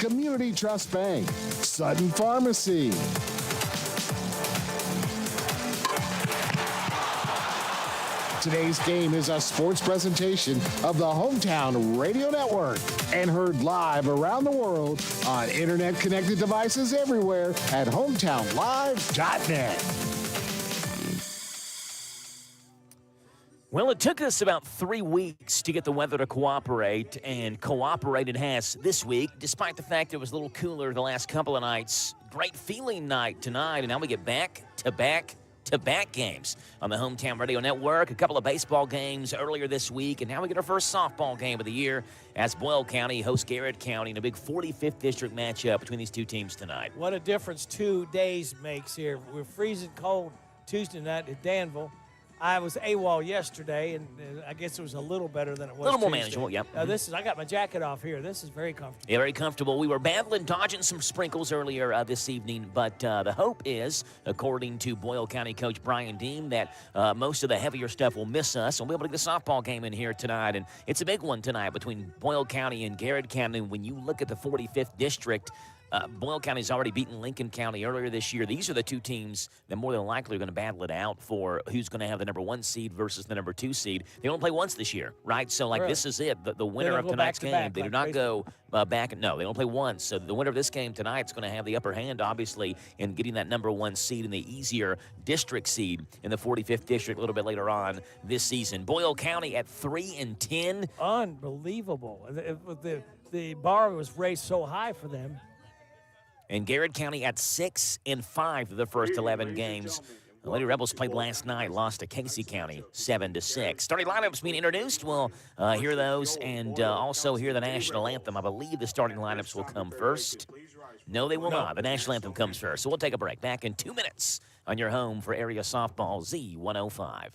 Community Trust Bank, Sutton Pharmacy. Today's game is a sports presentation of the Hometown Radio Network and heard live around the world on internet-connected devices everywhere at hometownlive.net. Well, it took us about 3 weeks to get the weather to cooperate, and cooperated has this week, despite the fact it was a little cooler the last couple of nights. Great feeling night tonight, and now we get back-to-back games on the Hometown Radio Network. A couple of baseball games earlier this week, and now we get our first softball game of the year as Boyle County hosts Garrett County in a big 45th District matchup between these two teams tonight. What a difference 2 days makes here. We're freezing cold Tuesday night at Danville. I was AWOL yesterday, and I guess it was a little better than it was A little more Tuesday. manageable, yep. I got my jacket off here. This is very comfortable. Yeah, very comfortable. We were battling, dodging some sprinkles earlier this evening, but the hope is, according to Boyle County coach Brian Deem, that most of the heavier stuff will miss us, and we'll be able to get a softball game in here tonight. And it's a big one tonight between Boyle County and Garrett County. When you look at the 45th District, Boyle County's already beaten Lincoln County earlier this year. These are the two teams that more than likely are going to battle it out for who's going to have the number 1 seed versus the number 2 seed. They only play once this year, right? So, this is it. The winner of tonight's game, they do not go back. No, they don't play once. So the winner of this game tonight is going to have the upper hand, obviously, in getting that number 1 seed and the easier district seed in the 45th District a little bit later on this season. Boyle County at 3-10. Unbelievable. The bar was raised so high for them. And Garrett County at 6-5 of the first 11 games. The Lady Rebels played last night, lost to Casey County 7-6. Starting lineups being introduced. We'll hear those and also hear the national anthem. I believe the starting lineups will come first. No, they will not. The national anthem comes first. So we'll take a break. Back in 2 minutes on your home for area softball Z105.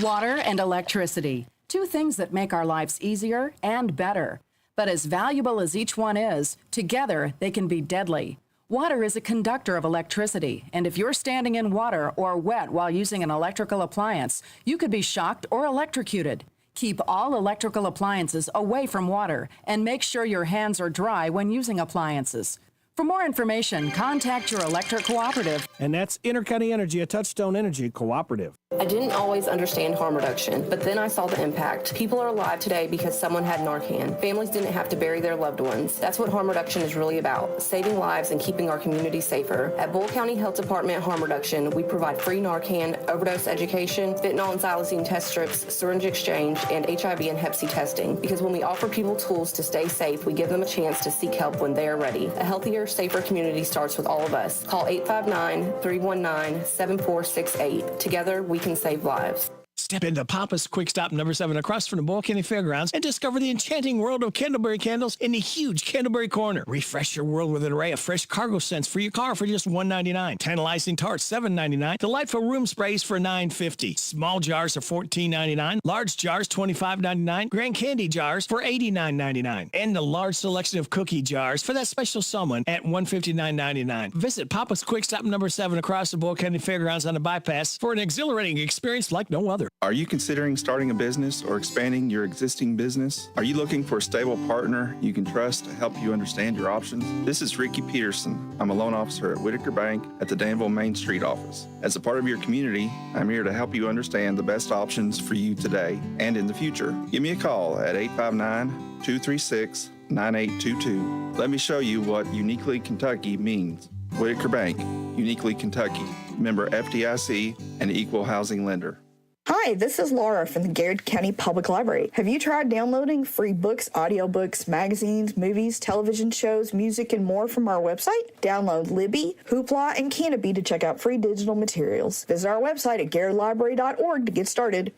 Water and electricity, 2 things that make our lives easier and better. But as valuable as each one is, together they can be deadly. Water is a conductor of electricity, and if you're standing in water or wet while using an electrical appliance, you could be shocked or electrocuted. Keep all electrical appliances away from water and make sure your hands are dry when using appliances. For more information, contact your electric cooperative. And that's Intercounty Energy, a Touchstone Energy cooperative. I didn't always understand harm reduction, but then I saw the impact. People are alive today because someone had Narcan. Families didn't have to bury their loved ones. That's what harm reduction is really about, saving lives and keeping our community safer. At Boyle County Health Department Harm Reduction, we provide free Narcan, overdose education, fentanyl and xylazine test strips, syringe exchange, and HIV and Hep C testing. Because when we offer people tools to stay safe, we give them a chance to seek help when they are ready. A healthier, safer community starts with all of us. Call 859-319-7468. Together, we can save lives. Step into Papa's Quick Stop number 7 across from the Boyle County Fairgrounds and discover the enchanting world of Candleberry candles in the huge Candleberry Corner. Refresh your world with an array of fresh cargo scents for your car for just $1.99. Tantalizing tarts, $7.99. Delightful room sprays for $9.50. Small jars are $14.99. Large jars, $25.99. Grand candy jars for $89.99. And the large selection of cookie jars for that special someone at $159.99. Visit Papa's Quick Stop number 7 across the Boyle County Fairgrounds on the bypass for an exhilarating experience like no other. Are you considering starting a business or expanding your existing business? Are you looking for a stable partner you can trust to help you understand your options? This is Ricky Peterson. I'm a loan officer at Whitaker Bank at the Danville Main Street office. As a part of your community, I'm here to help you understand the best options for you today and in the future. Give me a call at 859-236-9822. Let me show you what Uniquely Kentucky means. Whitaker Bank, Uniquely Kentucky, member FDIC, and equal housing lender. Hi, this is Laura from the Garrett County Public Library. Have you tried downloading free books, audiobooks, magazines, movies, television shows, music, and more from our website? Download Libby, Hoopla, and Canopy to check out free digital materials. Visit our website at garrettlibrary.org to get started.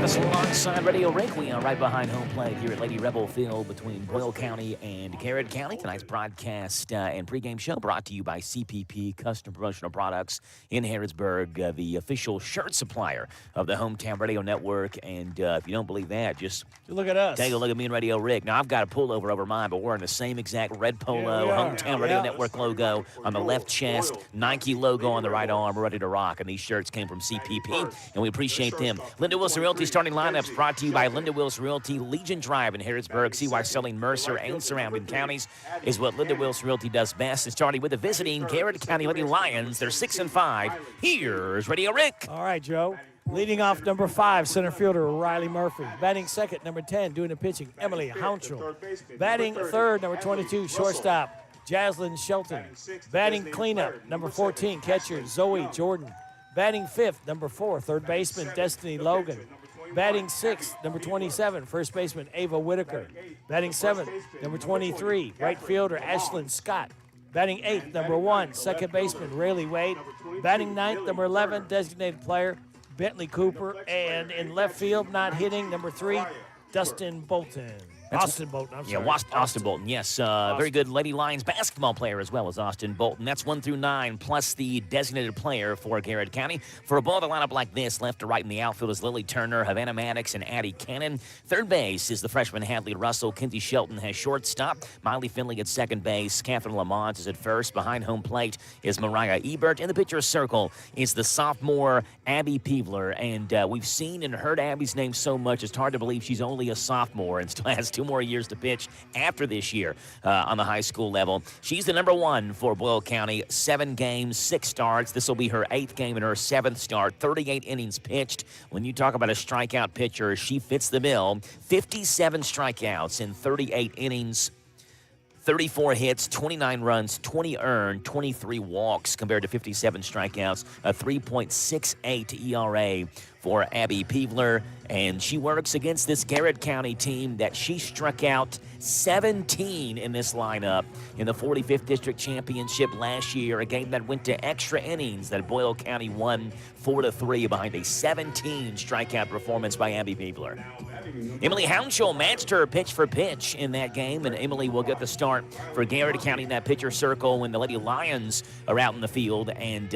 Alongside Radio Rick, we are right behind home plate here at Lady Rebel Field between Boyle County and Garrett County. Tonight's broadcast and pregame show brought to you by CPP Custom Promotional Products in Harrodsburg, the official shirt supplier of the Hometown Radio Network. And if you don't believe that, just look at us. Take a look at me and Radio Rick. Now, I've got a pullover over mine, but we're wearing the same exact red polo, Hometown Radio Network logo on the left chest, Nike logo on the right arm, ready to rock. And these shirts came from CPP, and we appreciate them. Linda Wilson Realty starting starting lineups brought to you by Linda Wills Realty. Legion Drive in Harrodsburg. See why selling Mercer and surrounding counties is what Linda Wills Realty does best. And starting with the visiting Garrett County Lady Lions. They're 6-5. Here's Radio Rick. All right, Joe. Leading off, number 5, center fielder Riley Murphy. Batting second, number 10, doing the pitching, Emily Hounshell. Batting third, number 22, shortstop, Jaslyn Shelton. Batting cleanup, number 14, catcher Zoe Jordan. Batting fifth, number 4, third baseman Destiny Logan. Batting sixth, number 27, first baseman Ava Whitaker. Batting seventh, number 23, right fielder Ashlyn Scott. Batting eighth, number 1, second baseman Rayleigh Wade. Batting ninth, number 11, designated player Bentley Cooper. And in left field, not hitting, number 3, Dustin Bolton. Austin Bolton, I'm sorry. Yeah, Austin Bolton, yes. Very good Lady Lions basketball player as well as Austin Bolton. That's 1 through 9, plus the designated player for Garrett County. For a ball to line up like this, left to right in the outfield is Lily Turner, Havana Maddox, and Addie Cannon. Third base is the freshman Hadley Russell. Kinsey Shelton has shortstop. Miley Finley at second base. Catherine Lamont is at first. Behind home plate is Mariah Ebert. In the pitcher's circle is the sophomore Abby Peebler. And we've seen and heard Abby's name so much, it's hard to believe she's only a sophomore and still has 2 more years to pitch after this year on the high school level. She's the number 1 for Boyle County. 7 games, 6 starts. This will be her 8th game and her 7th start. 38 innings pitched. When you talk about a strikeout pitcher, she fits the bill. 57 strikeouts in 38 innings. 34 hits, 29 runs, 20 earned, 23 walks compared to 57 strikeouts, a 3.68 ERA for Abby Peebler. And she works against this Garrett County team that she struck out 17 in this lineup in the 45th District Championship last year, a game that went to extra innings that Boyle County won 4-3 behind a 17 strikeout performance by Abby Peebler. Emily Hounshell matched her pitch for pitch in that game, and Emily will get the start for Garrett County in that pitcher circle when the Lady Lions are out in the field. And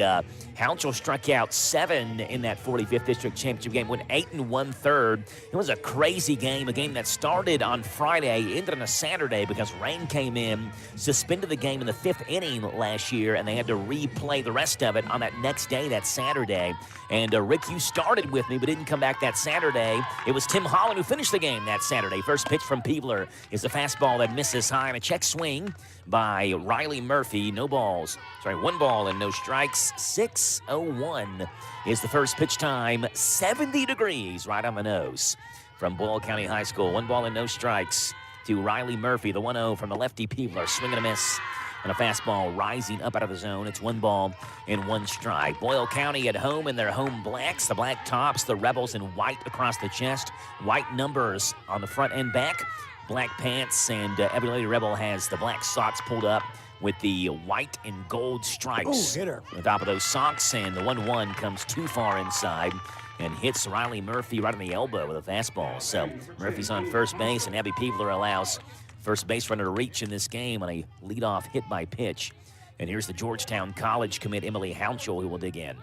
Hounshell struck out 7 in that 45th District Championship game, went 8 1/3. It was a crazy game, a game that started on Friday, ended on a Saturday because rain came in, suspended the game in the 5th inning last year, and they had to replay the rest of it on that next day, that Saturday. And Rick, you started with me but didn't come back that Saturday. It was Tim Holland who finished the game that Saturday. First pitch from Peebler is a fastball that misses high, and a check swing by Riley Murphy. 1 ball and no strikes. 6:01 is the first pitch time. 70 degrees right on the nose from Boyle County High School. 1 ball and no strikes to Riley Murphy. The 1-0 from the lefty Peebler. Swing and a miss. And a fastball rising up out of the zone. It's 1 ball and 1 strike. Boyle County at home in their home blacks. The black tops, the Rebels in white across the chest. White numbers on the front and back. Black pants, and every Lady Rebel has the black socks pulled up with the white and gold stripes on top of those socks. And the 1-1 comes too far inside and hits Riley Murphy right on the elbow with a fastball. So Murphy's on first base, and Abby Peebler allows first base runner to reach in this game on a leadoff hit by pitch. And here's the Georgetown College commit, Emily Hounshell, who will dig in.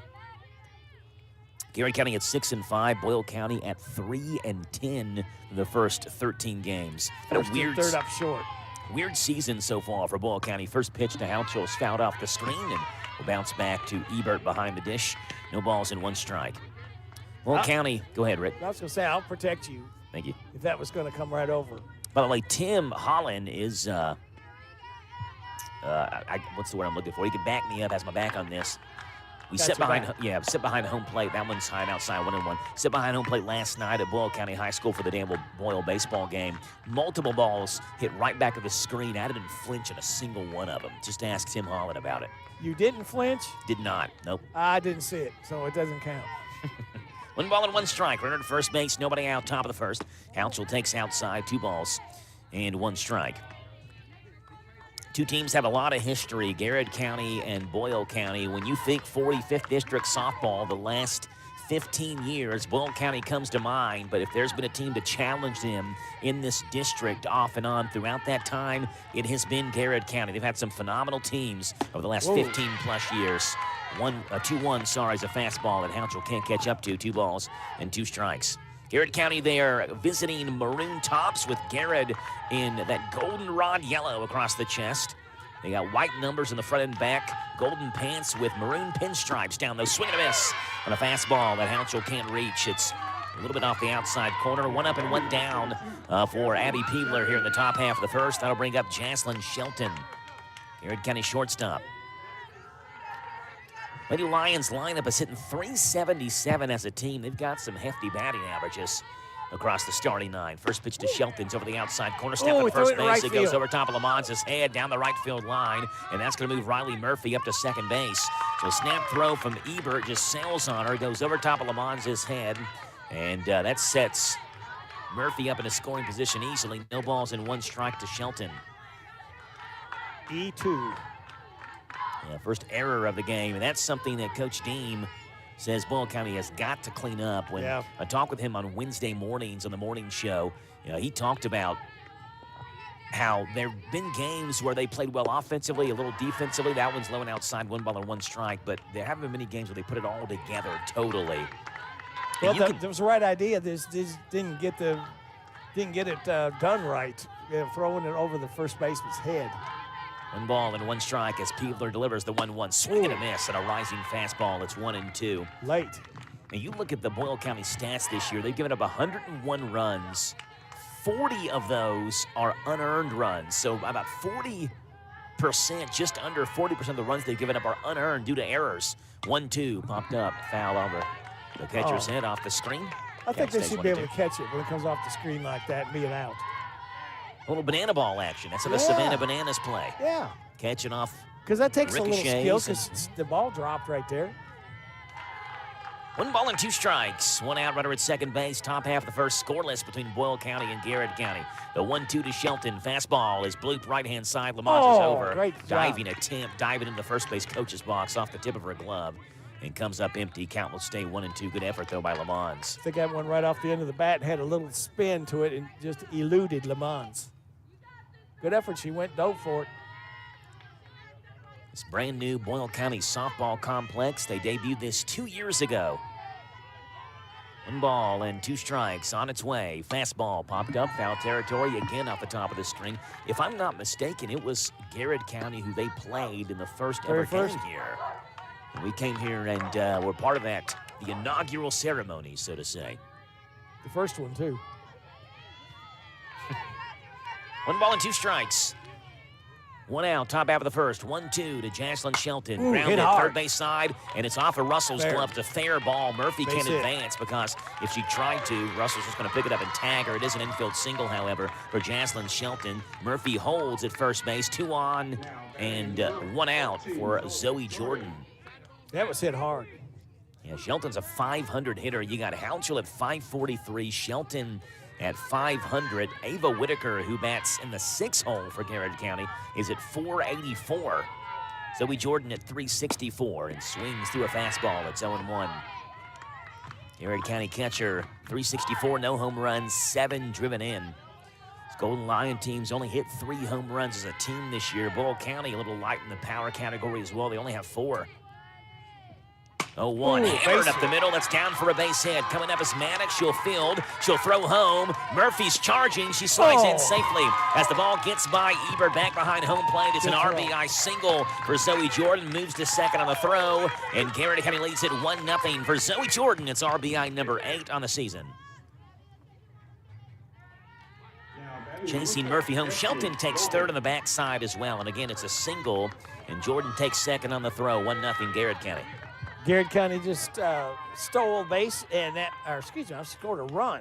Garrett County at 6-5, Boyle County at 3-10 in the first 13 games. Third up short. Weird season so far for Boyle County. First pitch to Hounshell is fouled off the screen and will bounce back to Ebert behind the dish. No balls and 1 strike. Boyle County, go ahead, Rick. I was going to say, I'll protect you. Thank you. If that was going to come right over. By the way, Tim Holland is, what's the word I'm looking for? He can back me up, has my back on this. We sit behind home plate. That one's high and outside, 1-1. Sit behind home plate last night at Boyle County High School for the Danville Boyle baseball game. Multiple balls hit right back of the screen. I didn't flinch in a single one of them. Just ask Tim Holland about it. You didn't flinch? Did not. Nope. I didn't see it, so it doesn't count. 1 ball and 1 strike. Runner to first base. Nobody out. Top of the first. Hounshell takes outside. 2 balls and 1 strike. 2 teams have a lot of history, Garrett County and Boyle County. When you think 45th District softball, the last 15 years, Boyle County comes to mind. But if there's been a team to challenge them in this district off and on throughout that time, it has been Garrett County. They've had some phenomenal teams over the last 15-plus years. 2-1, is a fastball that Hounshell can't catch up to. 2 balls and 2 strikes. Garrett County, they are visiting maroon tops with Garrett in that goldenrod yellow across the chest. They got white numbers in the front and back, golden pants with maroon pinstripes down those. Swing and a miss on a fastball that Hounshell can't reach. It's A little bit off the outside corner. One up and one down for Abby Peebler here in the top half of the first. That'll bring up Jaslyn Shelton, Garrett County shortstop. Lady Lions lineup is hitting .377 as a team. They've got some hefty batting averages across the starting nine. First pitch to Shelton's over the outside corner. Step at first base. It goes over top of Lamonz's head down the right field line, and that's going to move Riley Murphy up to second base. So snap throw from Ebert just sails on her, goes over top of Lamonz's head, and that sets Murphy up in a scoring position easily. No balls and one strike to Shelton. E2. Yeah, first error of the game, and that's something that Coach Deem says Boyle County has got to clean up. When I talked with him on Wednesday mornings on the morning show, he talked about how there have been games where they played well offensively, a little defensively. That one's low and outside, 1 ball and 1 strike, but there haven't been many games where they put it all together totally. Well, that was the right idea. This didn't get it done right. Throwing it over the first baseman's head. 1 ball and 1 strike as Peebler delivers the 1-1. Swing and a miss and a rising fastball. It's 1-2. Late. And you look at the Boyle County stats this year. They've given up 101 runs. 40 of those are unearned runs. So about 40%, just under 40% of the runs they've given up are unearned due to errors. 1-2 popped up. Foul over the catcher's head off the screen. I think they should be able to catch it when it comes off the screen like that and be an out. A little banana ball action. That's how the Savannah Bananas play. Yeah. Catching off. Because that takes a little skill because the ball dropped right there. 1 ball and 2 strikes. 1 out, runner at second base. Top half of the first, scoreless between Boyle County and Garrett County. The 1-2 to Shelton. Fastball is blooped right-hand side. Lamont is over. Great diving attempt, diving into the first base coach's box off the tip of her glove. And comes up empty. Count will stay 1-2. Good effort, though, by Lamont. I think that one right off the end of the bat had a little spin to it and just eluded Lamont. Good effort. She dove for it. This brand new Boyle County softball complex. They debuted this 2 years ago. 1 ball and 2 strikes on its way. Fastball popped up, foul territory again off the top of the string. If I'm not mistaken, it was Garrett County who they played in the first ever game here. And we came here and were part of that, the inaugural ceremony, so to say. The first one, too. 1 ball and 2 strikes. 1 out, top half of the first. 1-2 to Jaslyn Shelton. Grounded third base side, and it's off of Russell's glove to fair ball. Murphy can't advance because if she tried to, Russell's just going to pick it up and tag her. It is an infield single, however, for Jaslyn Shelton. Murphy holds at first base. 2 on and 1 out for Zoe Jordan. That was hit hard. Yeah, Shelton's a .500 hitter. You got Houchel at .543. Shelton at .500. Ava Whitaker, who bats in the 6 hole for Garrett County, is at .484. Zoe Jordan at .364 and swings through a fastball. It's 0-1. Garrett County catcher, .364, no home runs, 7 driven in. This Golden Lion team's only hit 3 home runs as a team this year. Boyle County a little light in the power category as well. They only have 4. 0-1, hammered up the middle. That's down for a base hit. Coming up is Maddox. She'll field. She'll throw home. Murphy's charging. She slides in safely as the ball gets by Ebert back behind home plate. It's an RBI single for Zoe Jordan. Moves to second on the throw, and Garrett County leads it 1-0 for Zoe Jordan. It's RBI number 8 on the season. Chasing Murphy home. Shelton takes third on the backside as well. And again, it's a single, and Jordan takes second on the throw. 1-0 Garrett County. Garrett County just stole a base, and I've scored a run.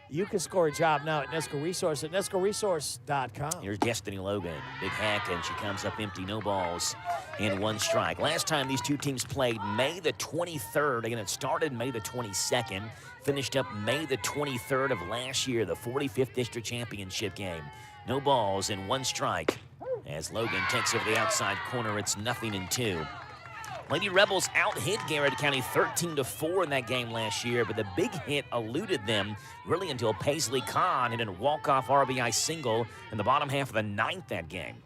You can score a job now at Nesco Resource at nescoresource.com. Here's Destiny Logan. Big hack, and she comes up empty. No balls and 1 strike. Last time these two teams played, May the 23rd. Again, it started May the 22nd. Finished up May the 23rd of last year, the 45th District Championship game. No balls and 1 strike. As Logan takes over the outside corner, it's 0-2. Lady Rebels out-hit Garrett County 13-4 in that game last year, but the big hit eluded them really until Paisley Kahn hit a walk-off RBI single in the bottom half of the 9th that game.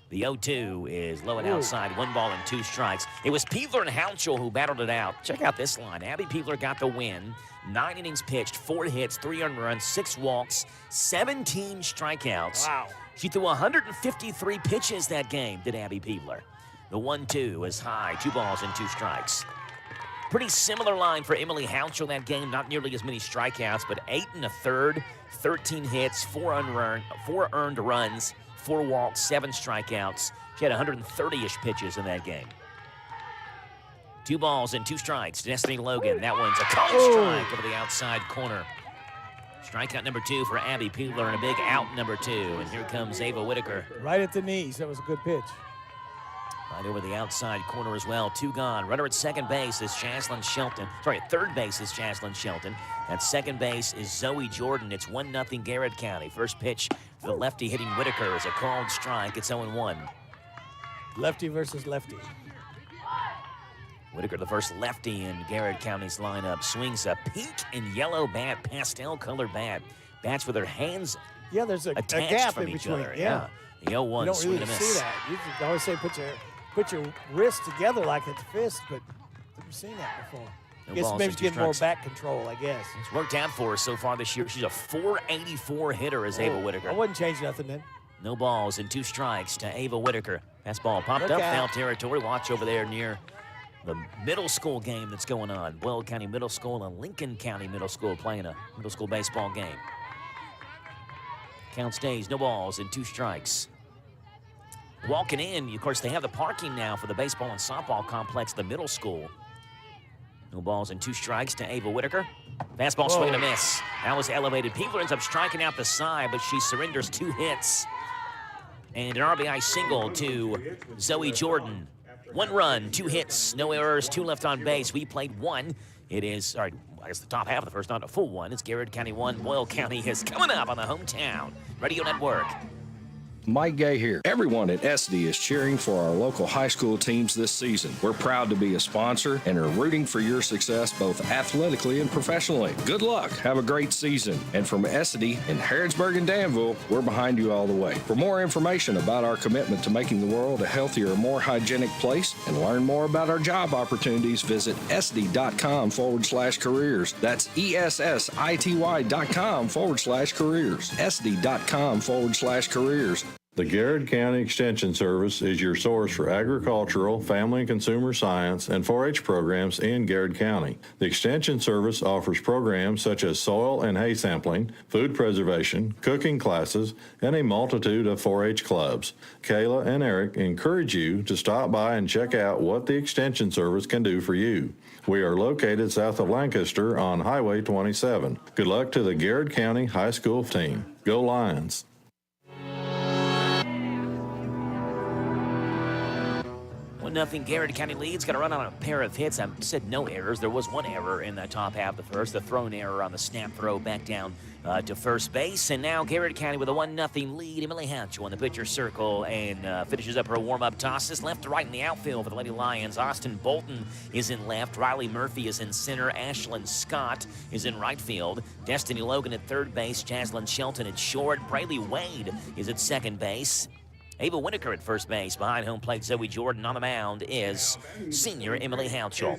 The 0-2 is low and outside, 1 ball and 2 strikes. It was Peebler and Houchel who battled it out. Check out this line. Abby Peebler got the win. 9 innings pitched, 4 hits, 3 earned runs, 6 walks, 17 strikeouts. Wow. She threw 153 pitches that game, did Abby Peebler. The 1-2 is high, 2 balls and 2 strikes. Pretty similar line for Emily Houchel that game. Not nearly as many strikeouts, but 8 1/3, 13 hits, 4 earned runs, 4 walks, 7 strikeouts. She had 130-ish pitches in that game. 2 balls and 2 strikes. Destiny Logan. That one's a called strike over the outside corner. Strikeout number 2 for Abby Peeler and a big out number 2. And here comes Ava Whitaker. Right at the knees. That was a good pitch. Right over the outside corner as well. 2 gone. Runner at second base is Jaslyn Shelton. Sorry, at third base is Jaslyn Shelton. At second base is Zoe Jordan. It's 1-0 Garrett County. First pitch for the lefty hitting Whitaker is a called strike. It's 0-1. Lefty versus lefty. Whitaker, the first lefty in Garrett County's lineup, swings a pink and yellow bat, pastel-colored bat. Bats with their hands there's a attached gap from in each between. other. Yeah. The 0-1 You don't swing really and a see miss. that. You always say put your wrists together like at the fist, but never seen that before. No Guess balls maybe and 2 getting more strikes. back control, I guess. It's worked out for her so far this year. She's a .484 hitter as Ava Whitaker. I wouldn't change nothing then. No balls and 2 strikes to Ava Whitaker. Fastball popped Look up, out. foul territory. Watch over there near the middle school game that's going on. Boyle County Middle School and Lincoln County Middle School playing a middle school baseball game. Count stays, no balls and 2 strikes. Walking in, of course, they have the parking now for the baseball and softball complex, the middle school. No balls and 2 strikes to Ava Whitaker. Fastball swing and a miss. That was elevated. Peeler ends up striking out the side, but she surrenders 2 hits. And an RBI single to Zoe Jordan. 1 run, 2 hits, no errors, 2 left on base. We played 1. It is, I guess the top half of the first, not a full 1. It's Garrett County 1. Boyle County is coming up on the Hometown Radio Network. Mike Gay here. Everyone at SD is cheering for our local high school teams this season. We're proud to be a sponsor and are rooting for your success both athletically and professionally. Good luck. Have a great season. And from SD in Harrodsburg and Danville, we're behind you all the way. For more information about our commitment to making the world a healthier, more hygienic place and learn more about our job opportunities, visit sd.com/careers. That's ESSITY.com/careers. sd.com/careers. The Garrett County Extension Service is your source for agricultural, family and consumer science, and 4-H programs in Garrett County. The Extension Service offers programs such as soil and hay sampling, food preservation, cooking classes, and a multitude of 4-H clubs. Kayla and Eric encourage you to stop by and check out what the Extension Service can do for you. We are located south of Lancaster on Highway 27. Good luck to the Garrett County High School team. Go Lions! 1-0 Garrett County leads. Got to run on a pair of hits. I said no errors. There was 1 error in the top half of the first. The thrown error on the snap throw back down to first base. And now Garrett County with a 1-0 lead. Emily Hatchell in the pitcher circle and finishes up her warm-up tosses. Left to right in the outfield for the Lady Lions. Austin Bolton is in left. Riley Murphy is in center. Ashlyn Scott is in right field. Destiny Logan at third base. Jaslyn Shelton at short. Braylee Wade is at second base. Ava Whitaker at first base. Behind home plate, Zoe Jordan. On the mound is senior Emily Houchel.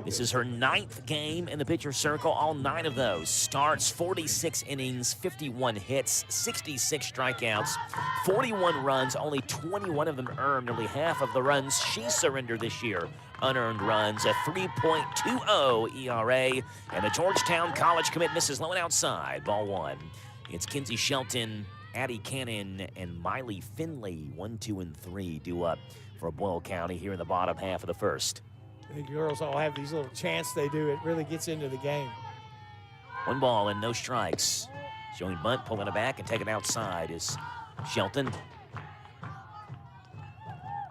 This is her 9th game in the pitcher circle. All 9 of those starts, 46 innings, 51 hits, 66 strikeouts, 41 runs. Only 21 of them earned. Nearly half of the runs she surrendered this year. Unearned runs, a 3.20 ERA. And the Georgetown College commit misses low and outside. Ball 1. It's Kinsey Shelton, Addie Cannon, and Miley Finley, 1, 2, and 3 due up for Boyle County here in the bottom half of the first. The girls all have these little chants they do. It really gets into the game. 1 ball and no strikes. Showing bunt, pulling it back and taking it outside is Shelton.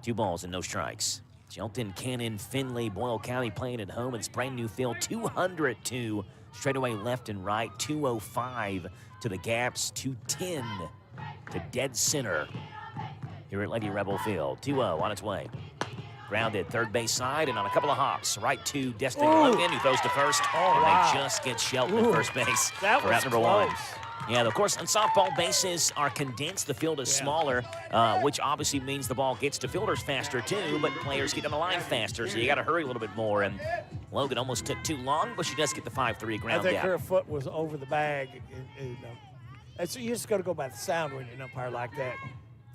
2 balls and no strikes. Shelton, Cannon, Finley, Boyle County playing at home. It's brand new field, 202 straightaway left and right, 205 to the gaps, 210 to dead center here at Lady Rebel Field. 2-0 on its way. Grounded third base side and on a couple of hops. Right to Destiny Logan, who throws to first. And they just get Shelton at first base That for was out number close. 1. Yeah, of course, on softball, bases are condensed. The field is smaller, which obviously means the ball gets to fielders faster, too, but players get on the line faster, so you got to hurry a little bit more. And Logan almost took too long, but she does get the 5-3 ground I think out. her foot was over the bag. So you just got to go by the sound when you're an umpire like that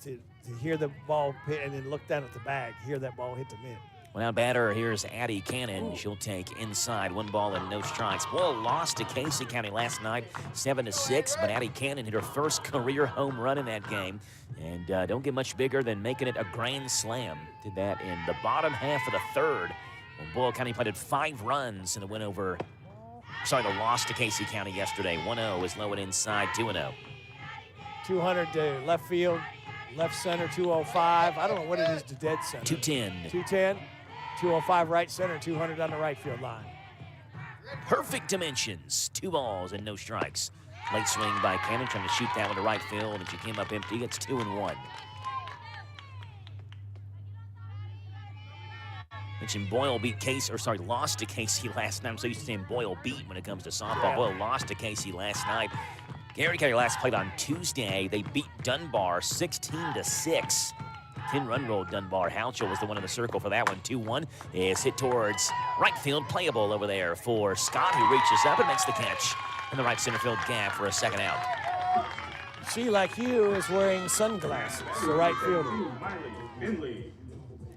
to hear the ball hit and then look down at the bag, hear that ball hit the mitt. Well, now batter, here's Addie Cannon. She'll take inside, 1 ball and no strikes. Boyle lost to Casey County last night, 7-6, but Addie Cannon hit her first career home run in that game. And don't get much bigger than making it a grand slam. Did that in the bottom half of the third. When Boyle County planted 5 runs in the the loss to Casey County yesterday. 1-0 is low and inside, 2-0. 200 to left field, left center, 205. I don't know what it is to dead center. 210. 210, 205 right center, 200 on the right field line. Perfect dimensions. 2 balls and no strikes. Late swing by Cannon, trying to shoot that one to right field, and she came up empty. It's 2-1. Mentioned Boyle lost to Casey last night. I'm so used to saying Boyle beat when it comes to softball. Yeah. Boyle lost to Casey last night. Garrett County last played on Tuesday. They beat Dunbar 16-6. 10-run roll Dunbar. Houchel was the one in the circle for that one. 2-1 is hit towards right field. Playable over there for Scott, who reaches up and makes the catch in the right center field gap for a second out. She, like you, is wearing sunglasses, the right fielder.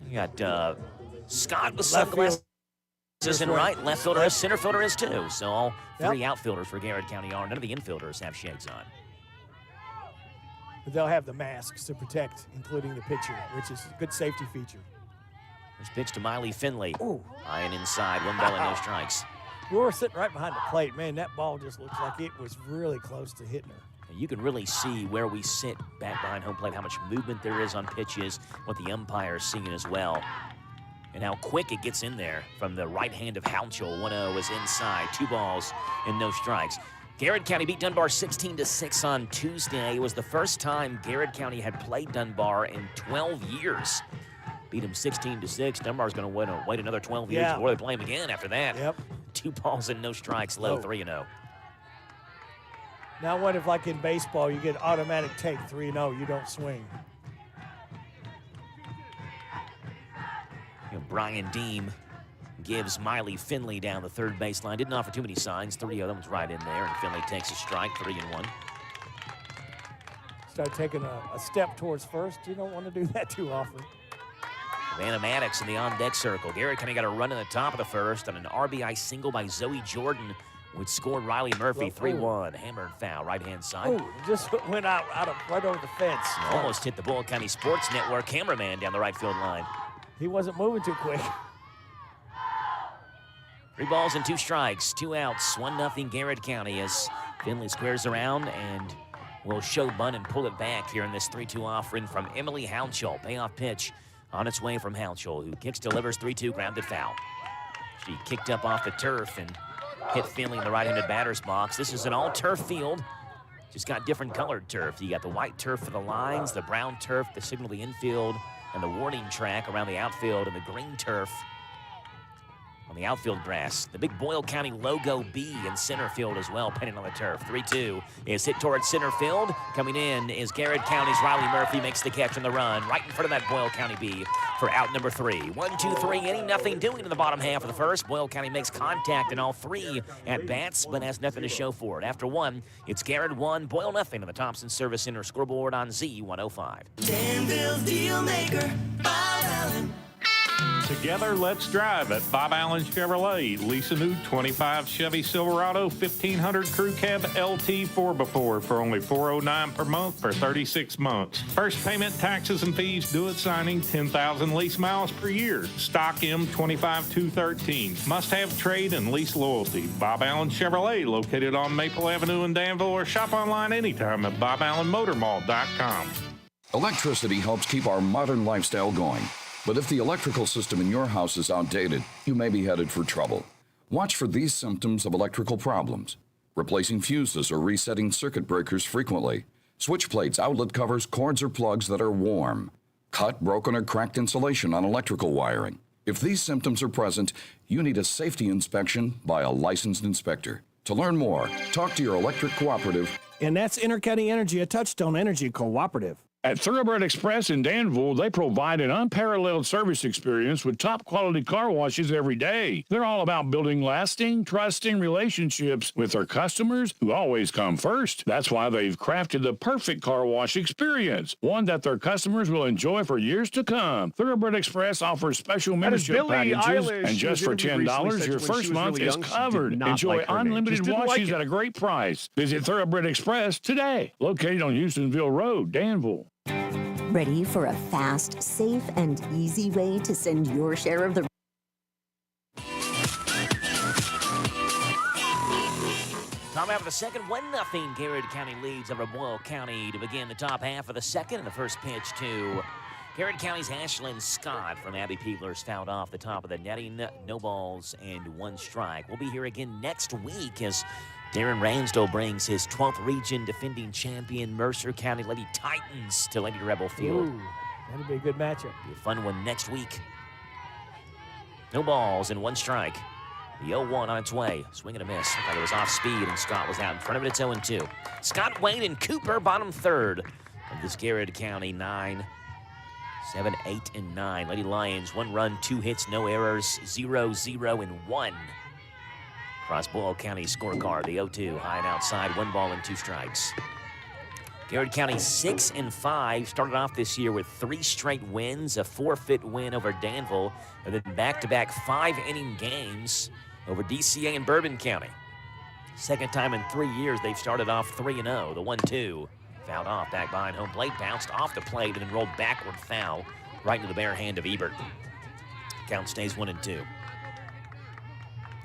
You got Scott with sunglasses in right. Left fielder is, center fielder is too. So all 3 outfielders for Garrett County are. None of the infielders have shades on. But they'll have the masks to protect, including the pitcher, which is a good safety feature. There's pitch to Miley Finley. Ooh. High and inside, 1 ball and no strikes. We were sitting right behind the plate. Man, that ball just looks like it was really close to hitting her. You can really see where we sit back behind home plate, how much movement there is on pitches, what the umpire's seeing as well, and how quick it gets in there from the right hand of Houchel. 1-0 is inside, 2 balls and no strikes. Garrett County beat Dunbar 16-6 on Tuesday. It was the first time Garrett County had played Dunbar in 12 years. Beat them 16-6. Dunbar's going to wait another 12 years before they play him again after that. Yep. 2 balls and no strikes, low, 3-0. Now what if, like in baseball, you get automatic take, 3-0, you don't swing? Brian Deem gives Miley Finley down the third baseline. Didn't offer too many signs. 3 of them was right in there, and Finley takes a strike, 3-1. Start taking a step towards first. You don't want to do that too often. Vanna Maddox in the on-deck circle. Garrett kind of got a run in the top of the first on an RBI single by Zoe Jordan, which scored Riley Murphy 3-1. Hammer and foul, right-hand side. Oh, just went out right over the fence. Almost hit the Boyle County Sports Network cameraman down the right field line. He wasn't moving too quick. 3 balls and 2 strikes, 2 outs, 1-0 Garrett County as Finley squares around and will show bunt and pull it back here in this 3-2 offering from Emily Houchel. Payoff pitch on its way from Houchel, who kicks, delivers 3-2, grounded foul. She kicked up off the turf and hit Finley in the right-handed batter's box. This is an all-turf field. Just got different colored turf. You got the white turf for the lines, the brown turf to signal the infield, and the warning track around the outfield, and the green turf on the outfield grass. The big Boyle County logo B in center field as well, painted on the turf. 3-2 is hit towards center field. Coming in is Garrett County's Riley Murphy, makes the catch on the run, right in front of that Boyle County B for out number 3. 1-2-3 inning, nothing doing in the bottom half of the first. Boyle County makes contact in all 3 at bats, but has nothing to show for it. After 1, it's Garrett 1, Boyle nothing on the Thompson Service Center scoreboard on Z105. Danville's deal maker, Bob Allen. Together, let's drive at Bob Allen Chevrolet. Lease a new 25 Chevy Silverado 1500 Crew Cab LT 4x4 for only $409 per month for 36 months. First payment, taxes, and fees due at signing, 10,000 lease miles per year. Stock M25213. Must have trade and lease loyalty. Bob Allen Chevrolet, located on Maple Avenue in Danville, or shop online anytime at BobAllenMotorMall.com. Electricity helps keep our modern lifestyle going. But if the electrical system in your house is outdated, you may be headed for trouble. Watch for these symptoms of electrical problems: replacing fuses or resetting circuit breakers frequently, switch plates, outlet covers, cords, or plugs that are warm, cut, broken, or cracked insulation on electrical wiring. If these symptoms are present, you need a safety inspection by a licensed inspector. To learn more, talk to your electric cooperative. And that's Intercounty Energy, a Touchstone Energy cooperative. At Thoroughbred Express in Danville, they provide an unparalleled service experience with top-quality car washes every day. They're all about building lasting, trusting relationships with their customers who always come first. That's why they've crafted the perfect car wash experience, one that their customers will enjoy for years to come. Thoroughbred Express offers special membership packages, and just for $10, your first month is covered. Enjoy unlimited washes at a great price. Visit Thoroughbred Express today, located on Houstonville Road, Danville. Ready for a fast, safe, and easy way to send your share of the Top half of the second, 1-0 Garrett County leads over Boyle County to begin the top half of the second. And the first pitch to Garrett County's Ashlyn Scott from Abby Peebler's fouled off the top of the netting. No balls and 1 strike. We'll be here again next week as Darren Ransdell brings his 12th region defending champion Mercer County Lady Titans to Lady Rebel Field. Ooh, that'll be a good matchup. Be a fun one next week. No balls and 1 strike. The 0-1 on its way. Swing and a miss. Thought it was off speed and Scott was out in front of it. It's 0-2. Scott, Wayne, and Cooper bottom third of this Garrett County 9, 7, 8, and 9. Lady Lions 1 run, 2 hits, no errors, 0, 0, and 1. Across Boyle County scorecard, the 0-2, high and outside, 1 ball and 2 strikes. Garrett County 6-5, started off this year with 3 straight wins, a forfeit win over Danville, and then back-to-back 5-inning games over DCA and Bourbon County. Second time in 3 years they've started off 3-0. The 1-2 fouled off back behind home plate, bounced off the plate, and then rolled backward foul right into the bare hand of Ebert. Count stays 1-2.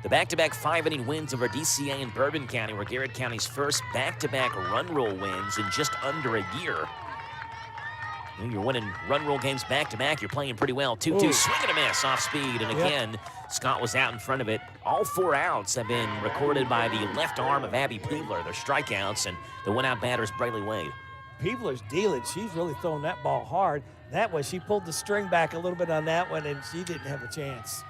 The back-to-back 5-inning wins over DCA and Bourbon County were Garrett County's first back-to-back run rule wins in just under a year. You're winning run rule games back-to-back. You're playing pretty well. 2-2, swing and a miss off speed. And again, Scott was out in front of it. All 4 outs have been recorded by the left arm of Abby Peebler. They're strikeouts, and the one-out batter is Brayley Wade. Peebler's dealing. She's really throwing that ball hard. That one, she pulled the string back a little bit on that one, and she didn't have a chance.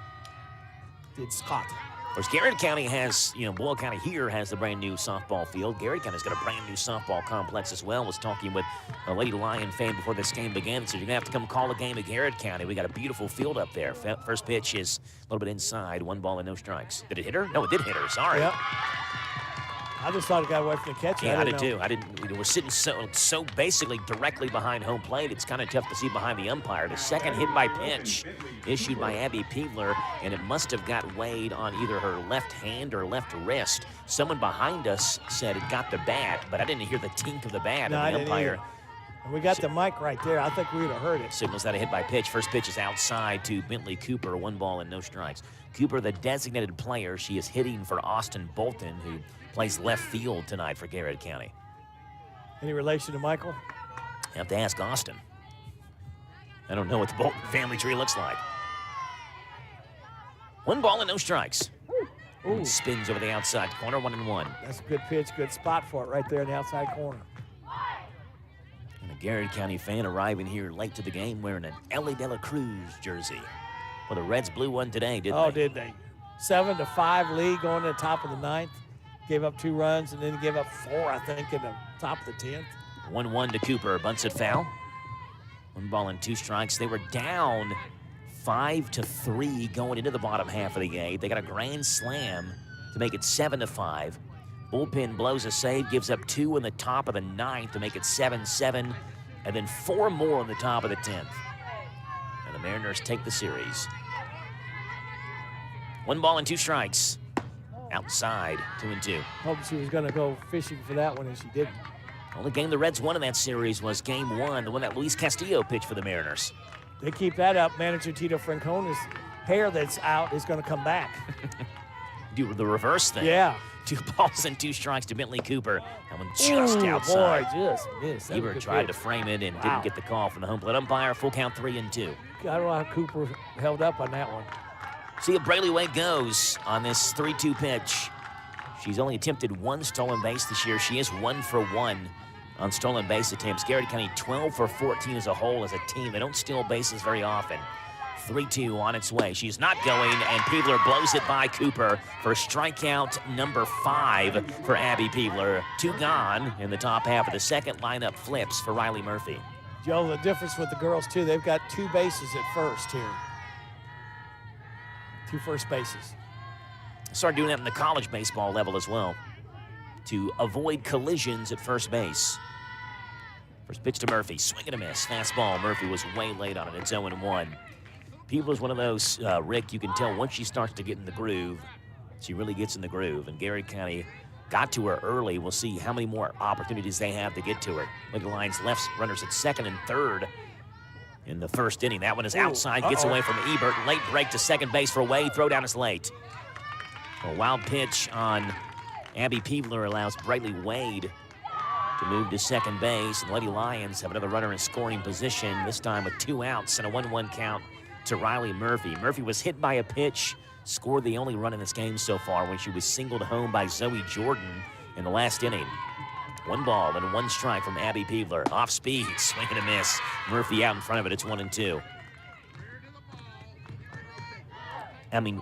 Did Scott. Of course, Garrett County has, Boyle County here has the brand new softball field. Garrett County's got a brand new softball complex as well. I was talking with a Lady Lion fan before this game began. So you're going to have to come call a game at Garrett County. We got a beautiful field up there. First pitch is a little bit inside, 1 ball and no strikes. Did it hit her? No, it did hit her. Sorry. Yep. I just thought it got away from the catcher. Yeah, I did too. We're sitting so basically directly behind home plate. It's kind of tough to see behind the umpire. The second hit by pitch issued by Abby Peebler, and it must have got Wade on either her left hand or left wrist. Someone behind us said it got the bat, but I didn't hear the tink of the bat. No, and the umpire. We got the mic right there. I think we would have heard it. Signals that a hit by pitch. First pitch is outside to Bentley Cooper, 1 ball and no strikes. Cooper, the designated player. She is hitting for Austin Bolton, who plays left field tonight for Garrett County. Any relation to Michael? You have to ask Austin. I don't know what the Bolton family tree looks like. 1 ball and no strikes. Ooh. Spins over the outside corner, 1-1. That's a good pitch, good spot for it right there in the outside corner. And a Garrett County fan arriving here late to the game wearing an Ellie De La Cruz jersey. Well, the Reds blew one today, didn't they? Oh, did they? 7-5 lead going to the top of the 9th. Gave up 2 runs and then gave up 4, I think, in the top of the 10th. 1-1 to Cooper. Bunts it foul. 1 ball and 2 strikes. They were down 5-3 going into the bottom half of the 8th. They got a grand slam to make it 7-5. Bullpen blows a save, gives up 2 in the top of the 9th to make it 7-7, and then 4 more in the top of the 10th. And the Mariners take the series. 1 ball and 2 strikes. Outside, 2-2. Hoping she was going to go fishing for that one, and she didn't. Only game the Reds won in that series was game 1, the one that Luis Castillo pitched for the Mariners. They keep that up. Manager Tito Francona's hair that's out is going to come back. Do the reverse thing. Yeah. 2 balls and 2 strikes to Bentley Cooper. That one just outside. Boy, just missed. Ebert tried to frame it and didn't get the call from the home plate umpire. Full count, 3-2. I don't know how Cooper held up on that one. See how Brayley Wade goes on this 3-2 pitch. She's only attempted 1 stolen base this year. She is 1 for 1 on stolen base attempts. Garrett County 12 for 14 as a whole as a team. They don't steal bases very often. 3-2 on its way. She's not going, and Peebler blows it by Cooper for strikeout number 5 for Abby Peebler. 2 gone in the top half of the second. Lineup flips for Riley Murphy. Joe, the difference with the girls, too, they've got 2 bases at first here. 2 first bases. Start doing that in the college baseball level as well to avoid collisions at first base. First pitch to Murphy. Swing and a miss. Fastball. Murphy was way late on it. It's 0-1. People is one of those, Rick, you can tell once she starts to get in the groove, she really gets in the groove. And Garrett County got to her early. We'll see how many more opportunities they have to get to her. Look at the Lions left runners at second and third in the first inning. That one is outside, gets away from Ebert. Late break to second base for Wade. Throw down is late. A wild pitch on Abby Peebler allows Brightly Wade to move to second base. And Lady Lions have another runner in scoring position, this time with 2 outs and a 1-1 count to Riley Murphy. Murphy was hit by a pitch, scored the only run in this game so far when she was singled home by Zoe Jordan in the last inning. 1 ball and 1 strike from Abby Peebler. Off speed, swing and a miss. Murphy out in front of it. It's 1-2. I mean,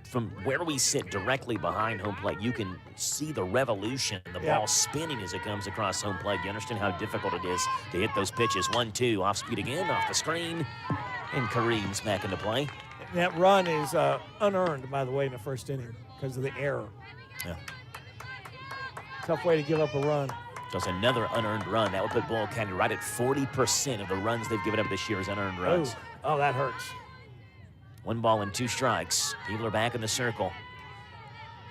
from where we sit directly behind home plate, you can see the revolution, the ball spinning as it comes across home plate. You understand how difficult it is to hit those pitches. 1-2, off speed again, off the screen, and Kareem's back into play. That run is unearned, by the way, in the first inning because of the error. Yeah. Tough way to give up a run. Just another unearned run. That would put Boyle County right at 40% of the runs they've given up this year as unearned runs. Oh, that hurts. 1 ball and 2 strikes. Peebler back in the circle.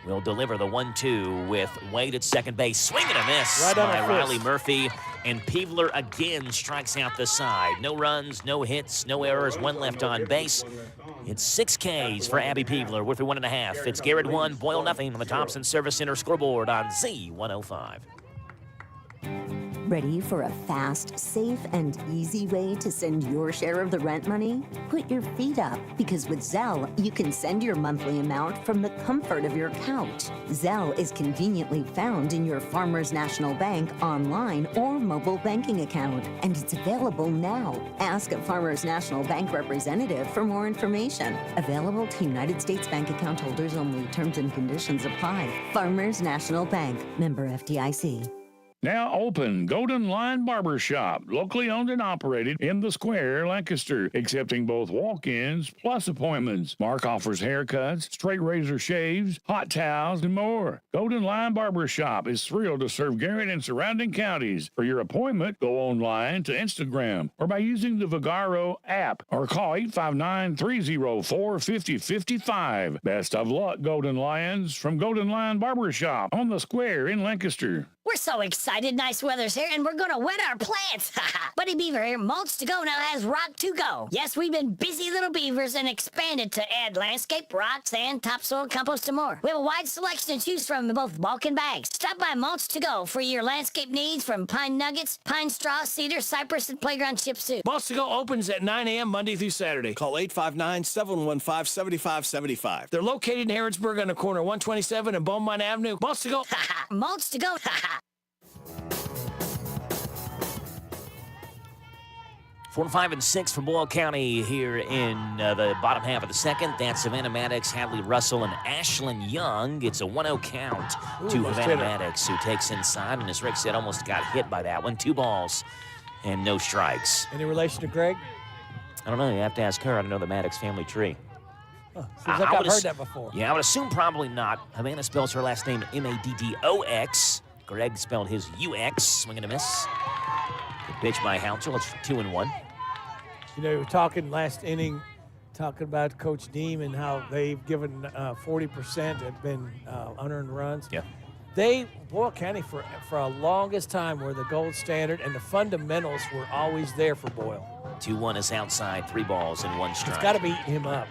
Will deliver the 1-2 with Wade at second base. Swing and a miss right by Riley Murphy. And Peebler again strikes out the side. No runs, no hits, no errors, 1 left on base. It's 6 Ks for Abby Peebler. We're through 1.5. It's Garrett 1, Boyle nothing on the Thompson Service Center scoreboard on Z105. Ready for a fast, safe, and easy way to send your share of the rent money? Put your feet up, because with Zelle, you can send your monthly amount from the comfort of your couch. Zelle is conveniently found in your Farmers National Bank online or mobile banking account, and it's available now. Ask a Farmers National Bank representative for more information. Available to United States Bank account holders only. Terms and conditions apply. Farmers National Bank, member FDIC. Now open Golden Line Barber Shop, locally owned and operated in the Square, Lancaster, accepting both walk-ins plus appointments. Mark offers haircuts, straight razor shaves, hot towels, and more. Golden Line Barber Shop is thrilled to serve Garrett and surrounding counties. For your appointment, go online to Instagram or by using the Vigaro app or call 859-304-5055. Best of luck, Golden Lions, from Golden Line Barber Shop on the Square in Lancaster. We're so excited. Nice weather's here, and we're going to wet our plants. Buddy Beaver here, Mulch to Go now has Rock to Go. Yes, we've been busy little beavers and expanded to add landscape, rock, sand, topsoil, compost, and more. We have a wide selection to choose from in both bulk and bags. Stop by Mulch to Go for your landscape needs from pine nuggets, pine straw, cedar, cypress, and playground chips too. Mulch to Go opens at 9 a.m. Monday through Saturday. Call 859-715-7575. They're located in Harrodsburg on the corner of 127 and Beaumont Avenue. Mulch to Go. Mulch to Go. 4, 5, and 6 for Boyle County here in the bottom half of the second. That's Savannah Maddox, Hadley Russell, and Ashlyn Young. It's a 1-0 count to Savannah Maddox, who takes inside, and as Rick said, almost got hit by that one. 2 balls and no strikes. Any relation to Greg? I don't know. You have to ask her. I don't know the Maddox family tree. Seems like I've heard that before. Yeah, I would assume probably not. Havana spells her last name Maddox. Greg spelled his UX. Swing and a miss. Good pitch by Houchel. It's 2-1. You know, we were talking last inning, talking about Coach Deem and how they've given 40% have been unearned runs. Yeah. Boyle County for a longest time were the gold standard, and the fundamentals were always there for Boyle. 2-1 is outside, 3 balls and 1 strike. It's got to be eating him up.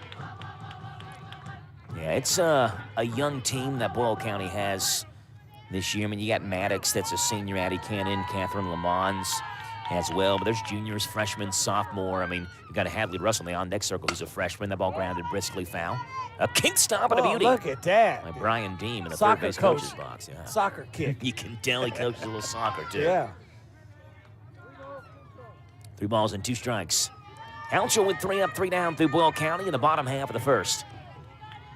Yeah, it's a young team that Boyle County has this year. I mean, you got Maddox, that's a senior, Addie Cannon, Catherine Lamons as well. But there's juniors, freshmen, sophomore. I mean, you got a Hadley Russell in the on-deck circle who's a freshman. That ball grounded briskly foul. A kick stop and a beauty. Look at that. By Brian Deem in the Soccer third base coach. coach's box. Yeah. Soccer kick. You can tell he coaches a little soccer, too. Yeah. 3 balls and 2 strikes. Houchel with 3 up, 3 down through Boyle County in the bottom half of the first.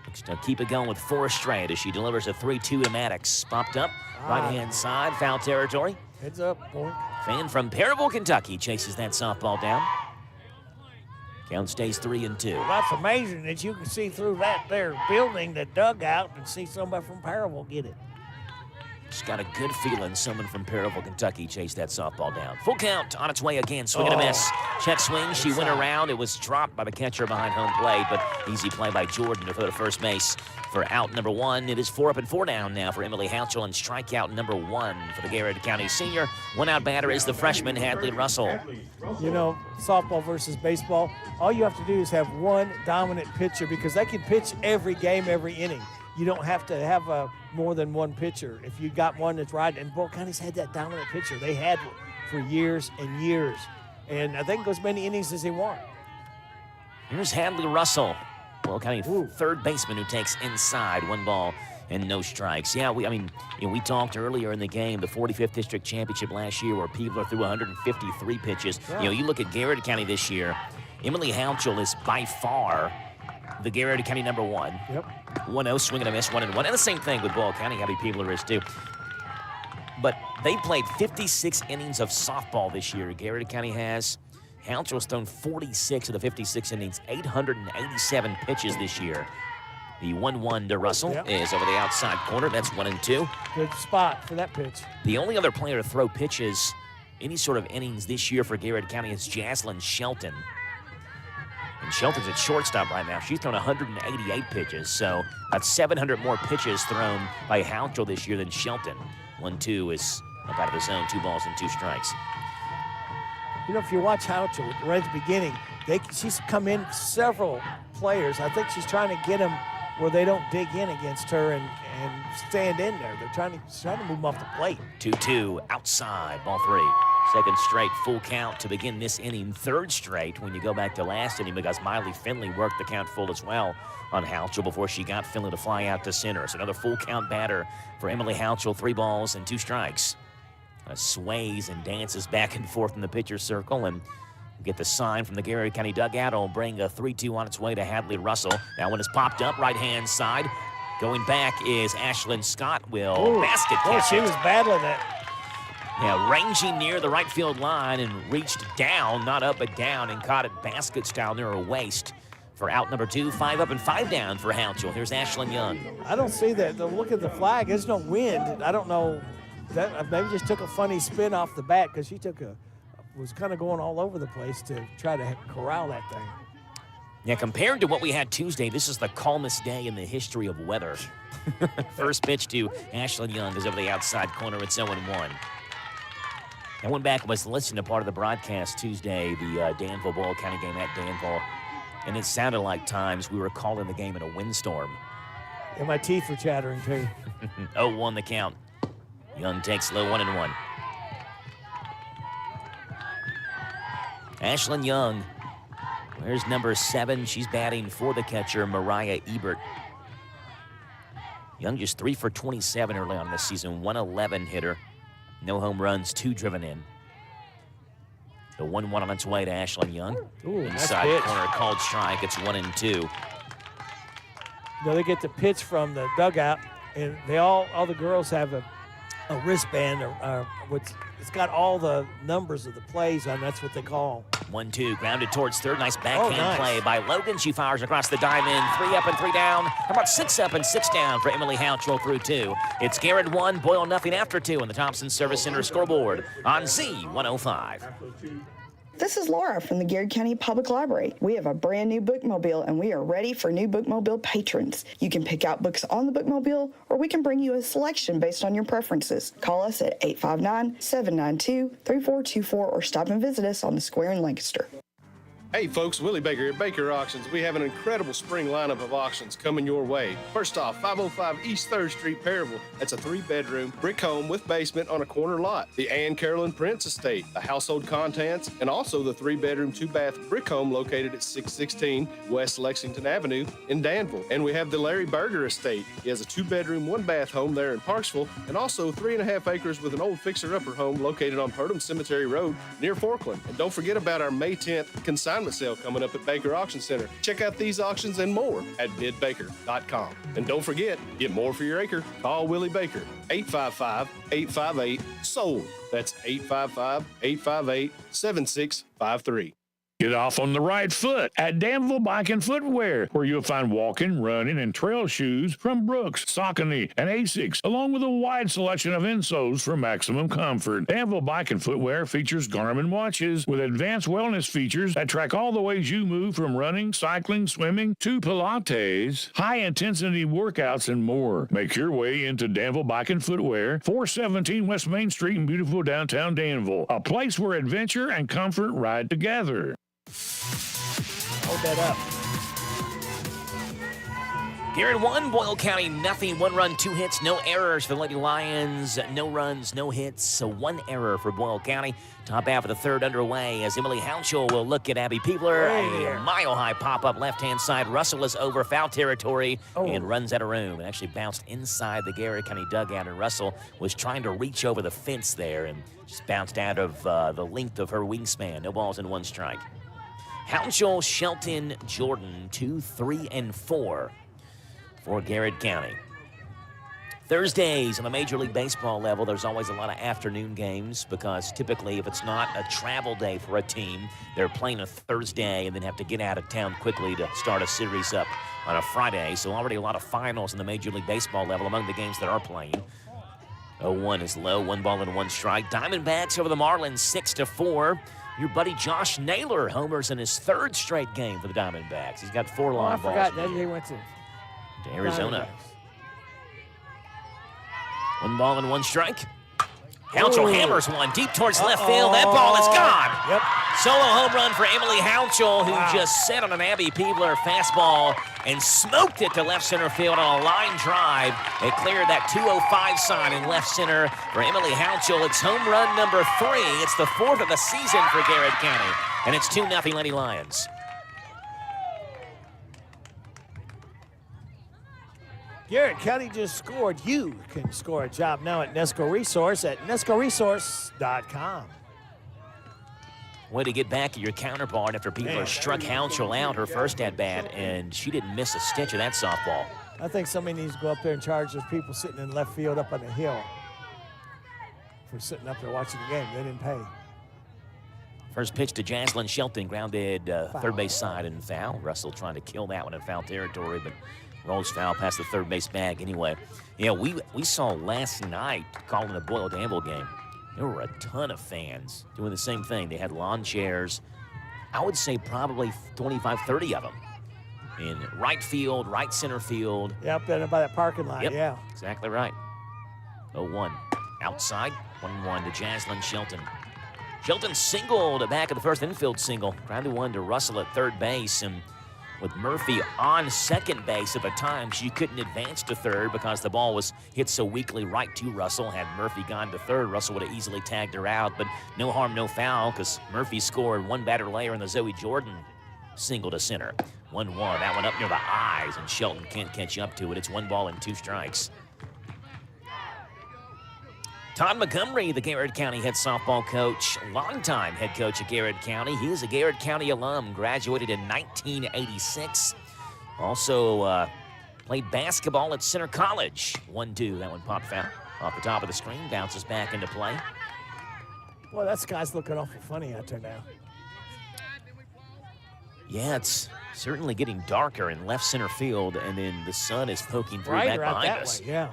Looks to keep it going with Forrest Strand as she delivers a 3-2 to Maddox. Popped up, right-hand side, foul territory. Heads up, point. Fan from Perryville, Kentucky chases that softball down. Count stays 3-2. Well, that's amazing that you can see through that there building, the dugout, and see somebody from Perryville get it. Just got a good feeling someone from Perryville, Kentucky chased that softball down. Full count on its way again. Swing and a miss. Check swing. She went around. It was dropped by the catcher behind home plate, but easy play by Jordan to throw to first base for out number 1. It is 4 up and 4 down now for Emily Houchel, and strikeout number 1 for the Garrett County senior. One out batter is the freshman Hadley Russell. You know, softball versus baseball, all you have to do is have one dominant pitcher because they can pitch every game, every inning. You don't have to have more than one pitcher. If you got one that's right, and Boyle County's had that dominant pitcher. They had one for years and years. And I think goes many innings as they want. Here's Hadley Russell, Boyle County third baseman who takes inside. 1 ball and no strikes. Yeah, we talked earlier in the game, the 45th District Championship last year where people threw 153 pitches. Yeah. You look at Garrett County this year, Emily Houchel is by far the Garrett County number 1. Yep. 1-0, swing and a miss, 1-1. And the same thing with Boyle County, how many people there is too. But they played 56 innings of softball this year. Garrett County has. Houchel's thrown 46 of the 56 innings, 887 pitches this year. The 1-1 to Russell is over the outside corner. That's 1-2. Good spot for that pitch. The only other player to throw pitches, any sort of innings this year for Garrett County is Jaslyn Shelton. And Shelton's at shortstop right now. She's thrown 188 pitches, so about 700 more pitches thrown by Houchel this year than Shelton. 1-2 is up out of the zone, 2 balls and 2 strikes. You know, if you watch Houchel right at the beginning, she's come in several players. I think she's trying to get them where they don't dig in against her and stand in there. They're trying to move them off the plate. 2-2, outside, ball 3. Second straight full count to begin this inning. Third straight when you go back to last inning because Miley Finley worked the count full as well on Houchel before she got Finley to fly out to center. So another full count batter for Emily Houchel, 3 balls and 2 strikes. Sways and dances back and forth in the pitcher's circle and get the sign from the Garrett County dugout. It'll bring a 3-2 on its way to Hadley Russell. That one is popped up, right-hand side. Going back is Ashlyn Scott will basket catch she it. was battling that. Yeah, ranging near the right field line and reached down, not up but down, and caught it basket style near her waist for out number 2. 5 up and 5 down for Houchel. Here's Ashlyn Young. I don't see that. Look at the flag. There's no wind. I don't know. That maybe just took a funny spin off the bat because she was kind of going all over the place to try to corral that thing. Yeah, compared to what we had Tuesday, this is the calmest day in the history of weather. First pitch to Ashlyn Young is over the outside corner. It's 0-1. I went back and was listening to part of the broadcast Tuesday, the Danville-Boyle County game at Danville, and it sounded like times we were calling the game in a windstorm. And my teeth were chattering, too. 0-1 the count. Young takes low 1-1. Ashlyn Young, there's number 7. She's batting for the catcher, Mariah Ebert. Young just 3 for 27 early on this season, 111 hitter. No home runs, 2 driven in. The 1-1 on its way to Ashlyn Young. Ooh, inside nice pitch. corner, called strike. It's 1-2. You know, they get the pitch from the dugout, and all the girls have a wristband or it's got all the numbers of the plays on. That's what they call. 1-2, grounded towards third. Nice backhand play by Logan. She fires across the diamond. 3 up and 3 down. How about 6 up and 6 down for Emily Houchel through 2? It's Garrett 1, Boyle nothing after 2 on the Thompson Service Center scoreboard on Z105. This is Laura from the Garrett County Public Library. We have a brand new bookmobile and we are ready for new bookmobile patrons. You can pick out books on the bookmobile or we can bring you a selection based on your preferences. Call us at 859-792-3424 or stop and visit us on the square in Lancaster. Hey folks, Willie Baker at Baker Auctions. We have an incredible spring lineup of auctions coming your way. First off, 505 East 3rd Street, Perryville. That's a 3-bedroom brick home with basement on a corner lot. The Ann Carolyn Prince Estate, the household contents, and also the 3-bedroom, 2-bath brick home located at 616 West Lexington Avenue in Danville. And we have the Larry Berger Estate. He has a 2-bedroom, 1-bath home there in Parksville, and also 3.5 acres with an old fixer-upper home located on Purdom Cemetery Road near Forkland. And don't forget about our May 10th consignment sale coming up at Baker Auction Center. Check out these auctions and more at bidbaker.com. And don't forget, get more for your acre. Call Willie Baker, 855-858-SOLD. That's 855-858-7653. Get off on the right foot at Danville Bike and Footwear, where you'll find walking, running, and trail shoes from Brooks, Saucony, and Asics, along with a wide selection of insoles for maximum comfort. Danville Bike and Footwear features Garmin watches with advanced wellness features that track all the ways you move, from running, cycling, swimming, to Pilates, high-intensity workouts, and more. Make your way into Danville Bike and Footwear, 417 West Main Street in beautiful downtown Danville, a place where adventure and comfort ride together. Hold that up. Garrett 1, Boyle County nothing. 1 run, 2 hits, no errors for the Lady Lions. No runs, no hits, so 1 error for Boyle County. Top half of the third underway as Emily Hounshall will look at Abby Peebler. A mile-high pop-up left-hand side. Russell is over foul territory and runs out of room. It actually bounced inside the Garrett County dugout, and Russell was trying to reach over the fence there and just bounced out of the length of her wingspan. No balls and 1 strike. Hounshall, Shelton, Jordan, 2, 3, and 4 for Garrett County. Thursdays on the Major League Baseball level, there's always a lot of afternoon games because typically if it's not a travel day for a team, they're playing a Thursday and then have to get out of town quickly to start a series up on a Friday. So already a lot of finals in the Major League Baseball level among the games that are playing. 0-1 is low, 1 ball and 1 strike. Diamondbacks over the Marlins, 6-4. Your buddy Josh Naylor homers in his 3rd straight game for the Diamondbacks. He's got 4 long balls. I forgot that he went to Arizona. 1 ball and 1 strike. Hounshall hammers one deep towards left field. That ball is gone. Yep. Solo home run for Emily Hounshall, who just set on an Abby Peebler fastball and smoked it to left center field on a line drive. It cleared that 205 sign in left center for Emily Hounshall. It's home run number 3. It's the 4th of the season for Garrett County, and it's 2-0 Lady Lions. Garrett County just scored. You can score a job now at Nesco Resource at nescoresource.com. Way to get back at your counterpart after Peebler struck Hounshall out her first at-bat, and she didn't miss a stitch of that softball. I think somebody needs to go up there and charge those people sitting in left field up on the hill for sitting up there watching the game. They didn't pay. First pitch to Jaslyn Shelton, grounded third base side and foul. Russell trying to kill that one in foul territory, but rolls foul past the third base bag anyway. Yeah, we saw last night calling the Boyle Danville game. There were a ton of fans doing the same thing. They had lawn chairs. I would say probably 25, 30 of them in right field, right center field. Yeah, up there by that parking lot, yeah. Exactly right. 0-1 outside, 1-1 to Jaslyn Shelton. Shelton singled back at the first infield single. Grounded one to Russell at third base, and with Murphy on second base at the time, she couldn't advance to third because the ball was hit so weakly right to Russell. Had Murphy gone to third, Russell would have easily tagged her out, but no harm, no foul, because Murphy scored 1 batter later in the Zoe Jordan single to center. 1-1, that one up near the eyes, and Shelton can't catch up to it. It's 1 ball and 2 strikes. Todd Montgomery, the Garrett County head softball coach, longtime head coach at Garrett County. He is a Garrett County alum, graduated in 1986. Also played basketball at Center College. 1-2, that one popped foul off the top of the screen, bounces back into play. Boy, that sky's looking awful funny out there now. Yeah, it's certainly getting darker in left center field, and then the sun is poking through back behind us. Way, yeah.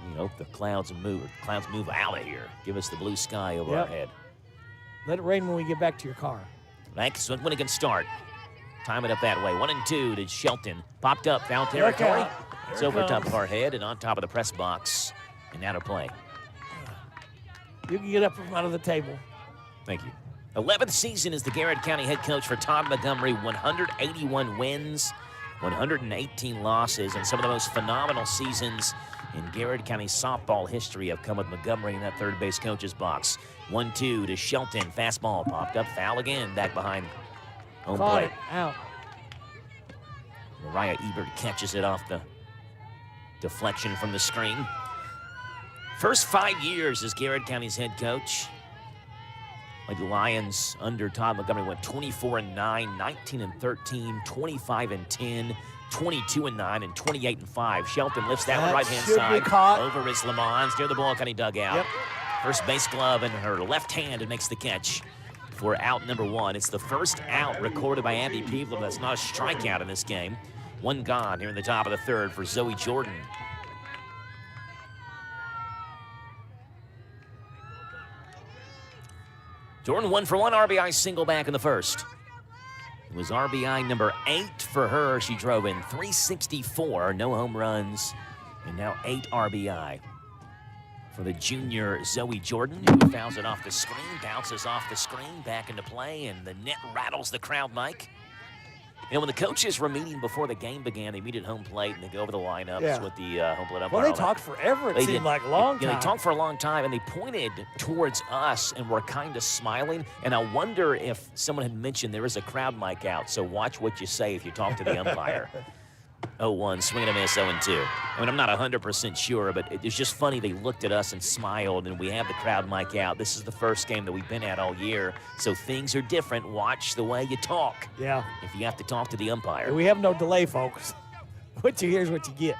We hope the clouds move out of here. Give us the blue sky over our head. Let it rain when we get back to your car. That's when it can start. Time it up that way. 1-2 to Shelton. Popped up, foul territory. It's over top of our head and on top of the press box and out of play. You can get up from under the table. Thank you. 11th season as the Garrett County head coach for Todd Montgomery. 181 wins, 118 losses, and some of the most phenomenal seasons in Garrett County softball history have come with Montgomery in that third base coach's box. 1-2 to Shelton. Fastball popped up. Foul again. Back behind home plate. Out. Mariah Ebert catches it off the deflection from the screen. First 5 years as Garrett County's head coach. Like the Lions under Todd Montgomery went 24-9, 19-13, 25-10. 22-9 and 28-5. Shelton lifts that one right-hand side over his Lamons near the Boyle County dugout. First base glove in her left hand and makes the catch for out number 1. It's the first out recorded by Abby Peebler. That's not a strikeout in this game. 1 gone here in the top of the 3rd for Zoe Jordan. Jordan 1 for 1 RBI single back in the 1st. It was RBI number 8 for her. She drove in 364, no home runs, and now 8 RBI. For the junior Zoe Jordan, who fouls it off the screen, bounces off the screen, back into play, and the net rattles the crowd mic. And when the coaches were meeting before the game began, they meet at home plate and they go over the lineups with the home plate umpire. Well, they talked forever. It seemed like a long time. Yeah, they talked for a long time, and they pointed towards us and were kind of smiling. And I wonder if someone had mentioned there is a crowd mic out, so watch what you say if you talk to the umpire. 0-1, swing and a miss, 0-2. I mean, I'm not 100% sure, but it's just funny. They looked at us and smiled, and we have the crowd mic out. This is the first game that we've been at all year, so things are different. Watch the way you talk. Yeah. If you have to talk to the umpire. We have no delay, folks. What you hear is what you get.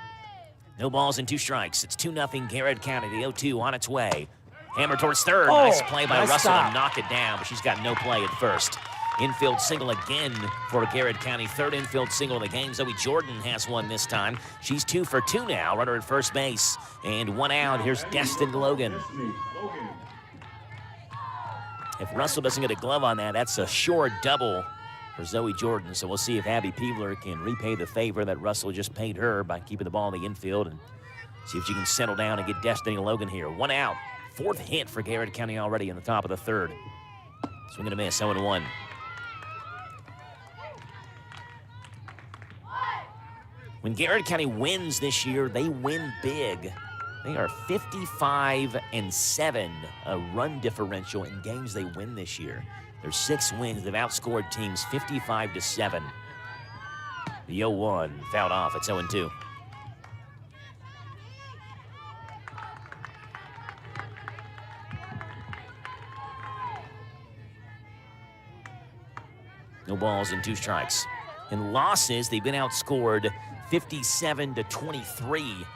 No balls and 2 strikes. It's 2-0 Garrett County. The 0-2 on its way. Hammer towards 3rd. Oh, nice play by nice Russell stop. to knock it down, but she's got no play at first. Infield single again for Garrett County. 3rd infield single of the game. Zoe Jordan has one this time. She's 2 for 2 now. Runner at first base. And 1 out. Here's Destin Logan. If Russell doesn't get a glove on that, that's a sure double for Zoe Jordan. So we'll see if Abby Peebler can repay the favor that Russell just paid her by keeping the ball in the infield and see if she can settle down and get Destiny Logan here. 1 out. 4th hit for Garrett County already in the top of the 3rd. Swing and a miss, 0-1. When Garrett County wins this year, they win big. They are 55-7, a run differential in games they win this year. There's 6 wins. They've outscored teams 55-7. The 0-1 fouled off. It's 0-2. No balls and 2 strikes. In losses, they've been outscored 57-23.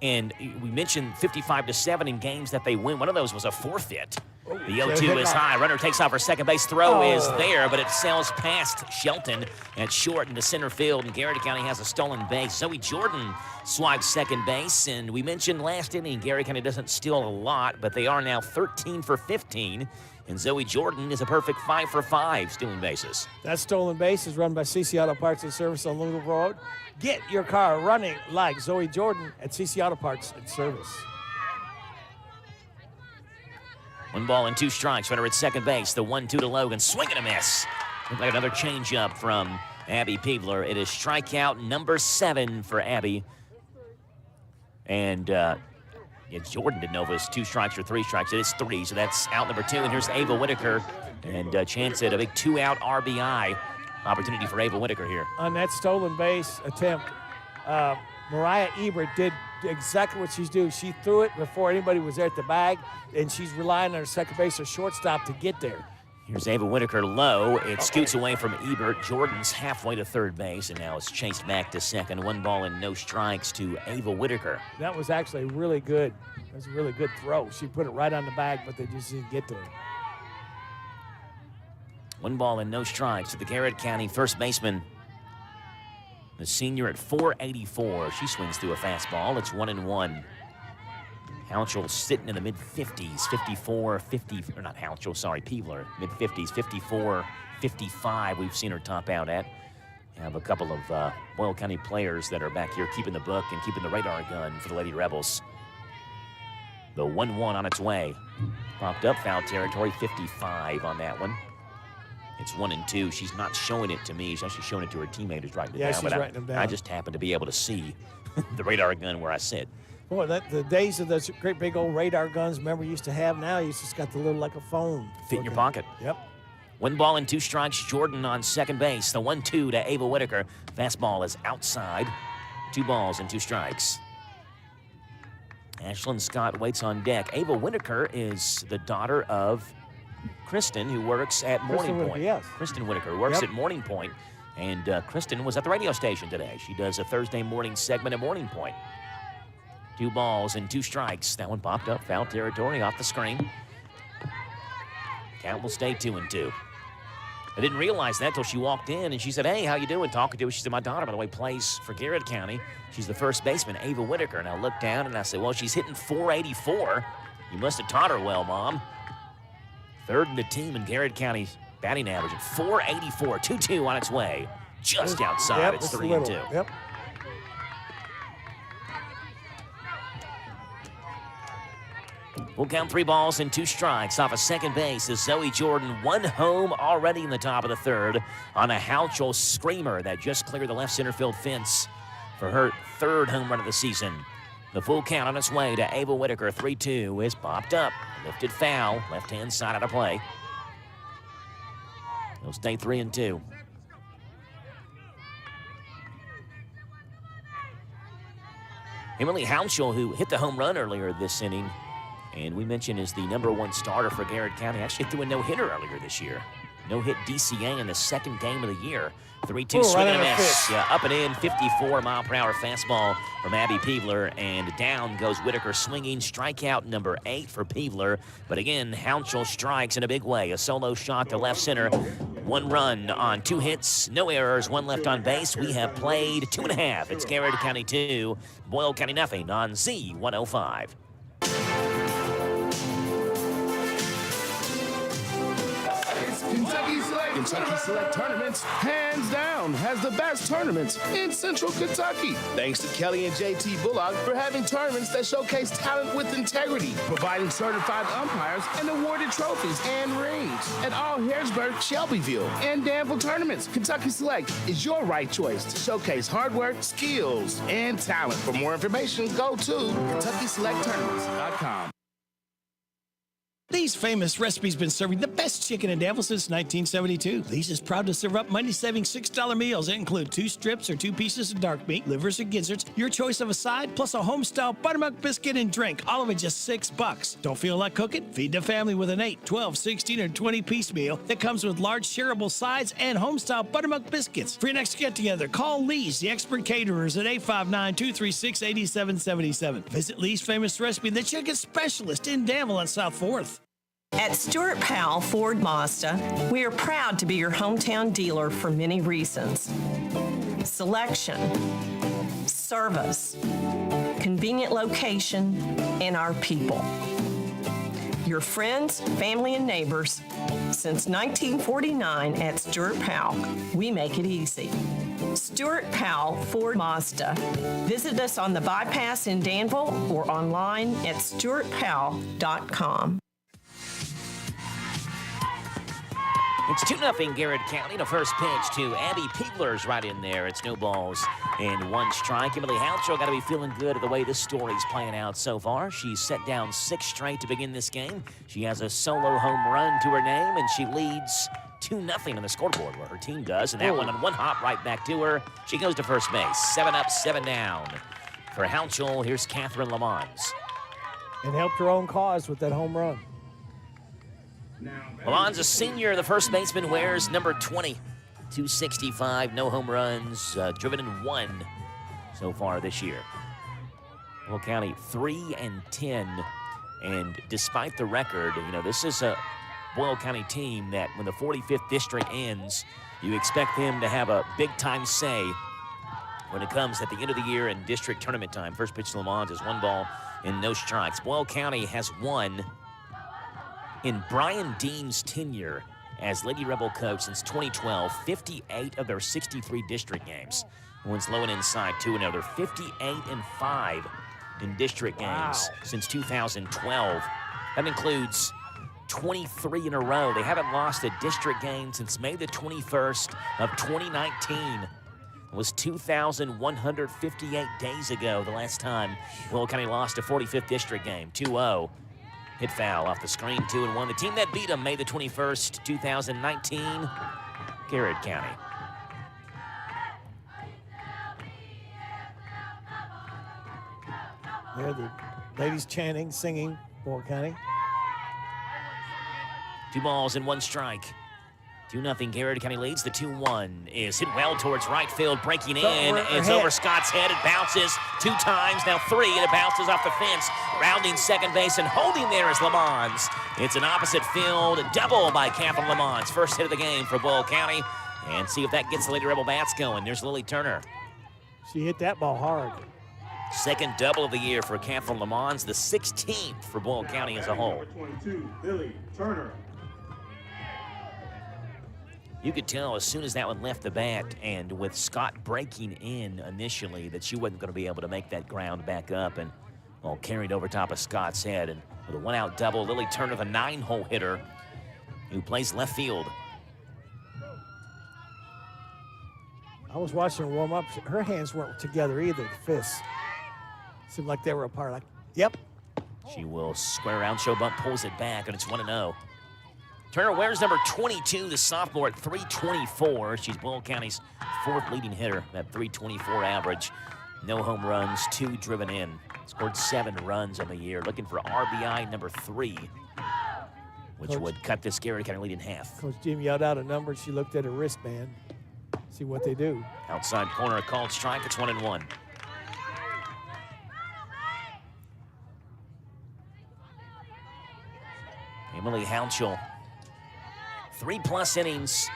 And we mentioned 55-7 in games that they win. One of those was a forfeit. The 0-2 is high. Runner takes off her second base. Throw is there, but it sails past Shelton at short into center field. And Garrett County has a stolen base. Zoe Jordan swipes second base. And we mentioned last inning, Garrett County doesn't steal a lot, but they are now 13 for 15. And Zoe Jordan is a perfect 5 for 5 stealing bases. That stolen base is run by CC Auto Parts and Service on Louisville Road. Get your car running like Zoe Jordan at CC Auto Parts and Service. 1 ball and 2 strikes. Runner at second base. The 1-2 to Logan. Swing and a miss. Looked like another changeup from Abby Peebler. It is strikeout number 7 for Abby. And Jordan didn't know if it was 2 strikes or 3 strikes. It is 3, so that's out number 2. And here's Ava Whitaker. And chance at a big 2-out RBI opportunity for Ava Whitaker here. On that stolen base attempt, Mariah Ebert did exactly what she's doing. She threw it before anybody was there at the bag, and she's relying on her second base or shortstop to get there. Here's Ava Whitaker low. It scoots away from Ebert. Jordan's halfway to third base, and now it's chased back to second. 1 ball and no strikes to Ava Whitaker. That was actually really good. That was a really good throw. She put it right on the bag, but they just didn't get there. 1 ball and no strikes to the Garrett County first baseman. The senior at 484. She swings through a fastball. It's 1-1. Houchel sitting in the mid-50s, 54, 50, or not Houchel, sorry, Peebler, mid-50s, 54, 55 we've seen her top out at. We have a couple of Boyle County players that are back here keeping the book and keeping the radar gun for the Lady Rebels. The 1-1 on its way. Popped up, foul territory, 55 on that one. It's 1-2. She's not showing it to me. She's actually showing it to her teammate who's writing it down. Yeah, she's writing them down. I just happen to be able to see the radar gun where I sit. Boy, the days of those great big old radar guns, remember, you used to have. Now you just got the little, like a phone. Fit in your pocket. Yep. 1 ball and 2 strikes. Jordan on second base. The 1-2 to Ava Whitaker. Fastball is outside. 2 balls and 2 strikes. Ashlyn Scott waits on deck. Ava Whitaker is the daughter of Kristen, who works at Morning Point. Yes. Kristen Whitaker works at Morning Point, and Kristen was at the radio station today. She does a Thursday morning segment at Morning Point. 2 balls and 2 strikes. That one popped up, foul territory off the screen. Count will stay 2-2. I didn't realize that until she walked in, and she said, hey, how you doing? Talking to her. She said, my daughter, by the way, plays for Garrett County. She's the first baseman, Ava Whitaker. And I looked down, and I said, well, she's hitting .484. You must have taught her well, Mom. 3rd in the team in Garrett County's batting average at .484. 2-2 on its way. Just outside. Yep, it's just 3-2. Yep. We'll count 3 balls and 2 strikes off of second base as Zoe Jordan 1 home already in the top of the 3rd on a Houchel screamer that just cleared the left center field fence for her 3rd home run of the season. The full count on its way to Ava Whitaker. 3-2 is popped up. Lifted foul. Left-hand side out of play. They'll stay 3-2. Emily Houchel, who hit the home run earlier this inning, and we mentioned is the #1 starter for Garrett County. Actually threw a no-hitter earlier this year. No-hit DCA in the 2nd game of the year. 3-2 swing and a miss. Yeah, up and in, 54-mile-per-hour fastball from Abby Peebler, and down goes Whitaker swinging. Strikeout number 8 for Peebler. But again, Houchel strikes in a big way. A solo shot to left center. 1 run on 2 hits, no errors, 1 left on base. We have played 2.5. It's Garrett County 2, Boyle County nothing on Z105. Kentucky Select Tournaments, hands down, has the best tournaments in Central Kentucky. Thanks to Kelly and JT Bullock for having tournaments that showcase talent with integrity, providing certified umpires and awarded trophies and rings at all Harrisburg, Shelbyville, and Danville tournaments. Kentucky Select is your right choice to showcase hard work, skills, and talent. For more information, go to KentuckySelectTournaments.com. Lee's Famous Recipe's been serving the best chicken in Danville since 1972. Lee's is proud to serve up money-saving $6 meals that include 2 strips or 2 pieces of dark meat, livers or gizzards, your choice of a side, plus a home-style buttermilk biscuit and drink, all of it just $6. Don't feel like cooking? Feed the family with an 8, 12, 16, or 20-piece meal that comes with large shareable sides and home-style buttermilk biscuits. For your next get-together, call Lee's, the expert caterers, at 859-236-8777. Visit Lee's Famous Recipe, the chicken specialist in Danville on South 4th. At Stuart Powell Ford Mazda, we are proud to be your hometown dealer for many reasons. Selection, service, convenient location, and our people. Your friends, family, and neighbors. Since 1949 at Stuart Powell, we make it easy. Stuart Powell Ford Mazda. Visit us on the bypass in Danville or online at stuartpowell.com. It's 2-0 Garrett County. The first pitch to Abby Peebler's right in there. It's no balls and 1 strike. Emily Houchel got to be feeling good at the way this story's playing out so far. She's set down 6 straight to begin this game. She has a solo home run to her name, and she leads 2-0 on the scoreboard, where her team does. And that one on 1 hop right back to her. She goes to first base. 7 up, 7 down. For Houchel, here's Catherine Lamons. And helped her own cause with that home run. Lamons, a senior, the first baseman, wears number 20. 265, no home runs, driven in 1 so far this year. Will County 3-10, and despite the record, this is a Boyle County team that when the 45th district ends, you expect them to have a big-time say when it comes at the end of the year in district tournament time. First pitch to Lamont is 1 ball and no strikes. Boyle County has won in Brian Dean's tenure as Lady Rebel coach since 2012, 58 of their 63 district games. One's low and inside 2-0. They're 58-5 in district games since 2012. That includes 23 in a row. They haven't lost a district game since May the 21st of 2019. It was 2,158 days ago the last time Boyle County lost a 45th district game, 2-0. Hit foul off the screen, 2-1. The team that beat them May the 21st, 2019, Garrett County. There, the ladies chanting, singing, Boyle County. 2 balls and 1 strike. 2-0 Garrett County leads. The 2-1 is hit well towards right field, breaking in. It's hit. over Scott's head. It bounces 2 times, now 3, and it bounces off the fence. Rounding second base and holding there is Lamons. It's an opposite field double by Catherine Lamons. First hit of the game for Boyle County. And see if that gets the Lady Rebel Bats going. There's Lily Turner. She hit that ball hard. Second double of the year for Catherine Lamons, the 16th for Boyle County as a whole. Number 22, Lily Turner. You could tell as soon as that one left the bat, and with Scott breaking in initially, that she wasn't going to be able to make that ground back up, and well, carried over top of Scott's head. And with a 1-out double, Lily Turner, the 9-hole hitter, who plays left field. I was watching her warm up. Her hands weren't together either, the fists. Seemed like they were apart. Like, yep. She will square around, show bump, pulls it back, and it's 1-0. Turner wears number 22, the sophomore, at 324. She's Boyle County's 4th leading hitter, that 324 average. No home runs, 2 driven in. Scored 7 runs on the year. Looking for RBI number 3, which would cut this Garrett County lead in half. Coach Jim yelled out a number. She looked at her wristband. See what they do. Outside corner, a called strike. It's 1-1. Emily Hounshell, 3+ innings,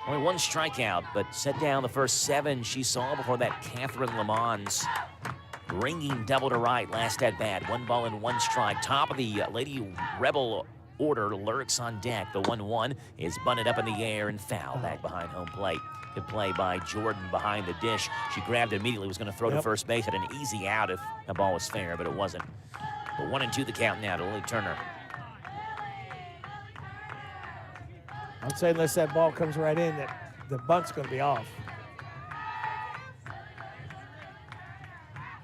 only 1 strikeout, but set down the first 7 she saw before that Catherine Lamons ringing double to right last at bat. 1 ball and 1 strike. Top of the Lady Rebel order, lurks on deck. The 1-1 is bunted up in the air and foul back behind home plate. Good play by Jordan behind the dish. She grabbed it immediately, was going to throw to first base, had an easy out if the ball was fair, but it wasn't. But 1-2 the count now to Lily Turner. I'd say unless that ball comes right in, that the bunt's going to be off.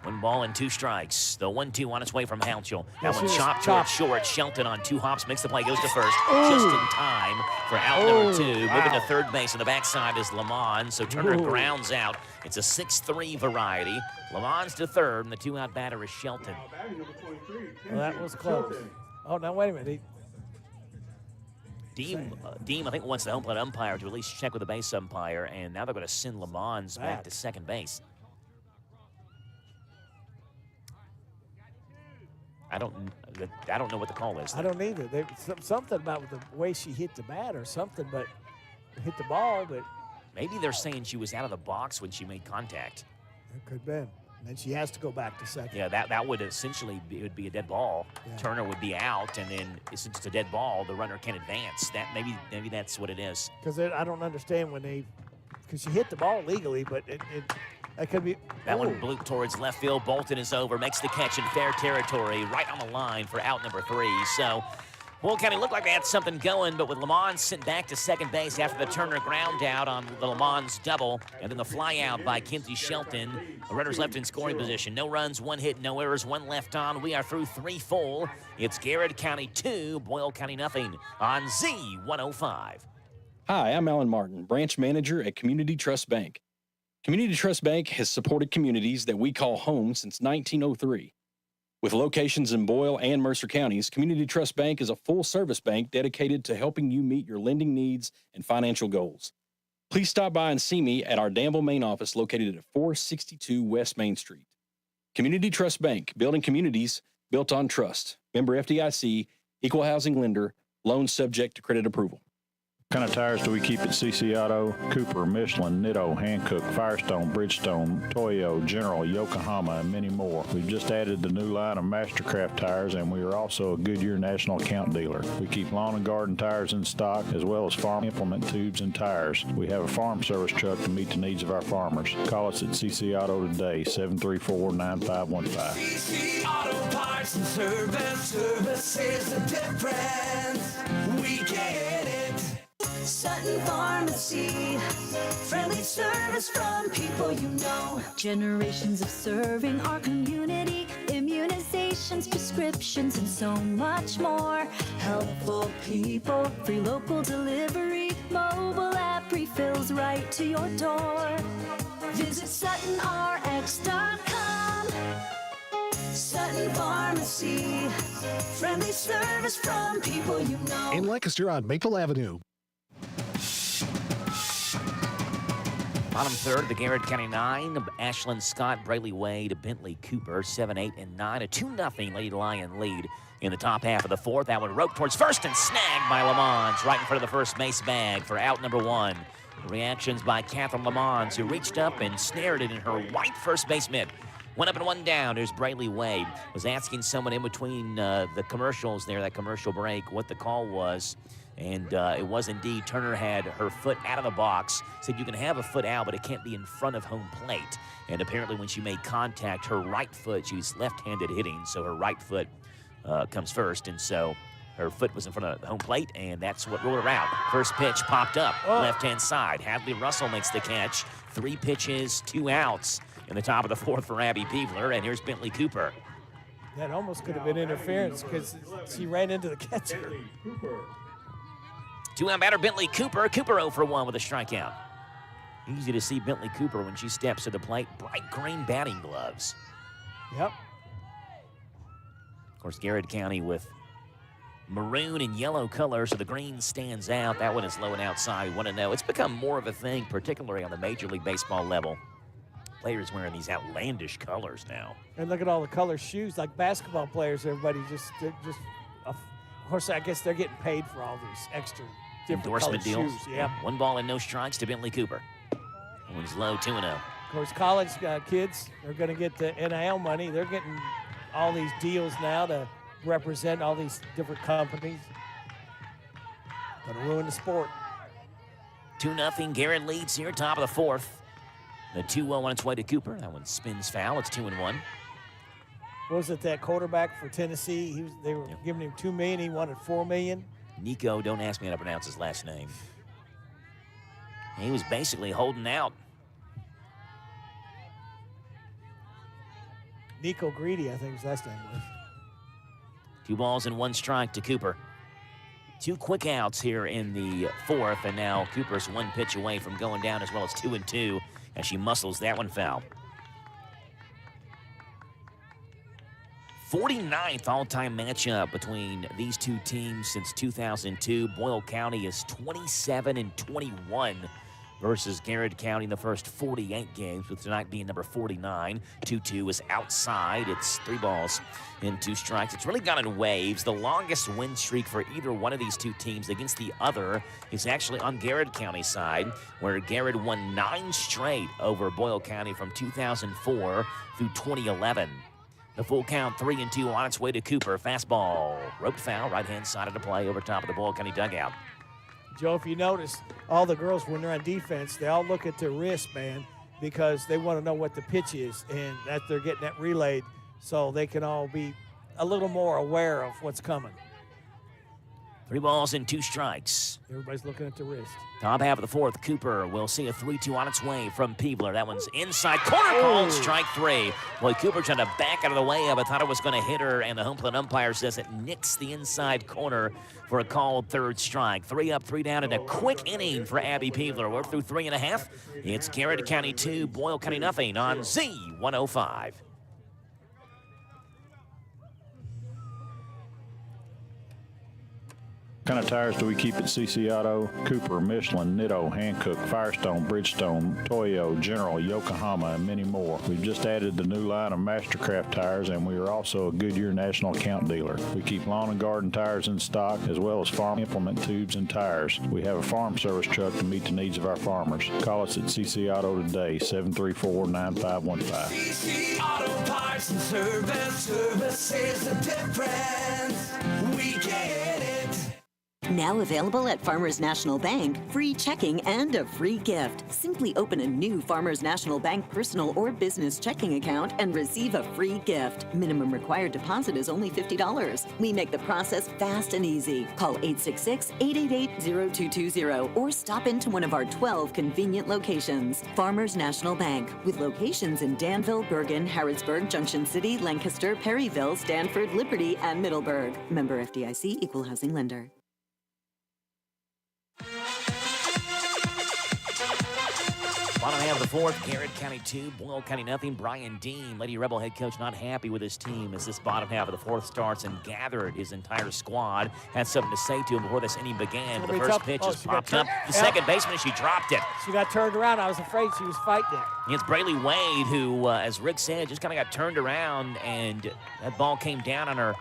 1 ball and 2 strikes. The 1-2 on its way from Hounshell. That one chopped chopped. short. Shelton on 2 hops makes the play, goes to first. Just in time for out number 2. Moving to third base on the backside is Lamont. So Turner grounds out. It's a 6-3 variety. Lamont's to third, and the 2-out batter is Shelton. Well, that was close. Oh, now wait a minute. Deem, I think, wants the home plate umpire to at least check with the base umpire, and now they're going to send Lamons back to second base. I don't know what the call is. I don't either. Something about the way she hit the bat or something, but hit the ball, but maybe they're saying she was out of the box when she made contact. It could have been. And then she has to go back to second. Yeah, that would essentially be a dead ball. Yeah. Turner would be out, and then since it's a dead ball, the runner can advance. That maybe that's what it is. Because I don't understand because she hit the ball legally, but that could be. That one blew towards left field. Bolton is over, makes the catch in fair territory, right on the line for out number 3. So Boyle County looked like they had something going, but with Lamont sent back to second base after the Turner ground out on the Lamont's double, and then the fly out by Kinsey Shelton. The runners left in scoring position. No runs, 1 hit, no errors, 1 left on. We are through 3 full. It's Garrett County 2, Boyle County nothing on Z105. Hi, I'm Alan Martin, branch manager at Community Trust Bank. Community Trust Bank has supported communities that we call home since 1903. With locations in Boyle and Mercer counties, Community Trust Bank is a full-service bank dedicated to helping you meet your lending needs and financial goals. Please stop by and see me at our Danville main office located at 462 West Main Street. Community Trust Bank, building communities built on trust. Member FDIC, equal housing lender, loans subject to credit approval. What kind of tires do we keep at CC Auto? Cooper, Michelin, Nitto, Hankook, Firestone, Bridgestone, Toyo, General, Yokohama, and many more. We've just added the new line of Mastercraft tires, and we are also a Goodyear national account dealer. We keep lawn and garden tires in stock, as well as farm implement tubes and tires. We have a farm service truck to meet the needs of our farmers. Call us at CC Auto today, 734-9515. CC Auto Parts and Service is the difference. We get it. Sutton Pharmacy, friendly service from people you know. Generations of serving our community, immunizations, prescriptions, and so much more. Helpful people, Free local delivery, mobile app refills right to your door. visit SuttonRx.com. Sutton Pharmacy, friendly service from people you know. In Lancaster on Maple Avenue. Bottom third of the Garrett County 9, Ashlyn Scott, Brayley Wade, Bentley Cooper, 7, 8, and 9. A 2-0 Lady Lion lead in the top half of the fourth. That one roped towards first and snagged by Lamont right in front of the first base bag for out number 1. Reactions by Catherine Lamont, who reached up and snared it in her white first base mitt. 1 up and 1 down. There's Brayley Wade. Was asking someone in between the commercials there, that commercial break, what the call was. And it was indeed Turner had her foot out of the box. Said you can have a foot out, but it can't be in front of home plate. And apparently when she made contact, her right foot, she's left-handed hitting, so her right foot comes first. And so her foot was in front of the home plate, and that's what ruled her out. First pitch popped up, left-hand side. Hadley Russell makes the catch. 3 pitches, 2 outs in the top of the fourth for Abby Peevler. And here's Bentley Cooper. That almost could have been interference because she ran into the catcher. 2-out batter, Bentley Cooper. Cooper 0 for 1 with a strikeout. Easy to see Bentley Cooper when she steps to the plate. Bright green batting gloves. Yep. Of course, Garrett County with maroon and yellow colors, so the green stands out. That one is low and outside. Want to know? It's become more of a thing, particularly on the Major League Baseball level. Players wearing these outlandish colors now. And look at all the color shoes, like basketball players. Everybody of course, I guess they're getting paid for all these extra different endorsement deals. Shoes. Yeah. 1 ball and no strikes to Bentley Cooper. That one's low, 2-0. Of course, college kids are going to get the NIL money. They're getting all these deals now to represent all these different companies. Going to ruin the sport. 2-0. Garrett leads here, top of the fourth. The 2-0 on its way to Cooper. That one spins foul. It's 2-1. What was it, that quarterback for Tennessee? They were giving him $2 million. He wanted $4 million. Nico, don't ask me how to pronounce his last name. He was basically holding out. Nico Greedy, I think his last name was. 2 balls and 1 strike to Cooper. 2 quick outs here in the fourth, and now Cooper's 1 pitch away from going down, as well as 2-2 as she muscles that one foul. 49th all-time matchup between these two teams since 2002. Boyle County is 27-21 versus Garrett County in the first 48 games, with tonight being number 49. 2-2 is outside. It's 3 balls and 2 strikes. It's really gone in waves. The longest win streak for either one of these two teams against the other is actually on Garrett County's side, where Garrett won 9 straight over Boyle County from 2004 through 2011. The full count, 3-2 on its way to Cooper. Fastball, roped foul, right-hand side of the play over top of the Boyle County dugout. Joe, if you notice, all the girls, when they're on defense, they all look at their wrist, man, because they want to know what the pitch is, and that they're getting that relayed so they can all be a little more aware of what's coming. 3 balls and 2 strikes. Everybody's looking at the wrist. Top half of the fourth, Cooper will see a 3-2 on its way from Peevler. That one's inside corner, called strike 3. Boy, Cooper trying to back out of the way of it, thought it was going to hit her, and the home plate umpire says it nicks the inside corner for a called 3rd strike. 3 up, 3 down, and a quick inning for Abby Peevler. We're through 3.5. It's Garrett County 2, Boyle County nothing on Z105. What kind of tires do we keep at CC Auto? Cooper, Michelin, Nitto, Hankook, Firestone, Bridgestone, Toyo, General, Yokohama, and many more. We've just added the new line of Mastercraft tires, and we are also a Goodyear National Account dealer. We keep lawn and garden tires in stock, as well as farm implement tubes and tires. We have a farm service truck to meet the needs of our farmers. Call us at CC Auto today, 734-9515. CC Auto Parts and Service is the difference. We get it. Now available at Farmers National Bank, free checking and a free gift. Simply open a new Farmers National Bank personal or business checking account and receive a free gift. Minimum required deposit is only $50. We make the process fast and easy. Call 866-888-0220 or stop into one of our 12 convenient locations. Farmers National Bank, with locations in Danville, Bergen, Harrodsburg, Junction City, Lancaster, Perryville, Stanford, Liberty, and Middleburg. Member FDIC, Equal Housing Lender. Bottom half of the fourth, Garrett County 2, Boyle County nothing. Brian Dean, Lady Rebel head coach, not happy with his team as this bottom half of the fourth starts and gathered his entire squad. Had something to say to him before this inning began. But the first pitch has popped up. The second baseman, she dropped it. She got turned around. I was afraid she was fighting it. It's Brayley Wade who, as Rick said, just kind of got turned around, and that ball came down on her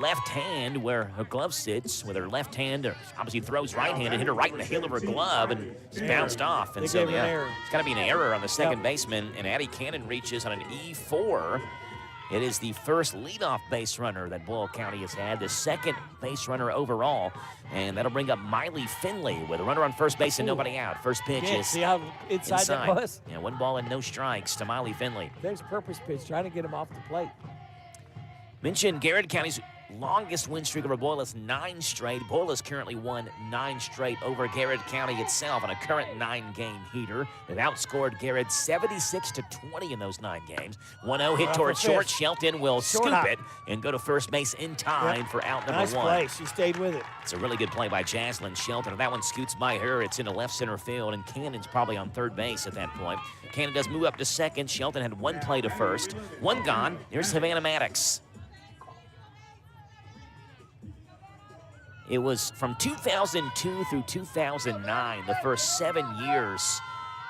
left hand where her glove sits with her left hand. Obviously throws right hand and hit her right in the heel of her glove and just bounced off. And so it's got to be an error on the second baseman, and Addie Cannon reaches on an E4. It is the first leadoff base runner that Boyle County has had, the second base runner overall, and that'll bring up Miley Finley with a runner on first base and nobody out. First pitch is see how inside that was? Yeah, 1 ball and no strikes to Miley Finley. There's purpose pitch, trying to get him off the plate. Mentioned Garrett County's longest win streak over Boyle is 9 straight. Boyle has currently won 9 straight over Garrett County itself on a current 9-game heater. They've outscored Garrett 76-20 in those 9 games. 1-0 hit towards short. Shelton will scoop it and go to first base in time for out number 1. Nice play. She stayed with it. It's a really good play by Jaslyn Shelton. If that one scoots by her, it's into left center field, and Cannon's probably on third base at that point. Cannon does move up to second. Shelton had 1 play to first. 1 gone. Here's Havana Maddox. It was from 2002 through 2009, the first 7 years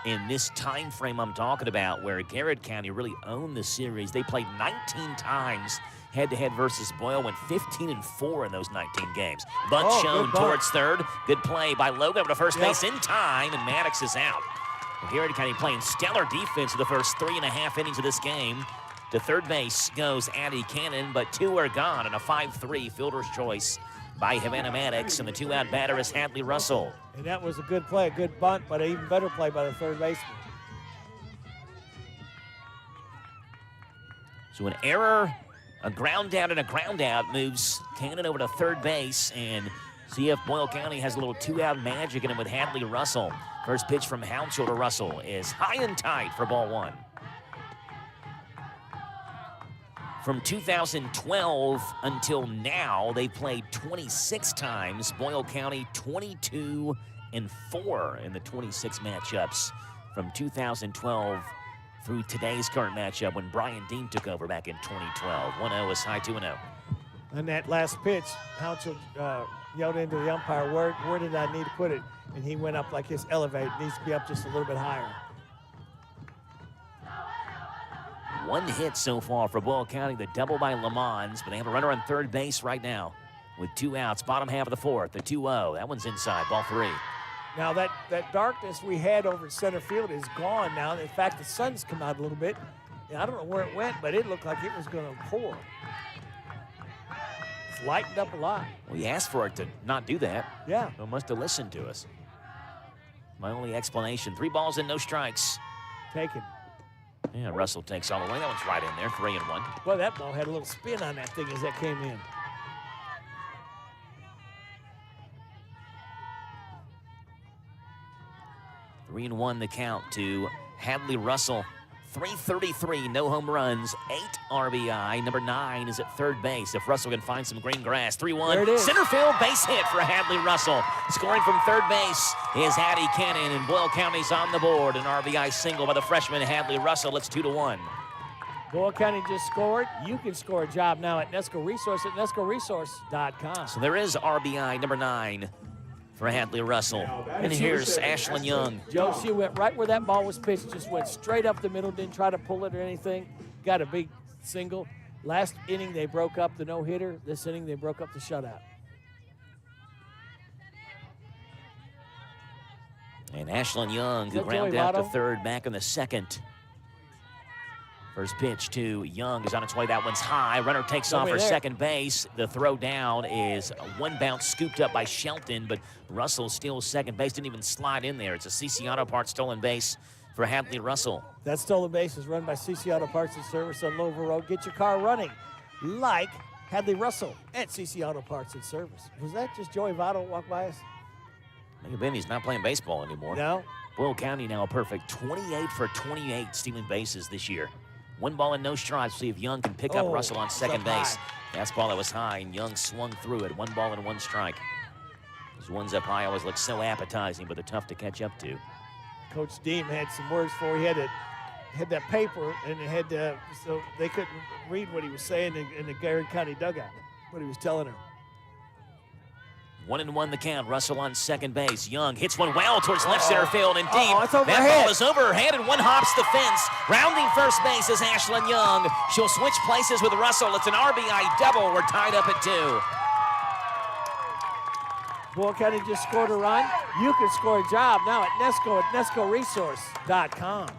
in this time frame I'm talking about, where Garrett County really owned the series. They played 19 times head-to-head versus Boyle, went 15-4 in those 19 games. Bunt shown towards third. Good play by Logan over to first base in time, and Maddox is out. Well, Garrett County playing stellar defense in the first 3.5 innings of this game. To third base goes Addie Cannon, but 2 are gone, and a 5-3 fielder's choice by Havana Maddox, and the 2-out batter is Hadley Russell. And that was a good play, a good bunt, but an even better play by the third baseman. So an error, a ground down, and a ground out moves Cannon over to third base, and see if Boyle County has a little 2-out magic in it with Hadley Russell. First pitch from Hounshaw to Russell is high and tight for ball 1. From 2012 until now, they played 26 times. Boyle County 22-4 in the 26 matchups from 2012 through today's current matchup when Brian Dean took over back in 2012. 1-0 is high 2-0. On that last pitch, Hounshaw yelled into the umpire, where did I need to put it? And he went up like his elevator. It needs to be up just a little bit higher. 1 hit so far for Boyle County, the double by Lamons, but they have a runner on third base right now with 2 outs. Bottom half of the fourth, the 2-0. That one's inside, ball 3. Now that darkness we had over at center field is gone now. In fact, the sun's come out a little bit. And I don't know where it went, but it looked like it was going to pour. It's lightened up a lot. We asked for it to not do that. Yeah. They must have listened to us. My only explanation. 3 balls and no strikes. Taken. Yeah, Russell takes all the way. That one's right in there, 3-1. Well, that ball had a little spin on that thing as that came in. Three and 1 the count to Hadley Russell. 333, no home runs, 8 RBI. Number 9 is at third base. If Russell can find some green grass, 3-1. Center field base hit for Hadley Russell. Scoring from third base is Addie Cannon, and Boyle County's on the board. An RBI single by the freshman Hadley Russell. It's 2-1. Boyle County just scored. You can score a job now at Nesco Resource at nescoresource.com. So there is RBI number 9 for Hadley Russell. And here's Ashlyn Young. Joe, she went right where that ball was pitched, just went straight up the middle, didn't try to pull it or anything. Got a big single. Last inning, they broke up the no-hitter. This inning, they broke up the shutout. And Ashlyn Young, who grounded out to third back in the second. First pitch to Young is on its way. That one's high. Runner takes off for second base. The throw down is one bounce scooped up by Shelton, but Russell steals second base. Didn't even slide in there. It's a CC Auto Parts stolen base for Hadley Russell. That stolen base is run by CC Auto Parts and Service on Louisville Road. Get your car running like Hadley Russell at CC Auto Parts and Service. Was that just Joey Votto walk by us? Look at Ben, he's not playing baseball anymore. No. Boyle County now a perfect 28 for 28 stealing bases this year. 1 ball and no strikes. See if Young can pick up Russell on second base. Fastball that was high, and Young swung through it. 1 ball and 1 strike. Those ones up high always look so appetizing, but they're tough to catch up to. Coach Deem had some words for. He had that paper, and it had so they couldn't read what he was saying in the Garrett County dugout. What he was telling her. 1-1 the count. Russell on second base. Young hits one well towards left center field and deep. It's that overhead. ball is over her head and one hops the fence. Rounding first base is Ashlyn Young. She'll switch places with Russell. It's an RBI double. We're tied up at 2. Boyle County just scored a run. You can score a job now at Nesco at NescoResource.com.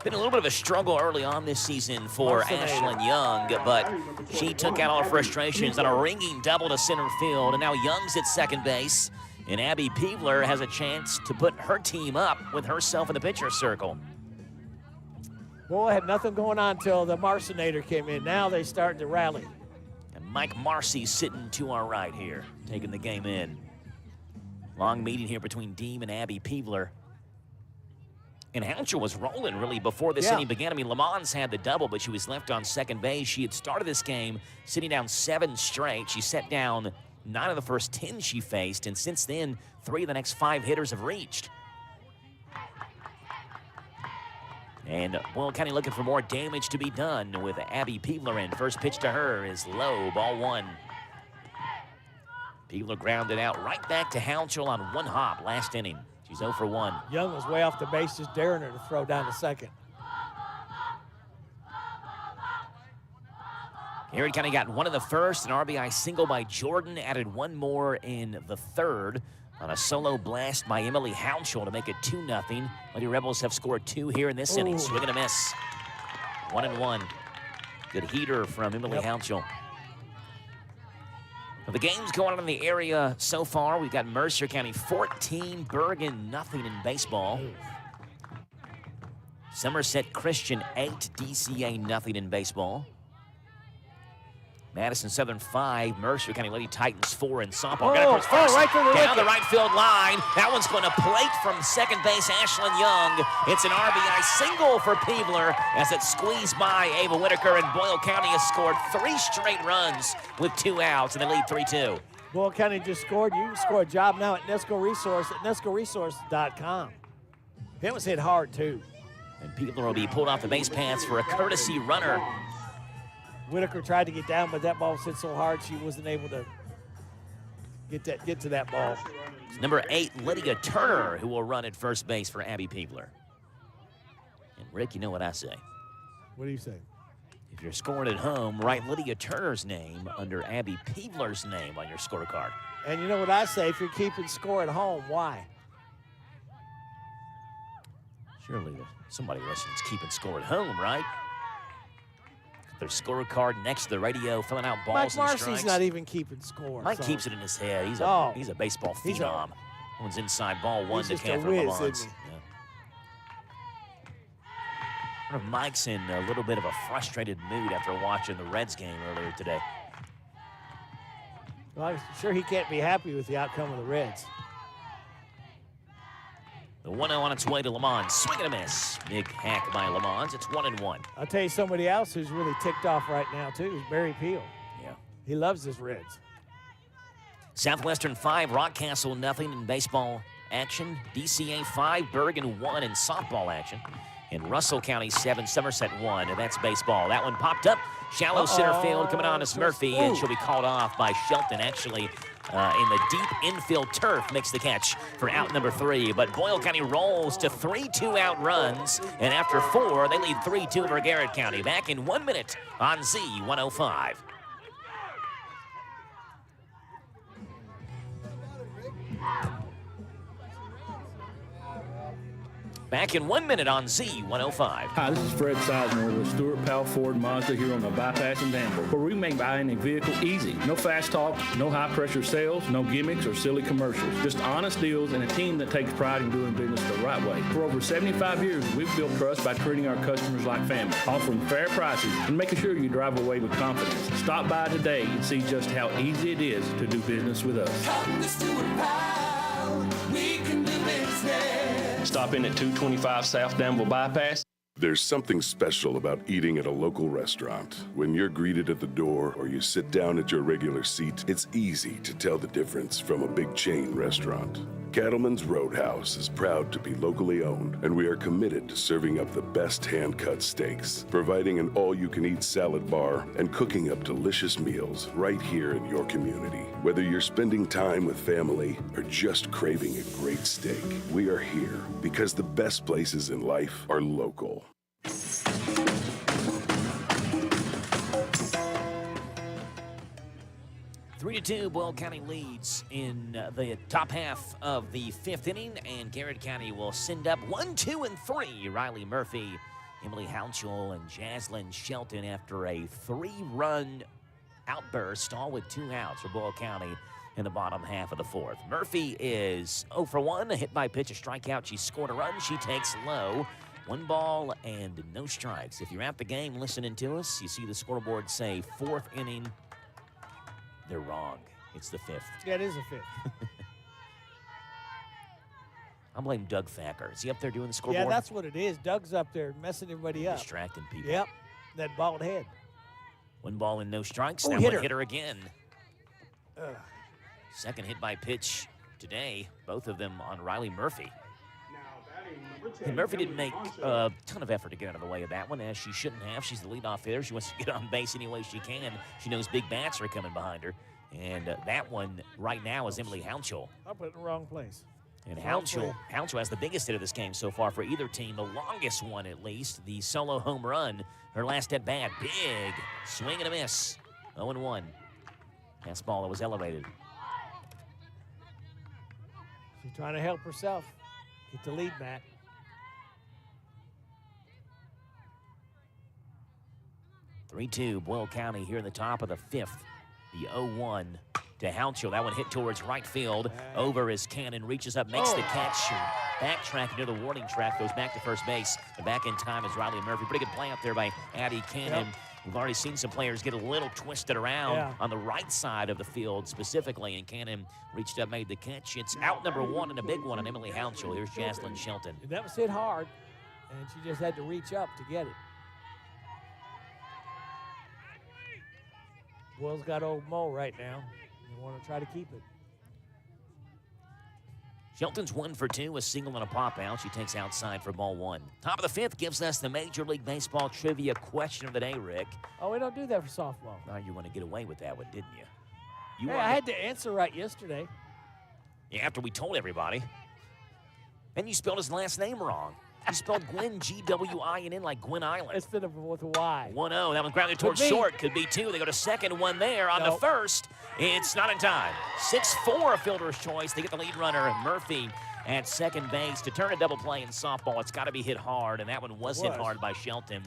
Been a little bit of a struggle early on this season for Ashlyn Young, but she took out all her frustrations on a ringing double to center field, and now Young's at second base, and Abby Peebler has a chance to put her team up with herself in the pitcher's circle. Boyle had nothing going on until the Marcinator came in. Now they start to rally. And Mike Marcy sitting to our right here, taking the game in. Long meeting here between Deem and Abby Peebler. And Houcher was rolling really before this inning began. I mean, Lamons had the double, but she was left on second base. She had started this game sitting down 7 straight. She set down 9 of the first 10 she faced, and since then, 3 of the next 5 hitters have reached. And Boyle County looking for more damage to be done with Abby Peebler in. First pitch to her is low, ball 1. Peebler grounded out right back to Houcher on 1 hop last inning. She's 0 for 1. Young was way off the base, just daring her to throw down to second. Garrett County got 1 in the first, an RBI single by Jordan, added 1 more in the third on a solo blast by Emily Hounshaw to make it 2-0. Lady Rebels have scored 2 here in this inning. Swing and a miss. 1-1. Good heater from Emily Hounshaw. The game's going on in the area so far. We've got Mercer County 14, Bergen nothing in baseball. Somerset Christian 8, DCA nothing in baseball. Madison Southern 5, Mercer County Lady Titans 4 in softball. Got it first, right to the down wicket. the right field line. That one's going to plate from second base, Ashlyn Young. It's an RBI single for Peebler as it squeezed by Ava Whitaker, and Boyle County has scored 3 straight runs with 2 outs, and they lead 3-2. Boyle County just scored. You can score a job now at Nesco Resource at NescoResource.com. It was hit hard, too. And Peebler will be pulled off the base paths for a courtesy runner. Whitaker tried to get down, but that ball was hit so hard she wasn't able to get to that ball. It's number 8, Lydia Turner, who will run at first base for Abby Peebler. And Rick, you know what I say. What do you say? If you're scoring at home, write Lydia Turner's name under Abby Peebler's name on your scorecard. And you know what I say? If you're keeping score at home, why? Surely somebody listening's keeping score at home, right? Their scorecard next to the radio, filling out balls Mike and Marcy's strikes. not even keeping score. Mike so. keeps it in his head. He's a baseball He's phenom. One's inside ball 1 to just a Catherine whiz, Lamont. isn't he? I wonder if Mike's in a little bit of a frustrated mood after watching the Reds game earlier today. Well, I'm sure he can't be happy with the outcome of the Reds. The 1-0 on its way to Lamont. Swing and a miss. Big hack by Lamont. It's 1-1. I'll tell you somebody else who's really ticked off right now, too, is Barry Peel. Yeah. He loves his Reds. Southwestern 5, Rockcastle nothing in baseball action. DCA 5, Bergen 1 in softball action. In Russell County 7, Somerset 1, and that's baseball. That one popped up. Shallow center field coming on is Murphy, and she'll be called off by Shelton. Actually, in the deep infield turf makes the catch for out number 3. But Boyle County rolls to 3 2-out runs, and after 4, they lead 3-2 over Garrett County. Back in 1 minute on Z105. Back in 1 minute on Z105. Hi, this is Fred Sizemore with Stuart Powell Ford Mazda here on the Bypass in Danville, where we make buying a vehicle easy. No fast talk, no high-pressure sales, no gimmicks or silly commercials. Just honest deals and a team that takes pride in doing business the right way. For over 75 years, we've built trust by treating our customers like family, offering fair prices and making sure you drive away with confidence. Stop by today and see just how easy it is to do business with us. Come to Stuart Powell, we can do business. Stop in at 225 South Danville Bypass. There's something special about eating at a local restaurant. When you're greeted at the door or you sit down at your regular seat, it's easy to tell the difference from a big chain restaurant. Cattleman's Roadhouse is proud to be locally owned, and we are committed to serving up the best hand-cut steaks, providing an all-you-can-eat salad bar, and cooking up delicious meals right here in your community. Whether you're spending time with family or just craving a great steak, we are here because the best places in life are local. 3-2, Boyle County leads in the top half of the fifth inning, and Garrett County will send up 1, 2, and 3. Riley Murphy, Emily Hounchel, and Jaslyn Shelton after a 3-run outburst, all with 2 outs for Boyle County in the bottom half of the fourth. Murphy is 0 for 1, a hit by pitch, a strikeout. She scored a run. She takes low. 1 ball and no strikes. If you're at the game listening to us, you see the scoreboard say 4th inning. They're wrong. It's the 5th. Yeah, it is the 5th. I'm blaming Doug Thacker. Is he up there doing the scoreboard? Yeah, that's what it is. Doug's up there messing everybody up. Distracting people. Yep, that bald head. 1 ball and no strikes. Oh, That hit one her. hit her again. Ugh. Second hit by pitch today. Both of them on Riley Murphy. And Murphy didn't make a ton of effort to get out of the way of that one, as she shouldn't have. She's the leadoff hitter. She wants to get on base any way she can. She knows big bats are coming behind her. And that one right now is Emily Hounchel. I put it in the wrong place. And Hounchel has the biggest hit of this game so far for either team, the longest one at least, the solo home run. Her last at bat, big swing and a miss. 0-1. Fastball that was elevated. She's trying to help herself get the lead back. (3-2) Boyle County here in the top of the 5th. The 0-1 to Hounchel. That one hit towards right field. Over as Cannon reaches up, makes the catch. Backtrack near the warning track, goes back to first base. The back in time is Riley Murphy. Pretty good play out there by Addie Cannon. Yep. We've already seen some players get a little twisted around on the right side of the field specifically, and Cannon reached up, made the catch. It's out number 1 and a big one on Emily Hounchel. Here's Jaslyn Shelton. That was hit hard, and she just had to reach up to get it. Boyle's got old Mo right now. They want to try to keep it. Shelton's 1 for 2, a single and a pop out. She takes outside for ball 1. Top of the 5th gives us the Major League Baseball trivia question of the day, Rick. Oh, we don't do that for softball. Oh, you want to get away with that one, didn't you? Hey, I had to answer right yesterday. Yeah, after we told everybody. And you spelled his last name wrong. You spelled Gwynn, G-W-I-N-N, like Gwynn Island. Instead of with a Y. 1-0. That one grounded towards short. Could be 2. They go to second. 1 there. On the first, it's not in time. 6-4, a fielder's choice. They get the lead runner, Murphy, at second base. To turn a double play in softball, it's got to be hit hard, and that one was hit hard by Shelton.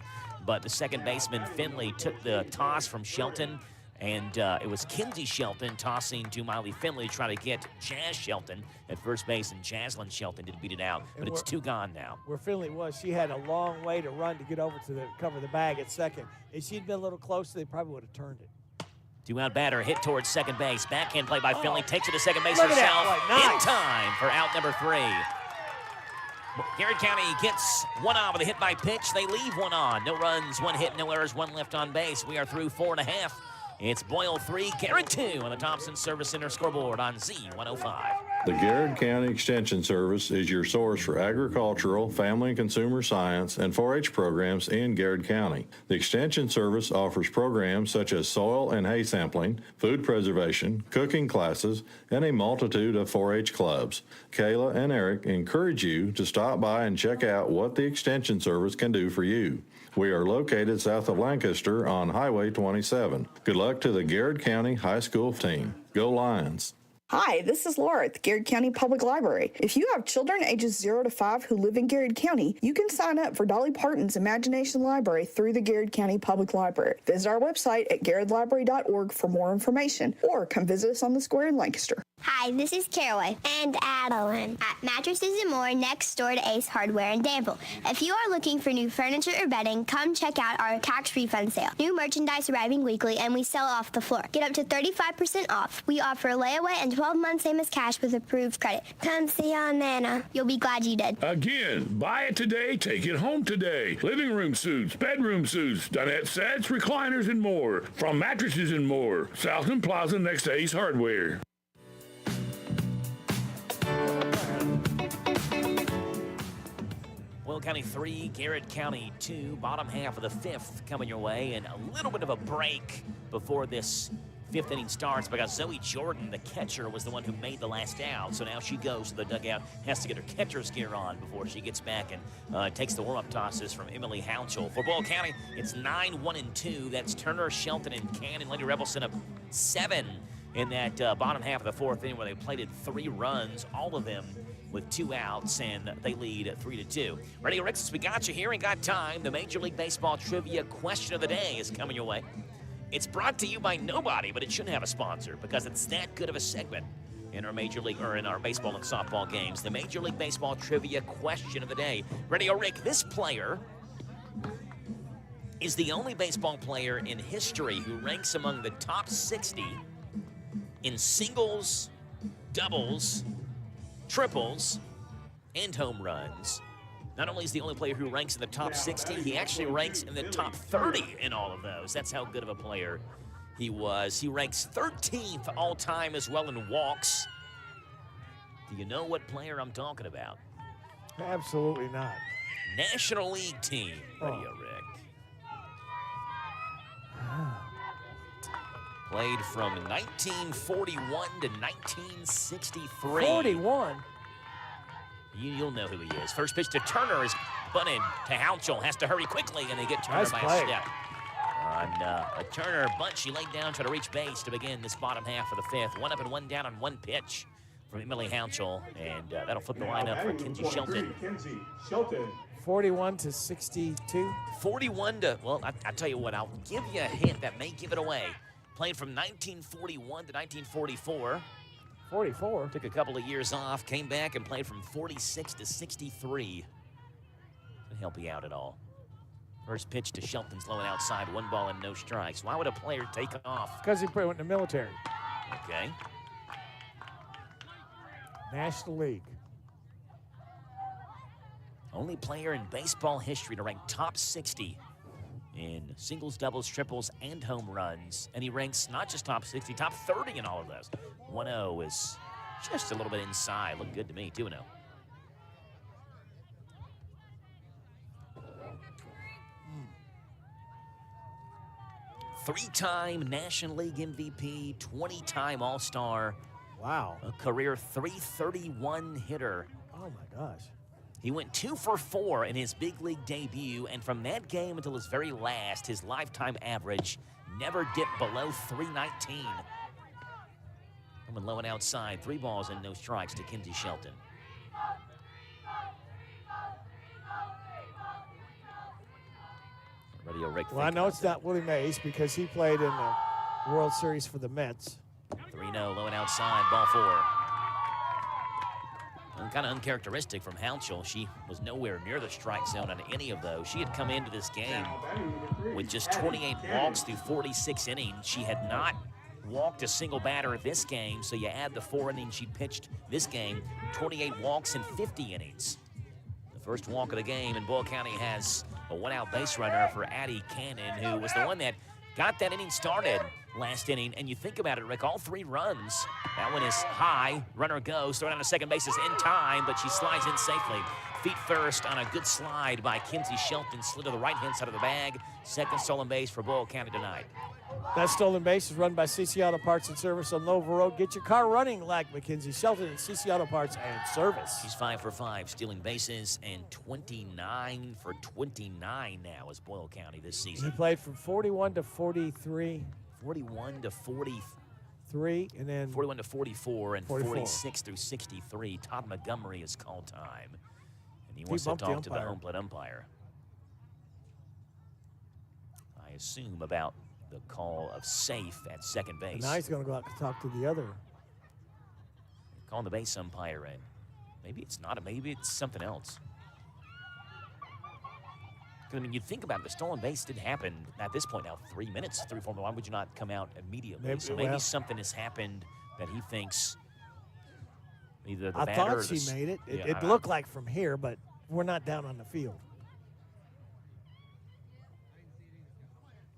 But the second baseman, Finley, took the toss from Shelton, and it was Kinsey Shelton tossing to Miley Finley to try to get Jazz Shelton at first base, and Jaslyn Shelton did beat it out, but it's 2 gone now. Where Finley was, she had a long way to run to get over to cover the bag at second. If she'd been a little closer, they probably would have turned it. 2-out batter, hit towards second base. Backhand play by Finley, takes it to second base Look at herself. that play. In time for out number 3. Garrett County gets 1 out with a hit by pitch. They leave 1 on. No runs, 1 hit, no errors, 1 left on base. We are through 4.5. It's Boyle 3, Garrett 2 on the Thompson Service Center scoreboard on Z105. The Garrett County Extension Service is your source for agricultural, family and consumer science, and 4-H programs in Garrett County. The Extension Service offers programs such as soil and hay sampling, food preservation, cooking classes, and a multitude of 4-H clubs. Kayla and Eric encourage you to stop by and check out what the Extension Service can do for you. We are located south of Lancaster on Highway 27. Good luck to the Garrett County High School team. Go Lions! Hi, this is Laura at the Garrett County Public Library. If you have children ages 0 to 5 who live in Garrett County, you can sign up for Dolly Parton's Imagination Library through the Garrett County Public Library. Visit our website at garrettlibrary.org for more information, or come visit us on the square in Lancaster. Hi, this is Caraway and Adeline at Mattresses and More next door to Ace Hardware in Danville. If you are looking for new furniture or bedding, come check out our tax refund sale. New merchandise arriving weekly, and we sell off the floor. Get up to 35% off. We offer layaway and 12 months same as cash with approved credit. Come see Aunt Nana. You'll be glad you did. Again, buy it today, take it home today. Living room suits, bedroom suits, dinette sets, recliners, and more. From Mattresses and More, Southland Plaza next to Ace Hardware. County 3, Garrett County 2. Bottom half of the fifth coming your way, and a little bit of a break before this fifth inning starts because Zoe Jordan, the catcher, was the one who made the last out. So now she goes to the dugout, has to get her catcher's gear on before she gets back and takes the warm-up tosses from Emily Hounchel. For Boyle County, it's 9-1-2. That's Turner, Shelton, and Cannon. Lady Rebels sent up 7 in that bottom half of the fourth inning where they plated 3 runs, all of them with 2 outs, and they lead 3-2. Radio Rick, since we got you here and got time, the Major League Baseball Trivia Question of the Day is coming your way. It's brought to you by nobody, but it shouldn't have a sponsor because it's that good of a segment in our Major League or in our baseball and softball games. The Major League Baseball Trivia Question of the Day. Radio Rick, this player is the only baseball player in history who ranks among the top 60 in singles, doubles, triples, and home runs. Not only is he the only player who ranks in the top 60, he actually ranks in the top 30 in all of those. That's how good of a player he was. He ranks 13th all time as well in walks. Do you know what player I'm talking about? Absolutely not. National League team, Radio Rick. Played from 1941 to 1963. 41? You'll know who he is. First pitch to Turner is bunted to Hounchel. Has to hurry quickly, and they get Turner by a step. On a Turner bunt, she laid down, tried to reach base to begin this bottom half of the fifth. 1 up and 1 down on 1 pitch from Emily Hounchel, and that'll flip the lineup for Kinsey Shelton. 41 to 62. 41 to, well, I tell you what, I'll give you a hint that may give it away. Played from 1941 to 1944. 44. Took a couple of years off, came back and played from 46 to 63. Doesn't help you out at all. First pitch to Shelton's low and outside, 1 ball and no strikes. Why would a player take off? Because he went in the military. Okay. National League. Only player in baseball history to rank top 60 in singles, doubles, triples, and home runs. And he ranks not just top 60, top 30 in all of those. 1-0 is just a little bit inside. Looked good to me, 2-0. Three-time National League MVP, 20-time All-Star. Wow. A career .331 hitter. Oh, my gosh. He went 2 for 4 in his big league debut, and from that game until his very last, his lifetime average never dipped below .319. Coming low and outside, 3 balls and no strikes to Kinsey Shelton. Radio Rick. Well, I know it's not Willie Mays because he played in the World Series for the Mets. 3-0, low and outside, ball 4. Kind of uncharacteristic from Hounchel. She was nowhere near the strike zone on any of those. She had come into this game with just 28 walks through 46 innings. She had not walked a single batter this game, so you add the 4 innings she pitched this game, 28 walks in 50 innings. The first walk of the game, and Boyle County has a 1-out base runner for Addie Cannon, who was the one that got that inning started last inning. And you think about it, Rick, all 3 runs. That one is high, runner goes, thrown down to second base is in time, but she slides in safely. Feet first on a good slide by Kinsey Shelton, slid to the right-hand side of the bag. Second stolen base for Boyle County tonight. That stolen base is run by CC Auto Parts and Service on Nova Road. Get your car running like Mackenzie Shelton and CC Auto Parts and Service. She's 5 for 5, stealing bases, and 29 for 29 now as Boyle County this season. He played from 41 to 43. 41 to 43, and then 41 to 44, and 44. 46 through 63. Todd Montgomery is call time, and he wants to bumped the talk to the umpire. home plate umpire. I assume about the call of safe at second base. And now he's going to go out and talk to the other. Calling the base umpire in. Maybe it's not. Maybe it's something else. I mean, you think about it, the stolen base did happen at this point now, 3 minutes, 3-4. Why would you not come out immediately? Maybe well, something has happened that he thinks either the I batter or thought the she made it. Yeah, It looked like from here, but we're not down on the field.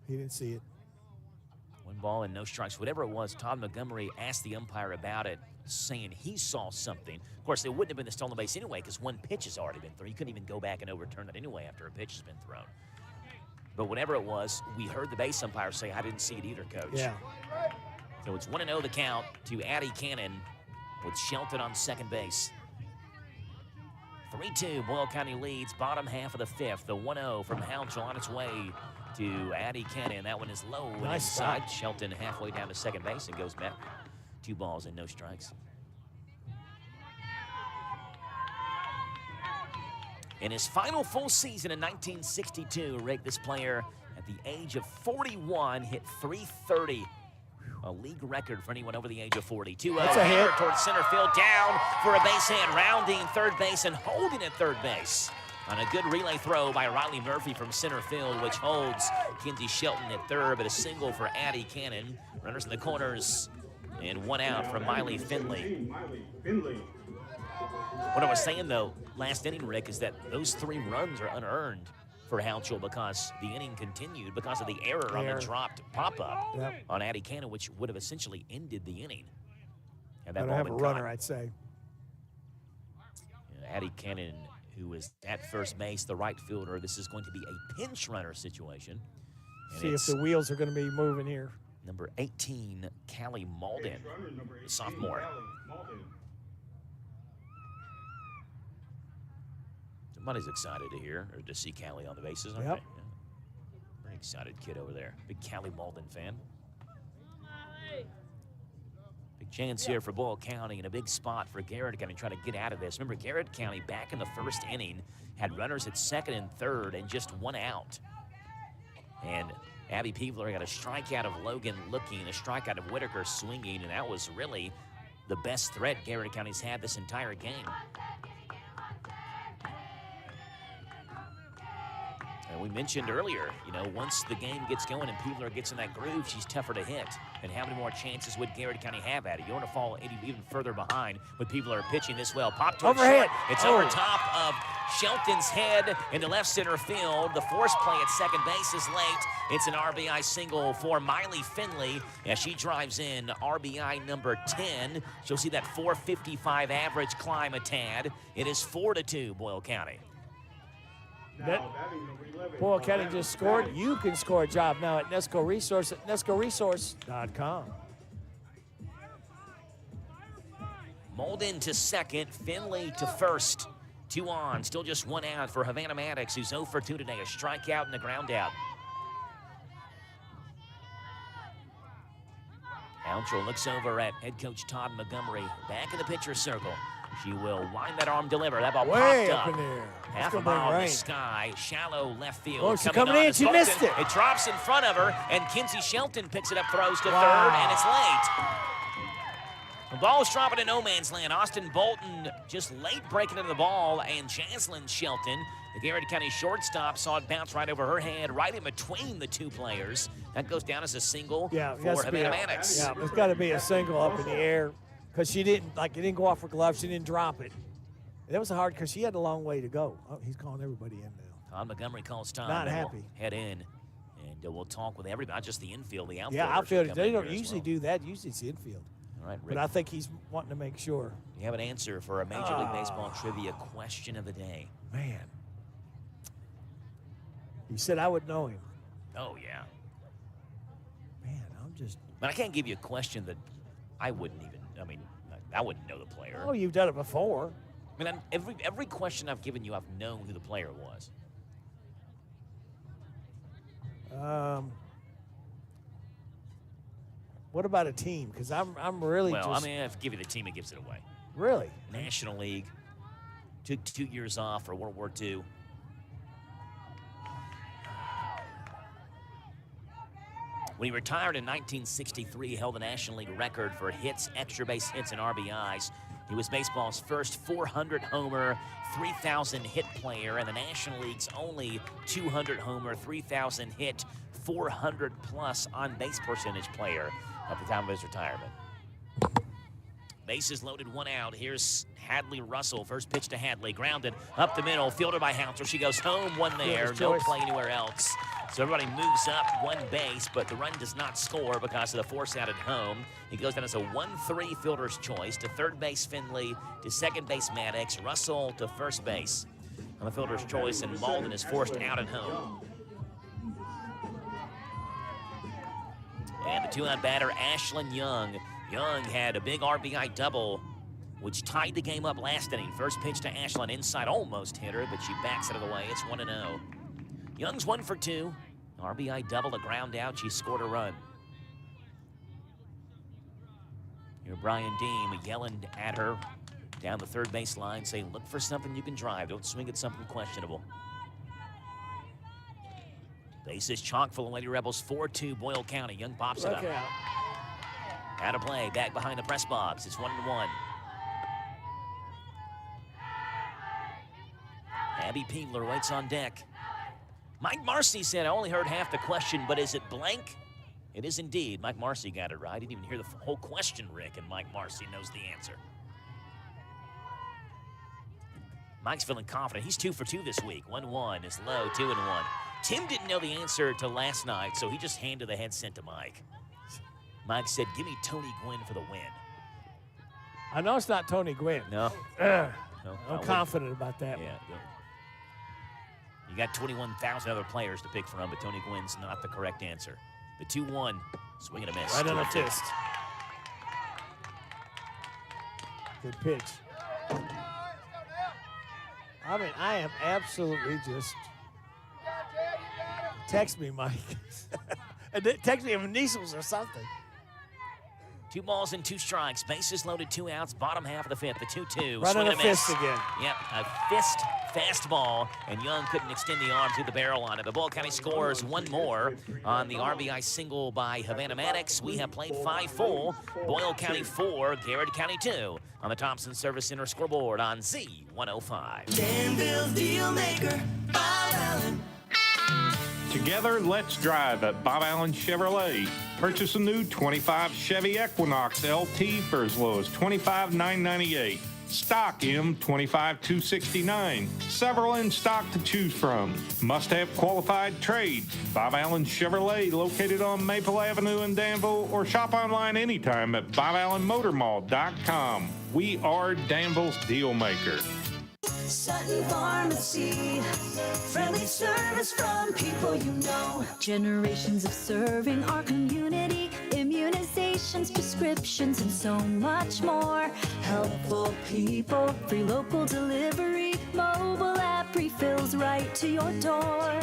He didn't see it. 1 ball and no strikes. Whatever it was, Todd Montgomery asked the umpire about it saying he saw something. Of course, it wouldn't have been the stolen base anyway because one pitch has already been thrown. You couldn't even go back and overturn it anyway after a pitch has been thrown. But whatever it was, we heard the base umpire say, I didn't see it either, Coach. Yeah. So it's 1-0 the count to Addie Cannon with Shelton on second base. 3-2, Boyle County leads bottom half of the fifth. The 1-0 from Hounslow on its way to Addie Cannon. That one is low and Nice inside. shot. Shelton halfway down to second base and goes back. 2 balls and no strikes. In his final full season in 1962, Rick, this player at the age of 41 hit .330. A league record for anyone over the age of 40. 2-0 That's a hit. towards center field, down for a base hit, rounding third base and holding at third base. On a good relay throw by Riley Murphy from center field, which holds Kinsey Shelton at third, but a single for Addie Cannon. Runners in the corners, and 1 out from Miley Finley. What I was saying, though, last inning, Rick, is that those 3 runs are unearned for Hounslow because the inning continued because of the error on the dropped pop-up on Addie Cannon, which would have essentially ended the inning. And I don't have a runner, I'd say. Addie Cannon, who is at first base, the right fielder. This is going to be a pinch runner situation. And See if the wheels are going to be moving here. Number 18, Callie Malden, the sophomore. Somebody's excited to hear or to see Callie on the bases, aren't they? Yeah. Very excited kid over there. Big Callie Malden fan. Big chance here for Boyle County and a big spot for Garrett County trying to get out of this. Remember, Garrett County back in the first inning had runners at second and third and just 1 out. And Abby Peevler got a strikeout of Logan looking, a strikeout of Whitaker swinging, and that was really the best threat Garrett County's had this entire game. And we mentioned earlier, you know, once the game gets going and Peevler gets in that groove, she's tougher to hit. And how many more chances would Garrett County have at it? You don't want to fall even further behind with Peevler pitching this well. Pop towards Overhead. short. It's over top of Shelton's head into left center field. The force play at second base is late. It's an RBI single for Miley Finley as she drives in RBI number 10. She'll see that 455 average climb a tad. It is 4-2 Boyle County. Boyle County just scored. You can score a job now at Nesco Resource at nescoresource.com. Molden to second, Finley to first. 2 on, still just 1 out for Havana Maddox, who's 0 for 2 today. A strikeout and a ground out. Altrow looks over at head coach Todd Montgomery. Back in the pitcher's circle. She will wind that arm, deliver. That ball Way popped up up. in there. Half a mile in the sky. Shallow left field. Oh, she's coming in. She missed it. It drops in front of her, and Kinsey Shelton picks it up, throws to third, and it's late. The ball's dropping in no man's land. Austin Bolton just late breaking into the ball, and Jaslyn Shelton, the Garrett County shortstop, saw it bounce right over her head, right in between the 2 players. That goes down as a single for Havana Maddox. Yeah, it's got to be a single up in the air because she didn't, it didn't go off her glove. She didn't drop it. That was hard because she had a long way to go. Oh, he's calling everybody in now. Todd Montgomery calls time. Not happy. We'll head in, and we'll talk with everybody, not just the infield, the outfield. Yeah, outfield. They don't usually do that. Usually it's the infield. All right, Rick. But I think he's wanting to make sure. You have an answer for a Major League Baseball trivia question of the day. Man. He said I would know him. Oh, yeah. Man, I'm just... But I can't give you a question that I wouldn't even, I wouldn't know the player. Oh, you've done it before. I mean, every question I've given you, I've known who the player was. What about a team? Because I'm really well, just... I mean, if I give you the team, it gives it away. Really? National League. Took 2 years off for World War II. When he retired in 1963, he held the National League record for hits, extra base hits, and RBIs. He was baseball's first 400-homer, 3,000-hit player, and the National League's only 200-homer, 3,000-hit, 400-plus on-base percentage player at the time of his retirement. Bases loaded, 1 out. Here's Hadley Russell. First pitch to Hadley. Grounded up the middle. Fielded by Hounslow. She goes home. 1 there. No play anywhere else. So everybody moves up one base, but the run does not score because of the force out at home. He goes down as a 1-3 fielder's choice to third base Finley, to second base Maddox, Russell to first base on the fielder's choice, and Malden is forced out at home. And the two-out batter, Ashlyn Young. Young had a big RBI double, which tied the game up last inning. First pitch to Ashlyn, inside, almost hit her, but she backs it out of the way. It's 1-0. Young's 1 for 2. RBI double, a ground out. She scored a run. Here, Brian Deem yelling at her down the third base line, saying, look for something you can drive. Don't swing at something questionable. Base is chock full of Lady Rebels, 4-2 Boyle County. Young pops it up. Out of play, back behind the press box. It's 1-1. Abby Peebler waits on deck. Mike Marcy said, I only heard half the question, but is it blank? It is indeed. Mike Marcy got it right. He didn't even hear the whole question, Rick, and Mike Marcy knows the answer. Mike's feeling confident. He's 2 for 2 this week. 1-1 is low, 2-1. Tim didn't know the answer to last night, so he just handed the headset to Mike. Mike said, give me Tony Gwynn for the win. I know it's not Tony Gwynn. No. No, I'm I confident about that. Yeah. You got 21,000 other players to pick from, but Tony Gwynn's not the correct answer. The 2-1, swing and a miss. Right on the fist. Good pitch. I mean, I am absolutely just. Text me, Mike. Text me if Niesels or something. 2 balls and 2 strikes. Bases loaded, 2 outs. Bottom half of the 5th. The 2-2. Right on the fist miss. again. Yep, a fist fastball, and Young couldn't extend the arm through the barrel on it. The Boyle County scores 1 more on the RBI single by Havana Maddox. We have played 5 full. Boyle County 4, Garrett County 2 on the Thompson Service Center scoreboard on Z105. Danville's deal maker, Bob Allen. Together, let's drive at Bob Allen Chevrolet. Purchase a new 25 Chevy Equinox LT for as low as $25,998. Stock M 25,269. Several in stock to choose from. Must have qualified trades. Bob Allen Chevrolet, located on Maple Avenue in Danville, or shop online anytime at BobAllenMotorMall.com. We are Danville's deal maker. Sutton Pharmacy, friendly service from people you know. Generations of serving our community, immunizations, prescriptions, and so much more. Helpful people, free local delivery, mobile app refills right to your door.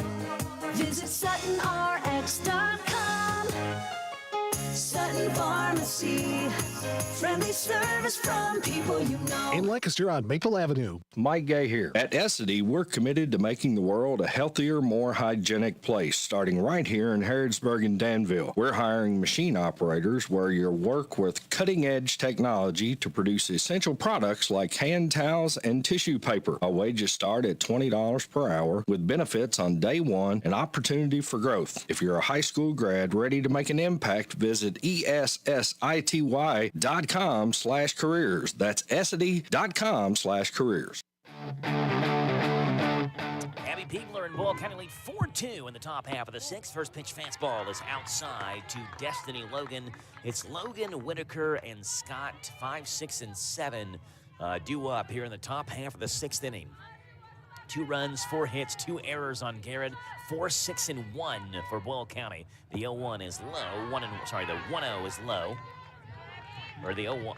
Visit SuttonRx.com. Sutton Pharmacy, friendly service from people you know. In Lancaster on Maple Avenue. Mike Gay here. At Essity, we're committed to making the world a healthier, more hygienic place, starting right here in Harrodsburg and Danville. We're hiring machine operators where you'll work with cutting-edge technology to produce essential products like hand towels and tissue paper. Our wages start at $20 per hour with benefits on day one and opportunity for growth. If you're a high school grad ready to make an impact, visit ESSITY.com/careers. That's Essity.com/careers. Abby Peebler and Boyle County lead 4-2 in the top half of the 6th. First pitch fastball is outside to Destiny Logan. It's Logan, Whitaker, and Scott, 5, 6, and 7 due up here in the top half of the 6th inning. 2 runs, 4 hits, 2 errors on Garrett. 4, 6, and 1 for Boyle County. The 0-1 is low. The 1-0 is low. Or the 0-1.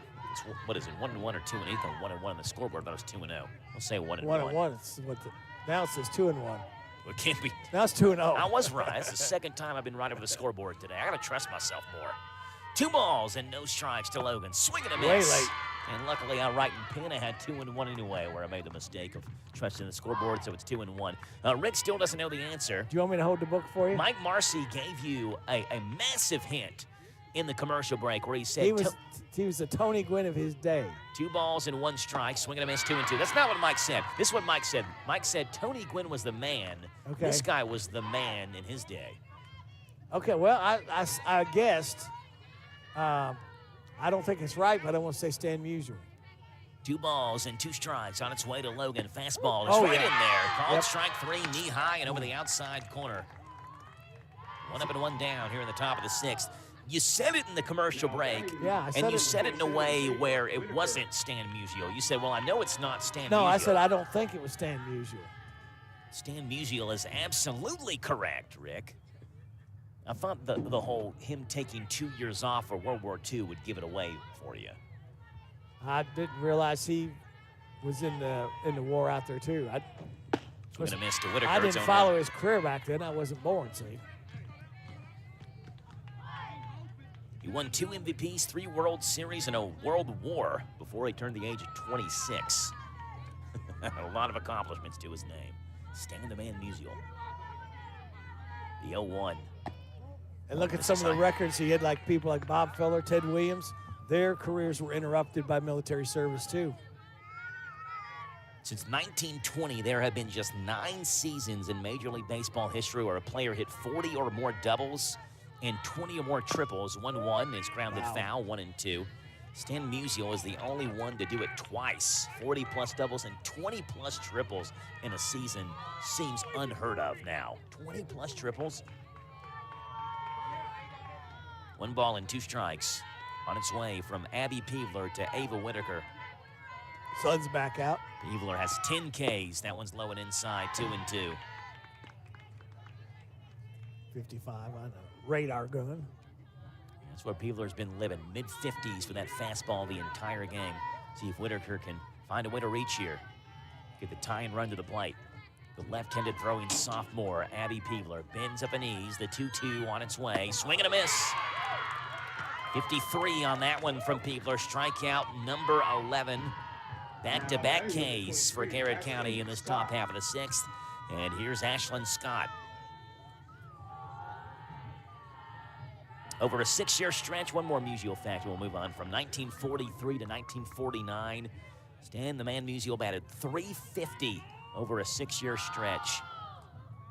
What is it? 1-1 or 2-8? The 1-1 on the scoreboard. That was 2-0. We'll say 1-1. 1-1. It's now it says 2-1. Well, it can't be. Now it's 2-0. I was right. It's the second time I've been right over the scoreboard today. I got to trust myself more. 2 balls and no strikes to Logan. Swing and a miss. Way late. And luckily, I right in pin. I had 2-1 anyway, where I made the mistake of trusting the scoreboard, so it's 2-1. Rick still doesn't know the answer. Do you want me to hold the book for you? Mike Marcy gave you a massive hint in the commercial break where he said he was the Tony Gwynn of his day. 2 balls and 1 strike, swing and a miss, 2-2. That's not what Mike said. This is what Mike said. Mike said Tony Gwynn was the man. Okay. This guy was the man in his day. Okay, well, I guessed. I don't think it's right, but I want to say Stan Musial. 2 balls and 2 strikes on its way to Logan. Fastball is Oh, right yeah. in there. Called Yep. strike 3, knee high and over the outside corner. One up and one down here in the top of the sixth. You said it in the commercial break. Yeah, I said and you it. said it in a way where it wasn't Stan Musial. You said, well, I know it's not Stan Musial. No, I said I don't think it was Stan Musial. Stan Musial is absolutely correct, Rick. I thought the whole him taking 2 years off for World War II would give it away for you. I didn't realize he was in the war out there too. Swing and a miss to Whitaker. I didn't follow his career back then. I wasn't born, see. He won 2 MVPs, 3 World Series, and a World War before he turned the age of 26. A lot of accomplishments to his name. Stan the Man Musial. The 0-1. And look at some of the records he had, like people like Bob Feller, Ted Williams. Their careers were interrupted by military service, too. Since 1920, there have been just 9 seasons in Major League Baseball history where a player hit 40 or more doubles and 20 or more triples. 1-1 is grounded foul, 1 and 2. Stan Musial is the only one to do it twice. 40-plus doubles and 20-plus triples in a season seems unheard of now. 20-plus triples. 1 ball and 2 strikes. On its way from Abby Peevler to Ava Whitaker. Sun's back out. Peevler has 10 Ks. That one's low and inside, 2 and 2. 55, I know. Radar gun. That's where Peevler's been living. Mid-50s for that fastball the entire game. See if Whitaker can find a way to reach here. Get the tie and run to the plate. The left-handed throwing sophomore, Abby Peevler, bends up an ease. The 2-2 on its way. Swing and a miss. 53 on that one from Peevler. Strikeout number 11. Back-to-back Ks for Garrett County in this top half of the sixth. And here's Ashlyn Scott. Over a 6-year stretch, one more Musial fact, we'll move on. From 1943 to 1949, Stan the Man Musial batted .350 over a 6-year stretch.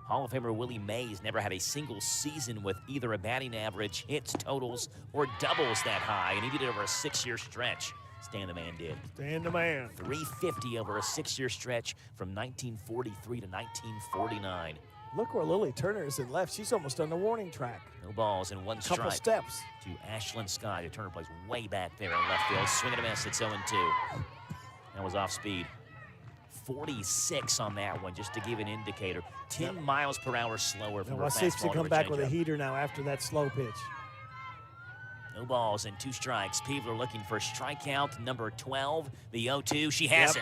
Hall of Famer Willie Mays never had a single season with either a batting average, hits, totals, or doubles that high, and he did it over a 6-year stretch. Stan the Man did. Stan the Man. .350 over a 6-year stretch from 1943 to 1949. Look where Lily Turner is in left. She's almost on the warning track. No balls and 1 strike. Couple steps. To Ashlyn Scott. Turner plays way back there in left field. Swing and a miss. It's 0-2. That was off speed. 46 on that one, just to give an indicator. 10 miles per hour slower from her Let's see if she fastball come to back with a changeup. heater now after that slow pitch. No balls and 2 strikes. Peevler looking for strikeout number 12. The 0-2. She has it.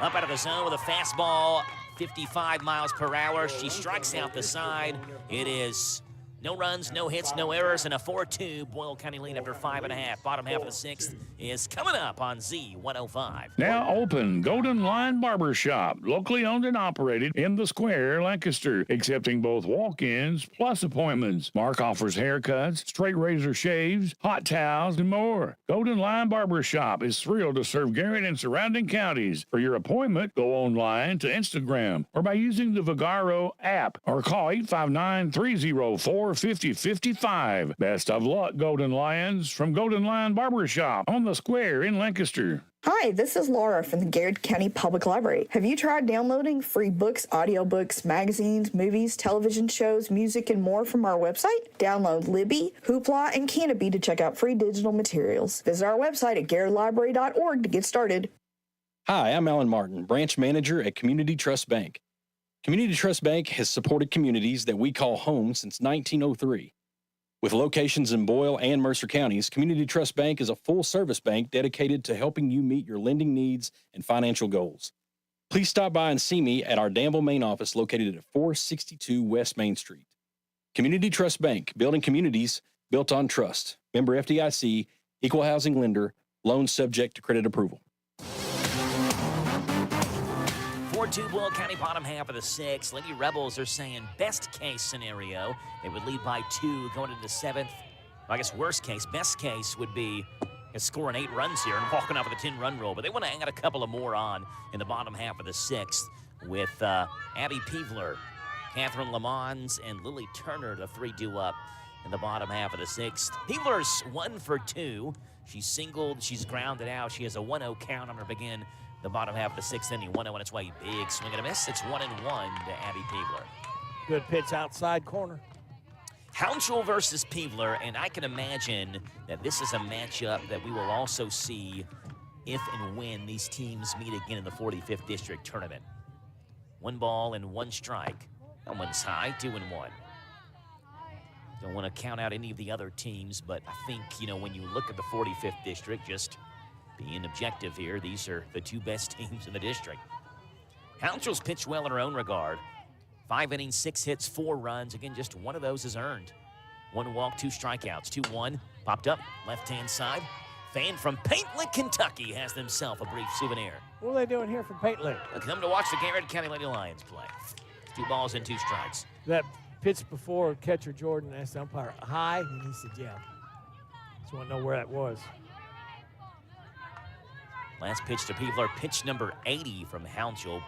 Up out of the zone with a fastball. 55 miles per hour. She strikes out the side. It is no runs, no hits, no errors, and a 4-2 Boyle County lead after 5.5. Bottom half of the sixth is coming up on Z105. Now open Golden Line Barber Shop, locally owned and operated in the Square, Lancaster, accepting both walk-ins plus appointments. Mark offers haircuts, straight razor shaves, hot towels, and more. Golden Line Barber Shop is thrilled to serve Garrett and surrounding counties. For your appointment, go online to Instagram or by using the Vigaro app or call 859-304-5055. Best of luck, Golden Lions, from Golden Lion Barber Shop on the Square in Lancaster. Hi, this is Laura from the Garrett County Public Library. Have you tried downloading free books, audiobooks, magazines, movies, television shows, music, and more from our website? Download Libby, Hoopla, and Canopy to check out free digital materials. Visit our website at garrettlibrary.org to get started. Hi, I'm Alan Martin, branch manager at Community Trust Bank. Community Trust Bank has supported communities that we call home since 1903. With locations in Boyle and Mercer counties, Community Trust Bank is a full-service bank dedicated to helping you meet your lending needs and financial goals. Please stop by and see me at our Danville main office located at 462 West Main Street. Community Trust Bank, building communities built on trust. Member FDIC, equal housing lender, loan subject to credit approval. 4-2 Boyle County, bottom half of the sixth. Lady Rebels are saying best case scenario, they would lead by 2 going into the 7th. I guess worst case, best case would be scoring 8 runs here and walking off with a 10-run roll. But they want to hang out a couple of more on in the bottom half of the sixth with Abby Peevler, Catherine Lamons, and Lily Turner, the 3 due up in the bottom half of the sixth. Peevler's 1 for 2. She's singled, she's grounded out. She has a 1-0 count on her begin the bottom half of the sixth inning. 1-0 on its way. Big swing and a miss. It's 1-1 to Abby Peevler. Good pitch outside corner. Hounslow versus Peebler, and I can imagine that this is a matchup that we will also see if and when these teams meet again in the 45th District Tournament. 1 ball and 1 strike. That one's high, 2-1. Don't want to count out any of the other teams, but I think, when you look at the 45th District, just being objective here, these are the 2 best teams in the district. Hounslow's pitched well in her own regard. 5 innings, 6 hits, 4 runs. Again, just 1 of those is earned. 1 walk, 2 strikeouts. 2-1, popped up, left-hand side. Fan from Paint Lick, Kentucky has themselves a brief souvenir. What are they doing here from Paint Lick? Come to watch the Garrett County Lady Lions play. 2 balls and 2 strikes. That pitch before catcher Jordan asked the umpire, high? And he said, yeah. Just want to know where that was. Last pitch to Peebler, pitch number 80 from Hounslow.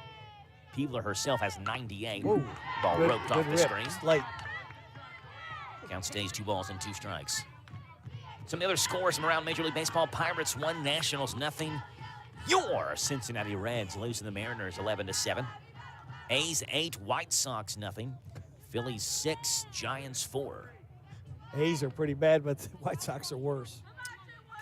Peebler herself has 98. Ooh, ball good, roped good off the rip. screen. It's late. Count stays 2 balls and 2 strikes. Some of the other scores from around Major League Baseball: Pirates 1, Nationals nothing. Your Cincinnati Reds losing the Mariners 11-7. A's 8, White Sox nothing. Phillies 6, Giants 4. A's are pretty bad, but the White Sox are worse.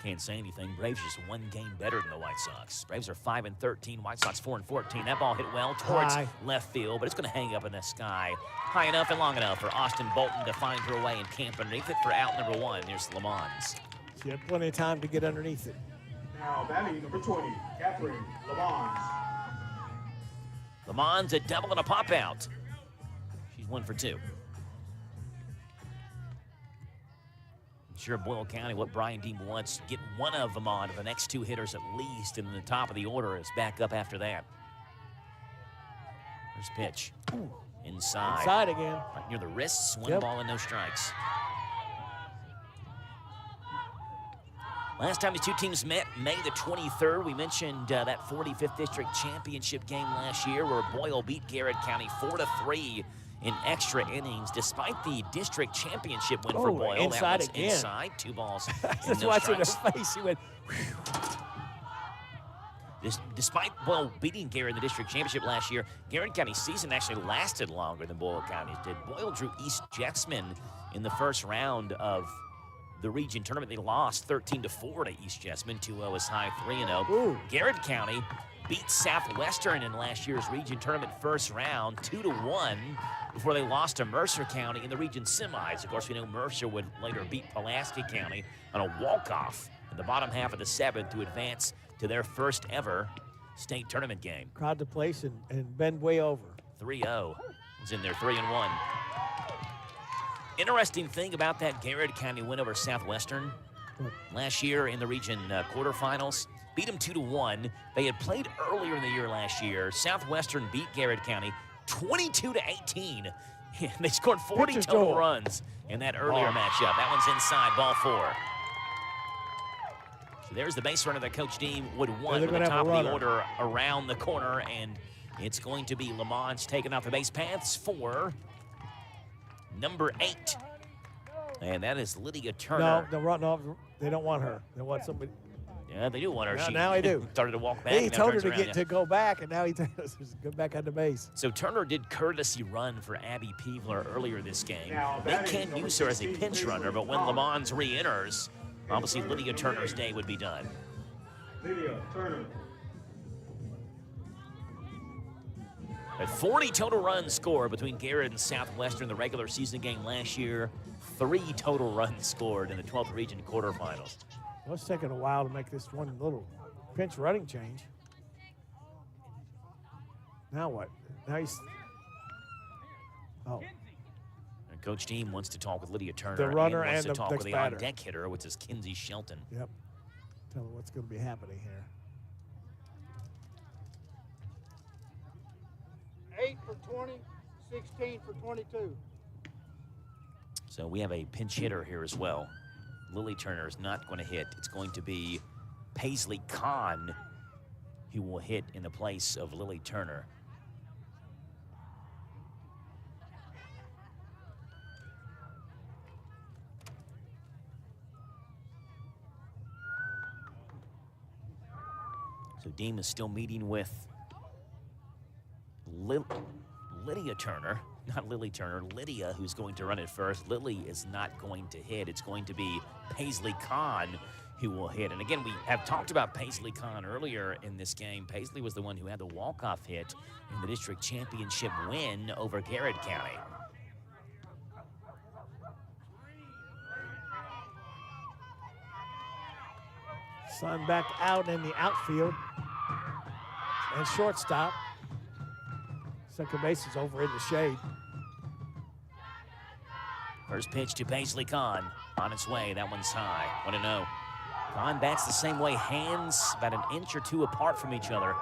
Can't say anything. Braves just 1 game better than the White Sox. Braves are 5-13, White Sox 4-14. That ball hit well towards High. left field, but it's going to hang up in the sky high enough and long enough for Austin Bolton to find her way and camp underneath it for out number 1. There's Lamons. She had plenty of time to get underneath it. Now batting number 20, Catherine Lamons. Lamons a double and a pop out. She's 1 for 2. Sure, Boyle County, what Brian Dean wants, get one of them on to the next 2 hitters at least, and then the top of the order is back up after that. First pitch. Ooh. Inside. Inside again. Right near the wrists, 1 Yep. ball and no strikes. Last time these 2 teams met, May the 23rd, we mentioned that 45th District Championship game last year where Boyle beat Garrett County 4-3 in extra innings, despite the district championship win for Boyle. Inside that was again. Inside, 2 balls and Just no watching her strikes. face, he went, Despite Boyle beating Garrett in the district championship last year, Garrett County's season actually lasted longer than Boyle County's did. Boyle drew East Jetsman in the first round of the region tournament. They lost 13-4 to East Jetsman, 2-0 as high, 3-0. Garrett County beat Southwestern in last year's region tournament first round, 2-1, before they lost to Mercer County in the region semis. Of course, we know Mercer would later beat Pulaski County on a walk-off in the bottom half of the 7th to advance to their first ever state tournament game. crowd to place and bend way over. 3-0 is in there, 3-1. Interesting thing about that Garrett County win over Southwestern last year in the region quarterfinals, beat them 2-1. They had played earlier in the year last year. Southwestern beat Garrett County 22-18. They scored 40 total runs in that earlier matchup. That one's inside, ball 4. So there's the base runner that Coach Dean would want with the top of the order around the corner, and it's going to be Lamons taking off the base paths for number 8. And that is Lydia Turner. No, they don't want her. They want somebody. Yeah, they do want her. Now they do. Started to walk back. He now told her turns to around, to go back, and now he tells her to go back on the base. So Turner did courtesy run for Abby Peebler earlier this game. Now, They batting can number use her as a 16, pinch runner, but when Lamons re-enters, obviously Lydia Turner's day would be done. Lydia Turner. At 40 total runs scored between Garrett and Southwestern the regular season game last year, 3 total runs scored in the 12th region quarterfinals. Well, it's taking a while to make this one little pinch running change. Now what? Now he's. Oh. And Coach Dean wants to talk with Lydia Turner. The runner and wants and to the talk with next the batter. on-deck hitter, which is Kinsey Shelton. Yep. Tell me what's going to be happening here. 8 for 20, 16 for 22. So we have a pinch hitter here as well. Lily Turner is not going to hit. It's going to be Paisley Kahn who will hit in the place of Lily Turner. So Dean is still meeting with Lydia Turner, not Lily Turner, Lydia, who's going to run it first. Lily is not going to hit. It's going to be Paisley Kahn who will hit. And again, we have talked about Paisley Kahn earlier in this game. Paisley was the one who had the walk-off hit in the district championship win over Garrett County. Sun back out in the outfield. And shortstop. Second base is over in the shade. First pitch to Paisley Kahn. On its way. That one's high. 1-0. Kahn bats the same way. Hands about an inch or two apart from each other.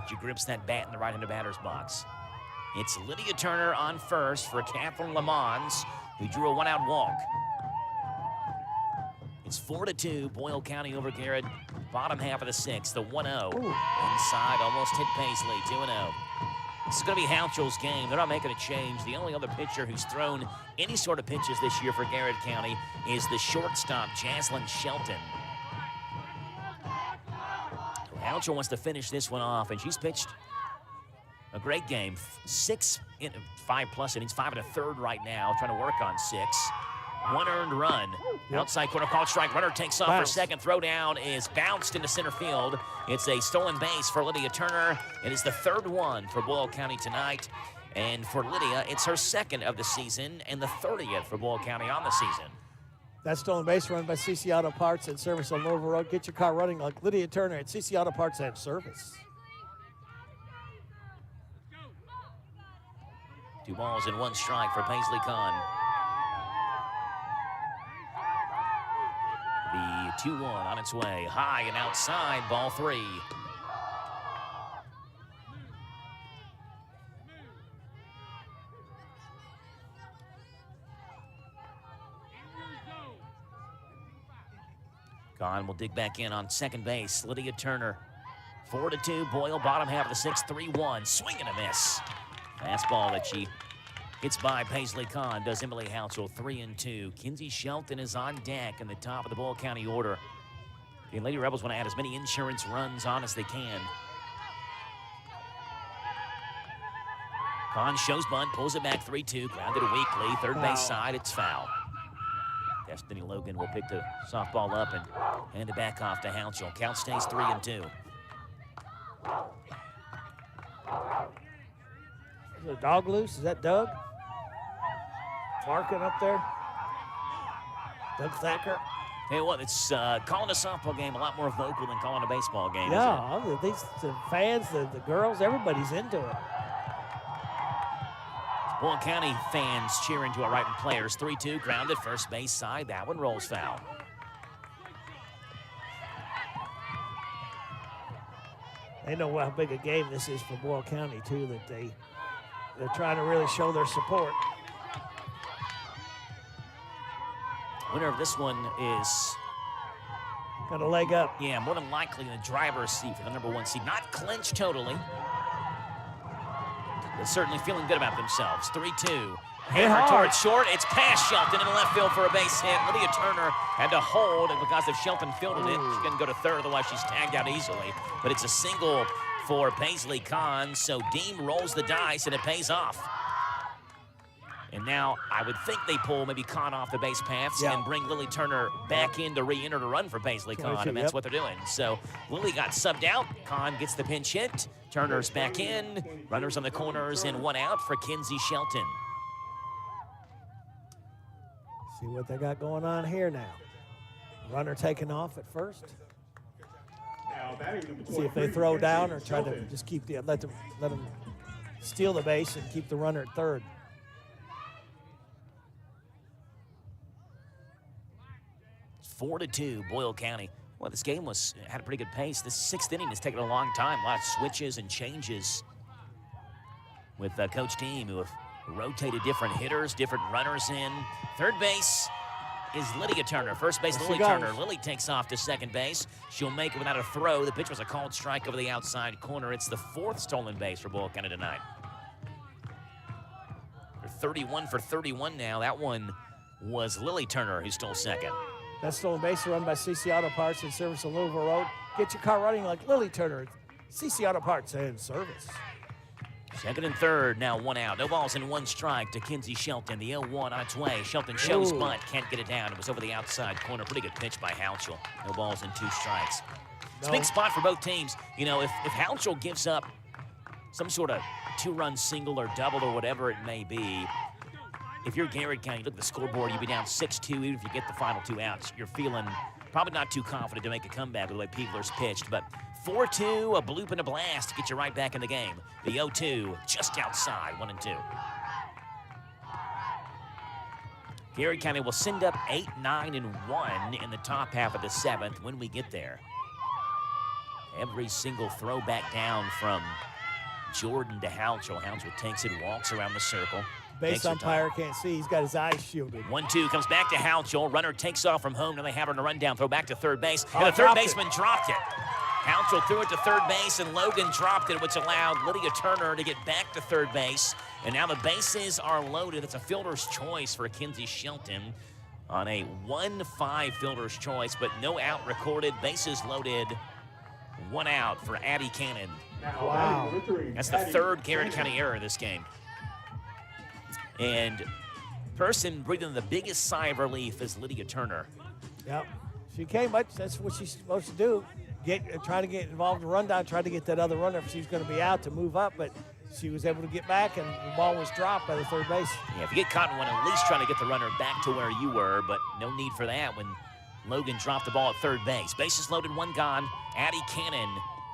She grips that bat in the right-handed batter's box. It's Lydia Turner on first for Catherine Lamons, who drew a one-out walk. It's 4-2, Boyle County over Garrett. Bottom half of the sixth, the 1-0. Inside, almost hit Paisley, 2-0. This is going to be Hounchel's game. They're not making a change. The only other pitcher who's thrown any sort of pitches this year for Garrett County is the shortstop, Jaslyn Shelton. Houchel wants to finish this one off, and she's pitched a great game. 5+ innings, 5 1/3 right now, trying to work on 6. 1 earned run. Outside corner called strike. Runner takes off for second. Throw down is bounced into center field. It's a stolen base for Lydia Turner. It is the 3rd one for Boyle County tonight. And for Lydia, it's her 2nd of the season and the 30th for Boyle County on the season. That stolen base run by CC Auto Parts and Service on Louisville Road. Get your car running like Lydia Turner at CC Auto Parts and Service. 2 balls and 1 strike for Paisley Kahn. The 2-1 on its way. High and outside, ball 3. Kahn will dig back in on second base. Lydia Turner. 4-2, Boyle, bottom half of the 6th, 3-1. Swing and a miss. Fastball that she hits by Paisley Kahn, does Emily Houncel. 3-2. Kinsey Shelton is on deck in the top of the Boyle County order. The Lady Rebels want to add as many insurance runs on as they can. Kahn shows bunt, pulls it back 3-2, grounded weakly. Third base side, it's foul. Destiny Logan will pick the softball up and hand it back off to Houncel. Count stays 3-2. Is the dog loose? Is that Doug? Barking up there? Doug Thacker? Hey, what? It's calling a softball game a lot more vocal than calling a baseball game. Yeah, these the fans, the girls, everybody's into it. Boyle County fans cheering to our right and players. 3-2, grounded, first base side. That one rolls foul. They know how big a game this is for Boyle County, too, that they're trying to really show their support. Winner of this one is... got a leg up. Yeah, more than likely in the driver's seat for the number 1 seed. Not clinched totally. But certainly feeling good about themselves. 3-2. Hammer towards short. It's past Shelton in left field for a base hit. Lydia Turner had to hold, and because if Shelton fielded it, she couldn't go to third, otherwise she's tagged out easily. But it's a single for Paisley Kahn, so Deem rolls the dice, and it pays off. And now I would think they pull maybe Kahn off the base paths and bring Lily Turner back in to re-enter to run for Paisley Kahn, and that's what they're doing. So Lily got subbed out. Kahn gets the pinch hit. Turner's back in. Runners on the corners and 1 out for Kinsey Shelton. See what they got going on here now. Runner taking off at first. See if they throw down or try to just keep the let them steal the base and keep the runner at third. It's 4-2, Boyle County. Well, this game had a pretty good pace. This 6th inning has taken a long time. A lot of switches and changes with Coach Deem, who have rotated different hitters, different runners in. Third base is Lydia Turner. First base, Lily Turner. Lily takes off to second base. She'll make it without a throw. The pitch was a called strike over the outside corner. It's the 4th stolen base for Boyle County tonight. They're 31 for 31 now. That one was Lily Turner who stole second. That stolen base run by CC Auto Parts and Service on Louisville Road. Get your car running like Lily Turner. CC Auto Parts and Service. Second and third, now one out. No balls and one strike to Kinsey Shelton. The 0-1 on its way. Shelton shows bunt, can't get it down. It was over the outside corner. Pretty good pitch by Houchel. No balls and two strikes. It's a big spot for both teams. You know, if Houchel gives up some sort of two-run single or double or whatever it may be, if you're Garrett County, you look at the scoreboard, you'd be down 6-2 even if you get the final two outs. You're feeling probably not too confident to make a comeback with the way Peebler's pitched, but 4-2, a bloop and a blast to get you right back in the game. The 0-2 just outside, 1-2. Garrett County will send up 8, 9, and 1 in the top half of the seventh when we get there. Every single throw back down from Jordan to Houchel. Houchel takes it, walks around the circle. Base umpire can't see. He's got his eyes shielded. 1-2 comes back to Houchel. Runner takes off from home. Now they have her on a rundown. Throw back to third base. And the third baseman dropped it. Houchel threw it to third base, and Logan dropped it, which allowed Lydia Turner to get back to third base. And now the bases are loaded. It's a fielder's choice for Kinsey Shelton on a 1-5 fielder's choice, but no out recorded. Bases loaded. One out for Addie Cannon. Wow. That's the third Garrett County error this game. And person breathing the biggest sigh of relief is Lydia Turner. Yep. She came much. That's what she's supposed to do. Try to get involved in the rundown, try to get that other runner if she's going to be out to move up, but she was able to get back, and the ball was dropped by the third base. Yeah, if you get caught in one, at least trying to get the runner back to where you were, but no need for that when Logan dropped the ball at third base. Bases loaded, one gone. Addie Cannon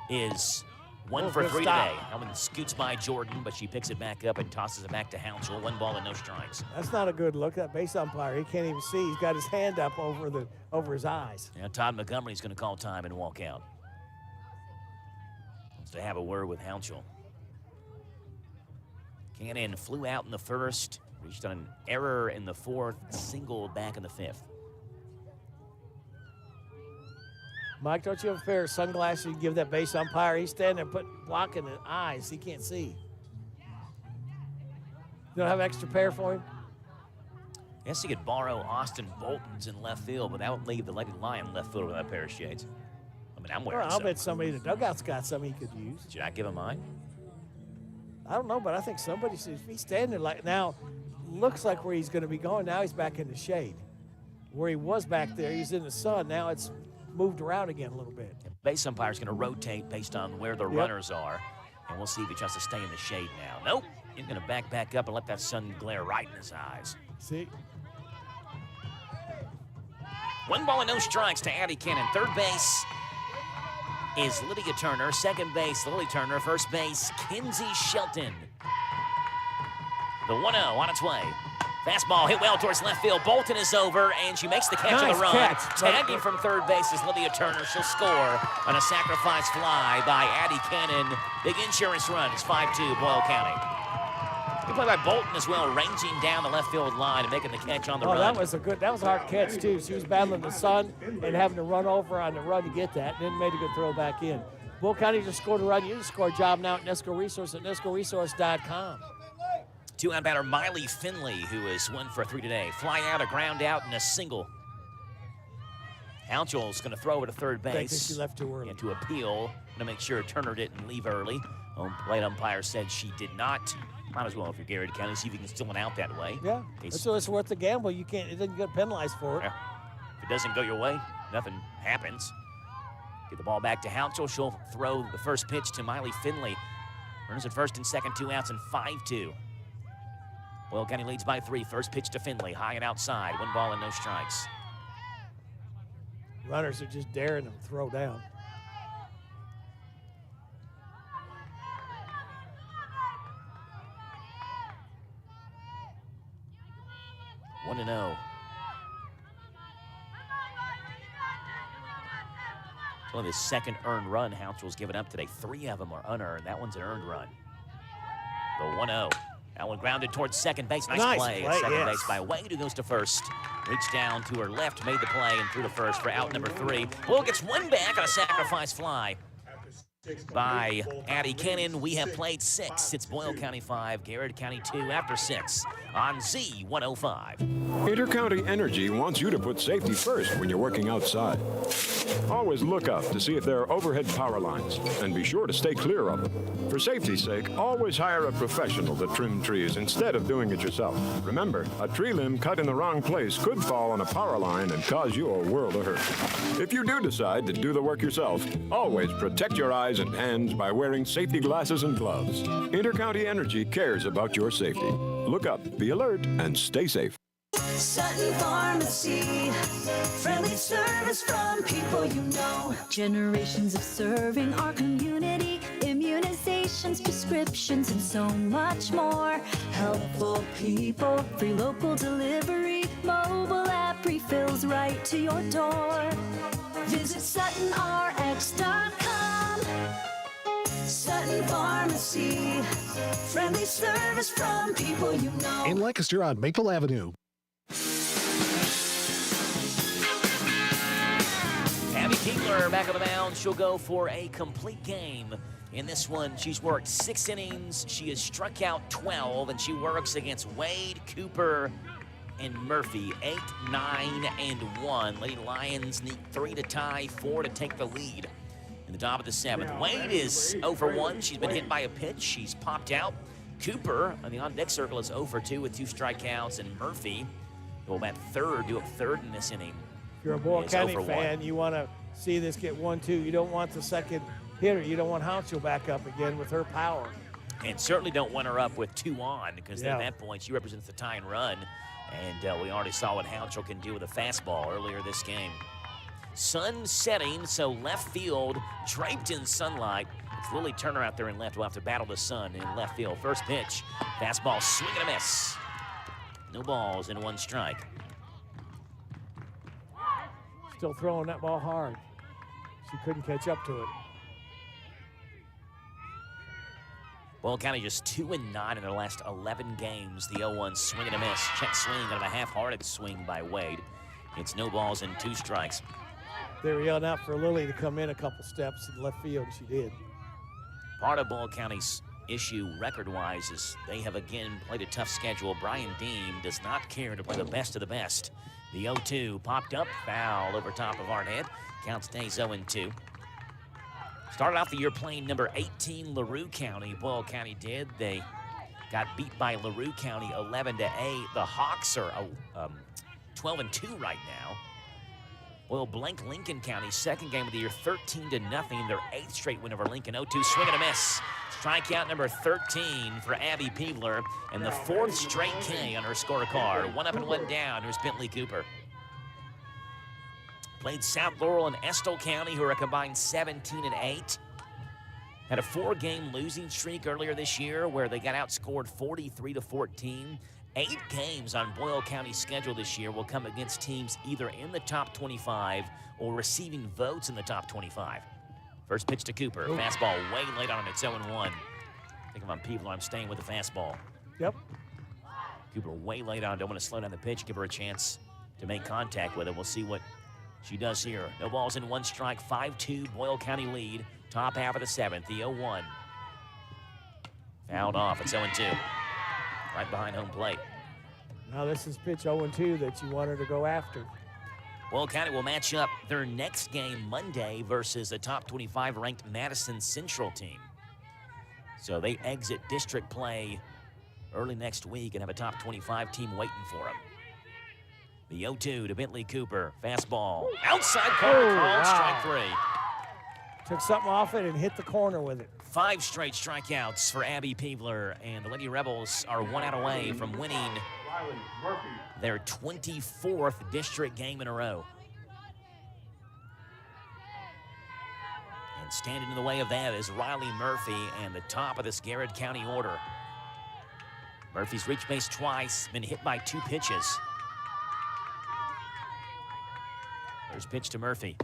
is 1 for 3 today. That one scoots by Jordan, but she picks it back up and tosses it back to Houchel. 1 ball and no strikes. That's not a good look. That base umpire, he can't even see. He's got his hand up over his eyes. Now Todd Montgomery's going to call time and walk out. Wants to have a word with Houchel. Cannon flew out in the first, reached on an error in the fourth, singled back in the fifth. Mike, don't you have a pair of sunglasses you can give that base umpire? He's standing there blocking the eyes. He can't see. You don't have an extra pair for him? Yes, he could borrow Austin Bolton's in left field, but that would leave the Legged Lion left field without a pair of shades. I mean, I'm wearing I'll bet somebody in the dugout's got some he could use. Should I give him mine? I don't know, but I think somebody should be standing there like now. Looks like where he's going to be going. Now he's back in the shade. Where he was back there, he's in the sun. Now it's moved around again a little bit. Base umpire's going to rotate based on where the runners are, and we'll see if he tries to stay in the shade now. Nope, he's going to back up and let that sun glare right in his eyes. See? 1 ball and no strikes to Addie Cannon. Third base is Lydia Turner. Second base, Lily Turner. First base, Kinsey Shelton. The 1-0 on its way. Fastball hit well towards left field. Bolton is over, and she makes the catch on the run. Tagging from third base is Lydia Turner. She'll score on a sacrifice fly by Addie Cannon. Big insurance run. It's 5-2 Boyle County. Good play by Bolton as well, ranging down the left field line and making the catch on the run. That was a hard catch too. She was battling the sun and having to run over on the run to get that, and then made a good throw back in. Boyle County just scored a run. You just score a job now at Nesco Resource at nescoresource.com. 2-out batter Miley Finley, who is 1 for 3 today. Fly out, a ground out, and a single. Houchel's going to throw it to third base. I think she left too early. And to appeal, to make sure Turner didn't leave early. Plate umpire said she did not. Might as well, if you're Garrett County, see if you can steal one out that way. Yeah, so it's worth the gamble. You can't. It doesn't get penalized for it. Yeah. If it doesn't go your way, nothing happens. Get the ball back to Houchel. She'll throw the first pitch to Miley Finley. Runners at first and second, 2 outs, and 5-2. Boyle County leads by 3. First pitch to Finley, high and outside. 1 ball and no strikes. Runners are just daring them to throw down. One and 0. It's only the second earned run Houchel's given up today. 3 of them are unearned. That one's an earned run. The 1-0. That one grounded towards second base. Nice play at second base by Wade, who goes to first. Reached down to her left, made the play, and threw to first for out number 3. Bull gets one back on a sacrifice fly. by Addie Cannon. We have played 6. It's Boyle County 5, Garrett County 2 after 6 on Z105. Intercounty Energy wants you to put safety first when you're working outside. Always look up to see if there are overhead power lines, and be sure to stay clear of them. For safety's sake, always hire a professional to trim trees instead of doing it yourself. Remember, a tree limb cut in the wrong place could fall on a power line and cause you a world of hurt. If you do decide to do the work yourself, always protect your eyes and hands by wearing safety glasses and gloves. Intercounty Energy cares about your safety. Look up, be alert, and stay safe. Sutton Pharmacy, friendly service from people you know. Generations of serving our community, immunizations, prescriptions, and so much more. Helpful people, free local delivery, mobile app refills right to your door. Visit SuttonRx.com. Sutton Pharmacy, friendly service from people you know. In Lancaster on Maple Avenue. Abby Keebler back on the mound. She'll go for a complete game. In this one, she's worked 6 innings. She has struck out 12, and she works against Wade, Cooper, and Murphy. 8, 9, and 1. Lady Lions need 3 to tie, 4 to take the lead. In the top of the 7th, Wade is 0 for 1. She's been hit by a pitch. She's popped out. Cooper on the on-deck circle is 0 for 2 with 2 strikeouts, and Murphy will bat third, do up third in this inning. If you're a Boyle County fan, you want to see this get 1-2. You don't want the second hitter. You don't want Hounslow back up again with her power. And certainly don't want her up with 2 on, because at that point she represents the tie and run. And we already saw what Hounslow can do with a fastball earlier this game. Sun setting, so left field draped in sunlight. It's Lily Turner out there in left. We'll have to battle the sun in left field. First pitch, fastball, swing and a miss. No balls and 1 strike. Still throwing that ball hard. She couldn't catch up to it. Boyle County just 2-9 in their last 11 games. The 0-1 swing and a miss. Check swing out of a half-hearted swing by Wade. It's no balls and 2 strikes. They were yelling out for Lily to come in a couple steps in left field, and she did. Part of Boyle County's issue record-wise is they have again played a tough schedule. Brian Deem does not care to play the best of the best. The 0-2 popped up, foul over top of Arnett. Count stays 0-2. Started off the year playing number 18 LaRue County. Boyle County did. They got beat by LaRue County 11-8. The Hawks are 12-2 right now. Boyle blanked Lincoln County, second game of the year, 13-0. Their 8th straight win over Lincoln. 0-2 swing and a miss. Strikeout number 13 for Abby Peebler, and the 4th straight K on her scorecard. 1 up and 1 down. Here's Bentley Cooper. Played South Laurel and Estill County, who are a combined 17-8. Had a 4-game losing streak earlier this year where they got outscored 43-14. 8 games on Boyle County's schedule this year will come against teams either in the top 25 or receiving votes in the top 25. First pitch to Cooper. Fastball way late on. It's 0-1. I think if I'm Peebler, I'm staying with the fastball. Yep. Cooper way late on. Don't want to slow down the pitch. Give her a chance to make contact with it. We'll see what she does here. No balls and 1 strike. 5-2 Boyle County lead. Top half of the 7th. The 0-1. Fouled off. It's 0-2. Right behind home plate. Now this is pitch 0-2 that you want her to go after. Boyle County will match up their next game Monday versus a top 25 ranked Madison Central team. So they exit district play early next week and have a top 25 team waiting for them. The 0-2 to Bentley Cooper. Fastball. Outside corner called. Strike 3. Took something off it and hit the corner with it. 5 straight strikeouts for Abby Peebler, and the Lady Rebels are 1 out away from winning their 24th district game in a row. And standing in the way of that is Riley Murphy and the top of this Garrett County order. Murphy's reached base twice, been hit by 2 pitches. There's pitch to Murphy.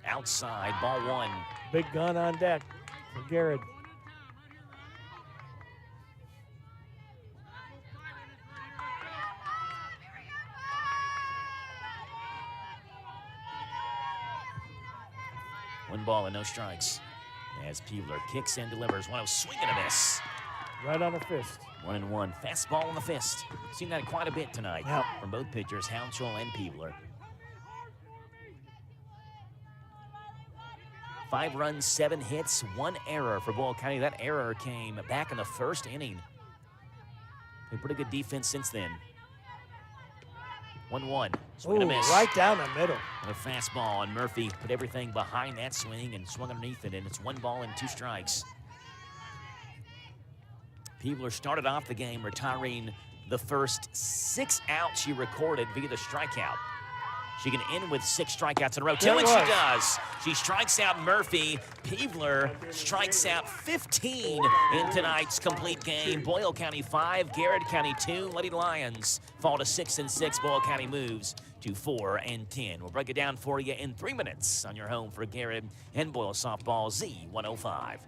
Outside, ball 1. Big gun on deck for Garrett. One ball and no strikes. As as Peebler kicks and delivers. One of swing and a miss. Right on her fist. 1-1. Fastball on the fist. Seen that quite a bit tonight from both pitchers, Hounshall and Peebler. 5 runs, 7 hits, 1 error for Boyle County. That error came back in the first inning. Played pretty good defense since then. 1-1. Swing and a miss. Right down the middle. And a fastball, and Murphy put everything behind that swing and swung underneath it, and it's 1 ball and 2 strikes. Peebler started off the game retiring the first 6 outs she recorded via the strikeout. She can end with 6 strikeouts in a row, too, and she does. She strikes out Murphy. Peebler strikes out 15 in tonight's complete game. Boyle County 5, Garrett County 2. Lady Lions fall to 6-6. Boyle County moves to 4-10. We'll break it down for you in 3 minutes on your home for Garrett and Boyle softball, Z105.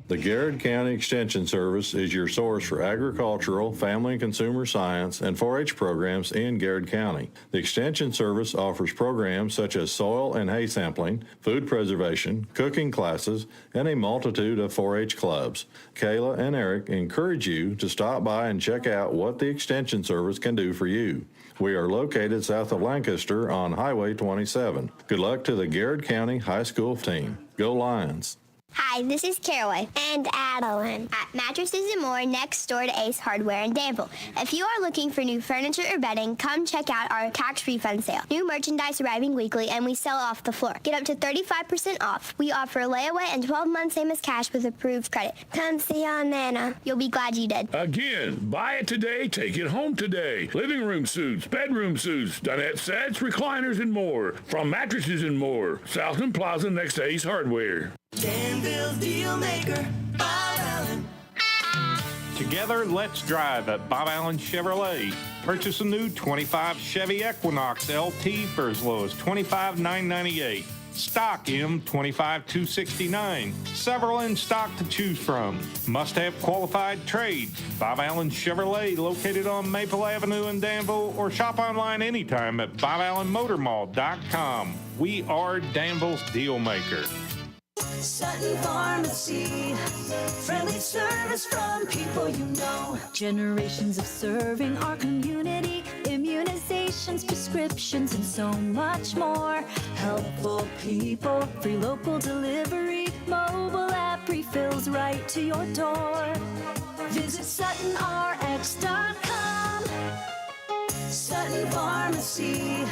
The Garrett County Extension Service is your source for agricultural, family and consumer science, and 4-H programs in Garrett County. The Extension Service offers programs such as soil and hay sampling, food preservation, cooking classes, and a multitude of 4-H clubs. Kayla and Eric encourage you to stop by and check out what the Extension Service can do for you. We are located south of Lancaster on Highway 27. Good luck to the Garrett County High School team. Go Lions! Hi, this is Caraway and Adeline at Mattresses and More next door to Ace Hardware in Danville. If you are looking for new furniture or bedding, come check out our tax refund sale. New merchandise arriving weekly, and we sell off the floor. Get up to 35% off. We offer layaway and 12 months same as cash with approved credit. Come see Aunt Nana. You'll be glad you did. Again, buy it today, take it home today. Living room suits, bedroom suits, dinette sets, recliners, and more. From Mattresses and More, Southland Plaza next to Ace Hardware. Danville's deal maker, Bob Allen. Together, let's drive at Bob Allen Chevrolet. Purchase a new 25 Chevy Equinox LT for as low as $25,998. Stock M25269. Several in stock to choose from. Must have qualified trades. Bob Allen Chevrolet, located on Maple Avenue in Danville, or shop online anytime at BobAllenMotorMall.com. We are Danville's deal maker. Sutton Pharmacy, friendly service from people you know. Generations of serving our community, immunizations, prescriptions, and so much more. Helpful people, free local delivery, mobile app refills right to your door. Visit SuttonRx.com. Sutton Pharmacy,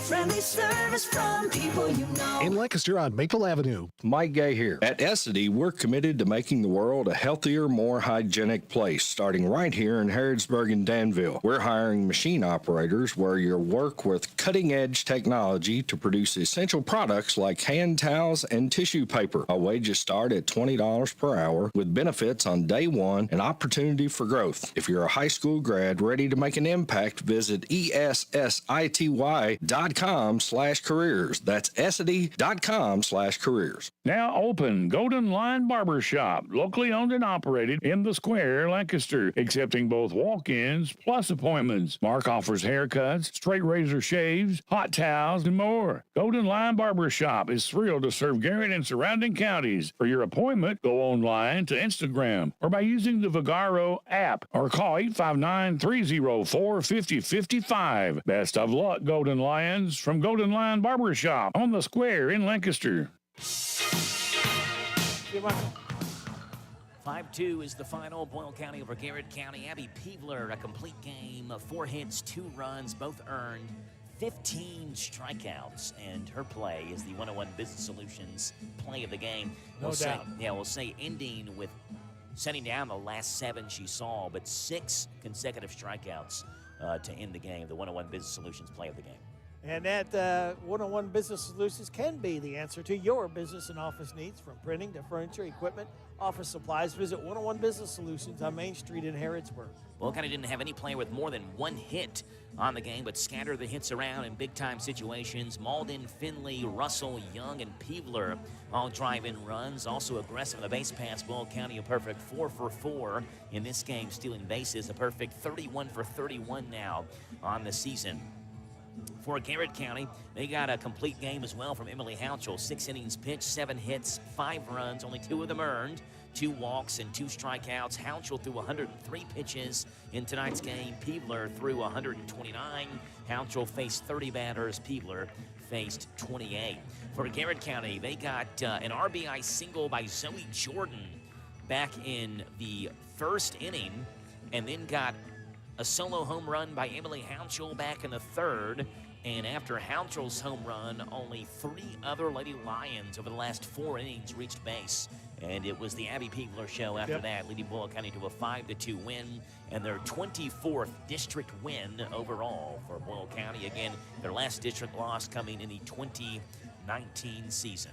friendly service from people you know. In Lancaster on Maple Avenue. Mike Gay here. At Essity, we're committed to making the world a healthier, more hygienic place, starting right here in Harrodsburg and Danville. We're hiring machine operators where you'll work with cutting-edge technology to produce essential products like hand towels and tissue paper. Our wages start at $20 per hour with benefits on day one and opportunity for growth. If you're a high school grad ready to make an impact, visit ESSITY.com/careers. That's Essity.com/careers. Now open Golden Lion Barber Shop, locally owned and operated in the Square, Lancaster, accepting both walk-ins plus appointments. Mark offers haircuts, straight razor shaves, hot towels, and more. Golden Lion Barber Shop is thrilled to serve Garrett and surrounding counties. For your appointment, go online to Instagram or by using the Vigaro app or call 859-304-5055. Best of luck, Golden Lions, from Golden Lion Barber Shop on the Square in Lancaster. 5-2 is the final. Boyle County over Garrett County. Abby Peebler, a complete game, 4 hits, 2 runs, both earned, 15 strikeouts, and her play is the 101 Business Solutions play of the game. No doubt. We'll say ending with setting down the last 7 she saw, but 6 consecutive strikeouts to end the game. The 101 Business Solutions play of the game. And that 101 Business Solutions can be the answer to your business and office needs, from printing to furniture, equipment, office supplies. Visit 101 Business Solutions on Main Street in Harrodsburg. Boyle County didn't have any player with more than 1 hit on the game, but scattered the hits around in big-time situations. Malden, Finley, Russell, Young, and Peebler all drive-in runs. Also aggressive in the base pass. Boyle County a perfect 4 for 4 in this game, stealing bases. A perfect 31 for 31 now on the season. For Garrett County, they got a complete game as well from Emily Houchel. 6 innings pitched, 7 hits, 5 runs, only 2 of them earned. 2 walks and 2 strikeouts. Houchel threw 103 pitches in tonight's game. Peebler threw 129. Houchel faced 30 batters. Peebler faced 28. For Garrett County, they got an RBI single by Zoe Jordan back in the first inning, and then got a solo home run by Emily Houchel back in the third. And after Houchel's home run, only 3 other Lady Lions over the last 4 innings reached base. And it was the Abby Peebler show after that, leading Boyle County to a 5-2 win and their 24th district win overall for Boyle County. Again, their last district loss coming in the 2019 season.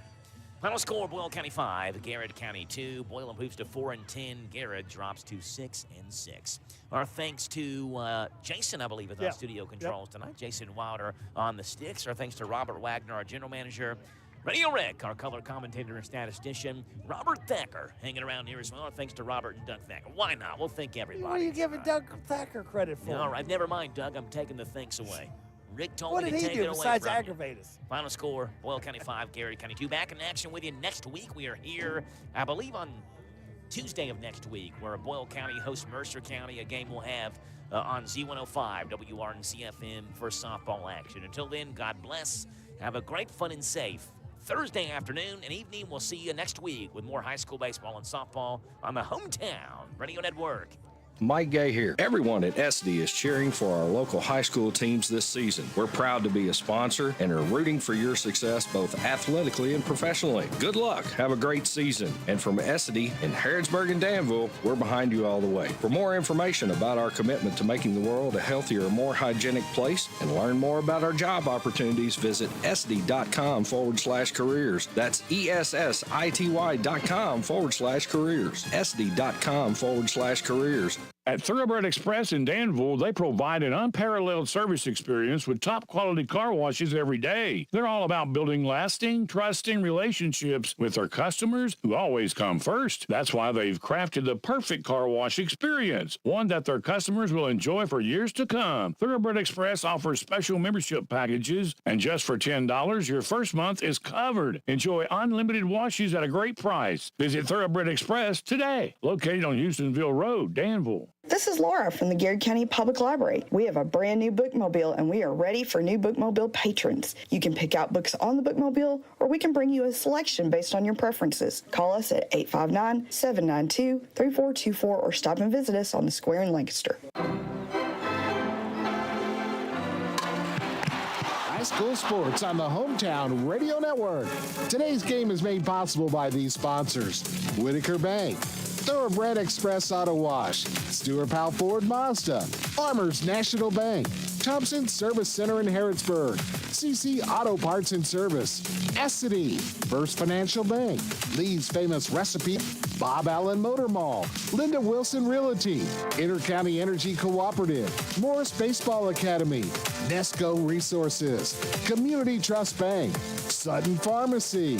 Final score, Boyle County 5, Garrett County 2. Boyle improves to 4-10. Garrett drops to 6-6. Our thanks to Jason, I believe, at the studio controls tonight. Jason Wilder on the sticks. Our thanks to Robert Wagner, our general manager. Radio Rick, our color commentator and statistician. Robert Thacker hanging around here as well. Our thanks to Robert and Doug Thacker. Why not? We'll thank everybody. What are you giving Doug Thacker credit for? All right, never mind, Doug. I'm taking the thanks away. Rick told what me did to he take do it away besides from aggravate you. us? Final score, Boyle County 5, Garrett County 2. Back in action with you next week. We are here, I believe, on Tuesday of next week, where Boyle County hosts Mercer County, a game we'll have on Z105, WRNZ FM for softball action. Until then, God bless. Have a great, fun, and safe Thursday afternoon and evening. We'll see you next week with more high school baseball and softball on the Hometown Radio Network. Mike Gay here. Everyone at SD is cheering for our local high school teams this season. We're proud to be a sponsor and are rooting for your success both athletically and professionally. Good luck. Have a great season. And from SD in Harrodsburg and Danville, we're behind you all the way. For more information about our commitment to making the world a healthier, more hygienic place and learn more about our job opportunities, visit sd.com/careers. That's ESSITY.com/careers. sd.com/careers. At Thoroughbred Express in Danville, they provide an unparalleled service experience with top-quality car washes every day. They're all about building lasting, trusting relationships with their customers who always come first. That's why they've crafted the perfect car wash experience, one that their customers will enjoy for years to come. Thoroughbred Express offers special membership packages, and just for $10, your first month is covered. Enjoy unlimited washes at a great price. Visit Thoroughbred Express today, located on Houstonville Road, Danville. This is Laura from the Garrett County Public Library. We have a brand new bookmobile and we are ready for new bookmobile patrons. You can pick out books on the bookmobile or we can bring you a selection based on your preferences. Call us at 859-792-3424 or stop and visit us on the square in Lancaster. High school sports on the Hometown Radio Network. Today's game is made possible by these sponsors: Whitaker Bank, Thoroughbred Express Auto Wash, Stewart Powell Ford Mazda, Farmers National Bank, Thompson Service Center in Harrodsburg, CC Auto Parts and Service, Essity, First Financial Bank, Lee's Famous Recipe, Bob Allen Motor Mall, Linda Wilson Realty, Intercounty Energy Cooperative, Morris Baseball Academy, Nesco Resources, Community Trust Bank, Sutton Pharmacy.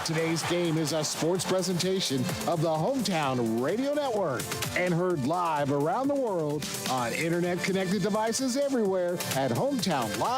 Today's game is a sports presentation of the Hometown Radio Network and heard live around the world on internet-connected devices everywhere at Hometown Live.